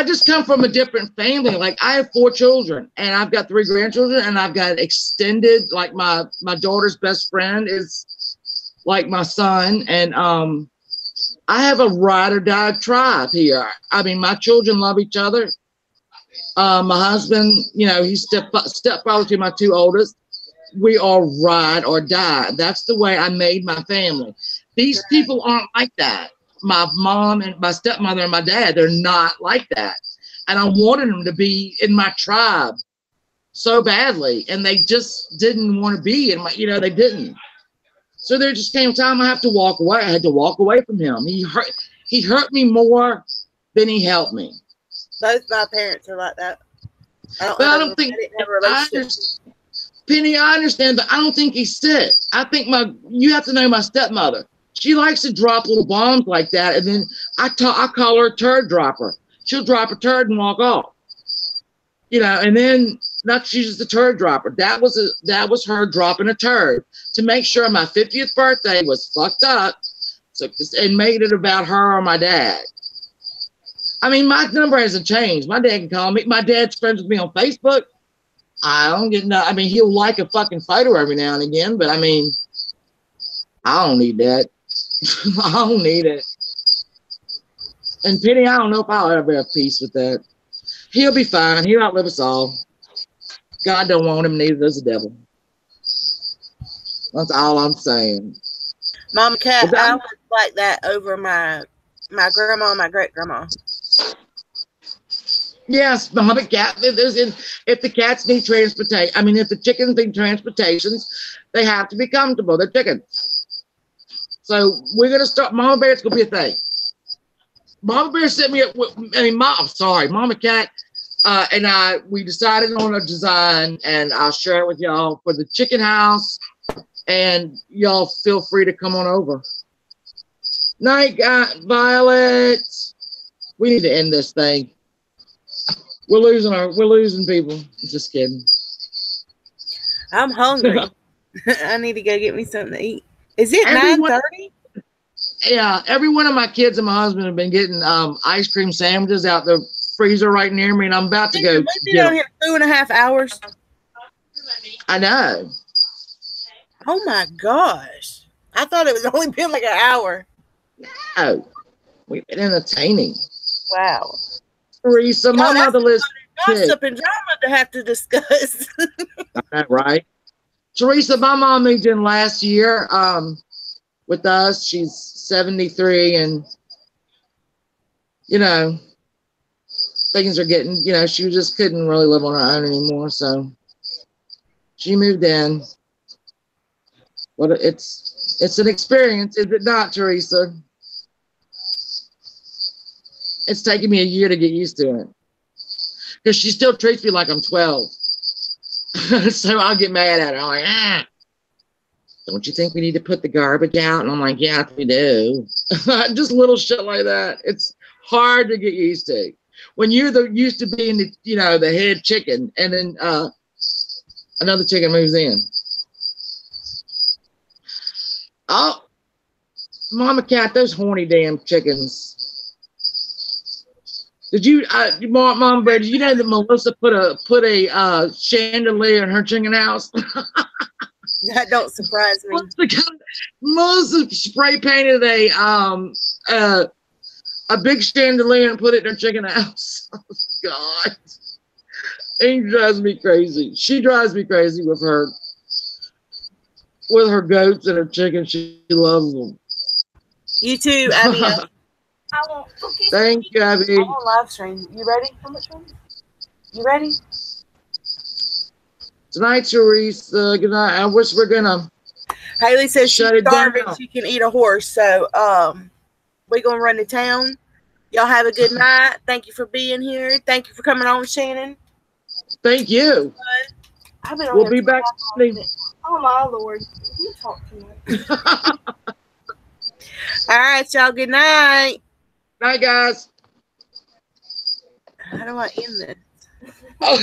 A: just come from a different family. Like, I have 4 children, and I've got 3 grandchildren, and I've got extended, like, my daughter's best friend is like my son, and I have a ride or die tribe here. I mean, my children love each other. My husband, you know, he's stepfather to my 2 oldest. We all ride or die. That's the way I made my family. These people aren't like that. My mom and my stepmother and my dad, they're not like that. And I wanted them to be in my tribe so badly, and they just didn't want to be in my, you know, they didn't. So there just came a time I have to walk away. I had to walk away from him. He hurt me more than he helped me.
B: Both my parents are like that.
A: Penny, I understand, but I don't think he's sick. I think you have to know my stepmother. She likes to drop little bombs like that, and then I call her a turd dropper. She'll drop a turd and walk off. You know, and then she's just a turd dropper. That was her dropping a turd to make sure my 50th birthday was fucked up, and made it about her or my dad. I mean, my number hasn't changed. My dad can call me. My dad's friends with me on Facebook. I don't get no. I mean, he'll like a fucking photo every now and again, but I mean, I don't need that. I don't need it. And Penny, I don't know if I'll ever have peace with that. He'll be fine. He'll outlive us all. God don't want him, neither does the devil. That's all I'm saying.
B: Mama Cat, I was like that over my grandma and my great grandma.
A: Yes, Mama Cat. If the cats need transportation, I mean, if the chickens need transportations, they have to be comfortable. They're chickens. So we're gonna start. Mama Bear, it's gonna be a thing. Mama Bear sent me. Mama Cat And we decided on a design, and I'll share it with y'all for the chicken house. And y'all feel free to come on over. Night, Violet. We need to end this thing. We're losing people. Just kidding.
B: I'm hungry. I need to go get me something to eat. Is it 9:30?
A: Yeah, every one of my kids and my husband have been getting ice cream sandwiches out the freezer right near me, and I'm about to go.
B: We've been on here 2.5 hours.
A: I know.
B: Oh my gosh. I thought it was only been like an hour.
A: No. We've been entertaining.
B: Wow.
A: Teresa, my mother lives.
B: Gossip and drama to have to discuss.
A: Right? Teresa, my mom moved in last year with us. She's 73, and things are getting, she just couldn't really live on her own anymore, so she moved in. But it's an experience, is it not, Teresa? It's taken me a year to get used to it, because she still treats me like I'm 12. So I'll get mad at her. I'm like, don't you think we need to put the garbage out? And I'm like, yeah, we do. Just little shit like that. It's hard to get used to when you're used to being the head chicken, and then another chicken moves in. Oh, Mama Cat, those horny damn chickens. Did you, Mom Brady, did you know that Melissa put a chandelier in her chicken house?
B: That don't surprise me.
A: Melissa spray painted a big chandelier and put it in her chicken house. Oh, God. It drives me crazy. She drives me crazy with her goats and her chickens. She loves them. You too, Abby. Thank you, Abby.
B: I'm on live stream. You ready? How much time? You ready?
A: Tonight, Teresa. Good night. I wish we're gonna.
B: Haley says she's starving. She can eat a horse. So, we're gonna run to town. Y'all have a good night. Thank you for being here. Thank you for coming on, Shannon.
A: Thank you. We'll be back.
C: Oh my Lord! You talk too much.
B: All right, y'all. Good night.
A: Night, guys.
B: How do I end this?
A: Oh.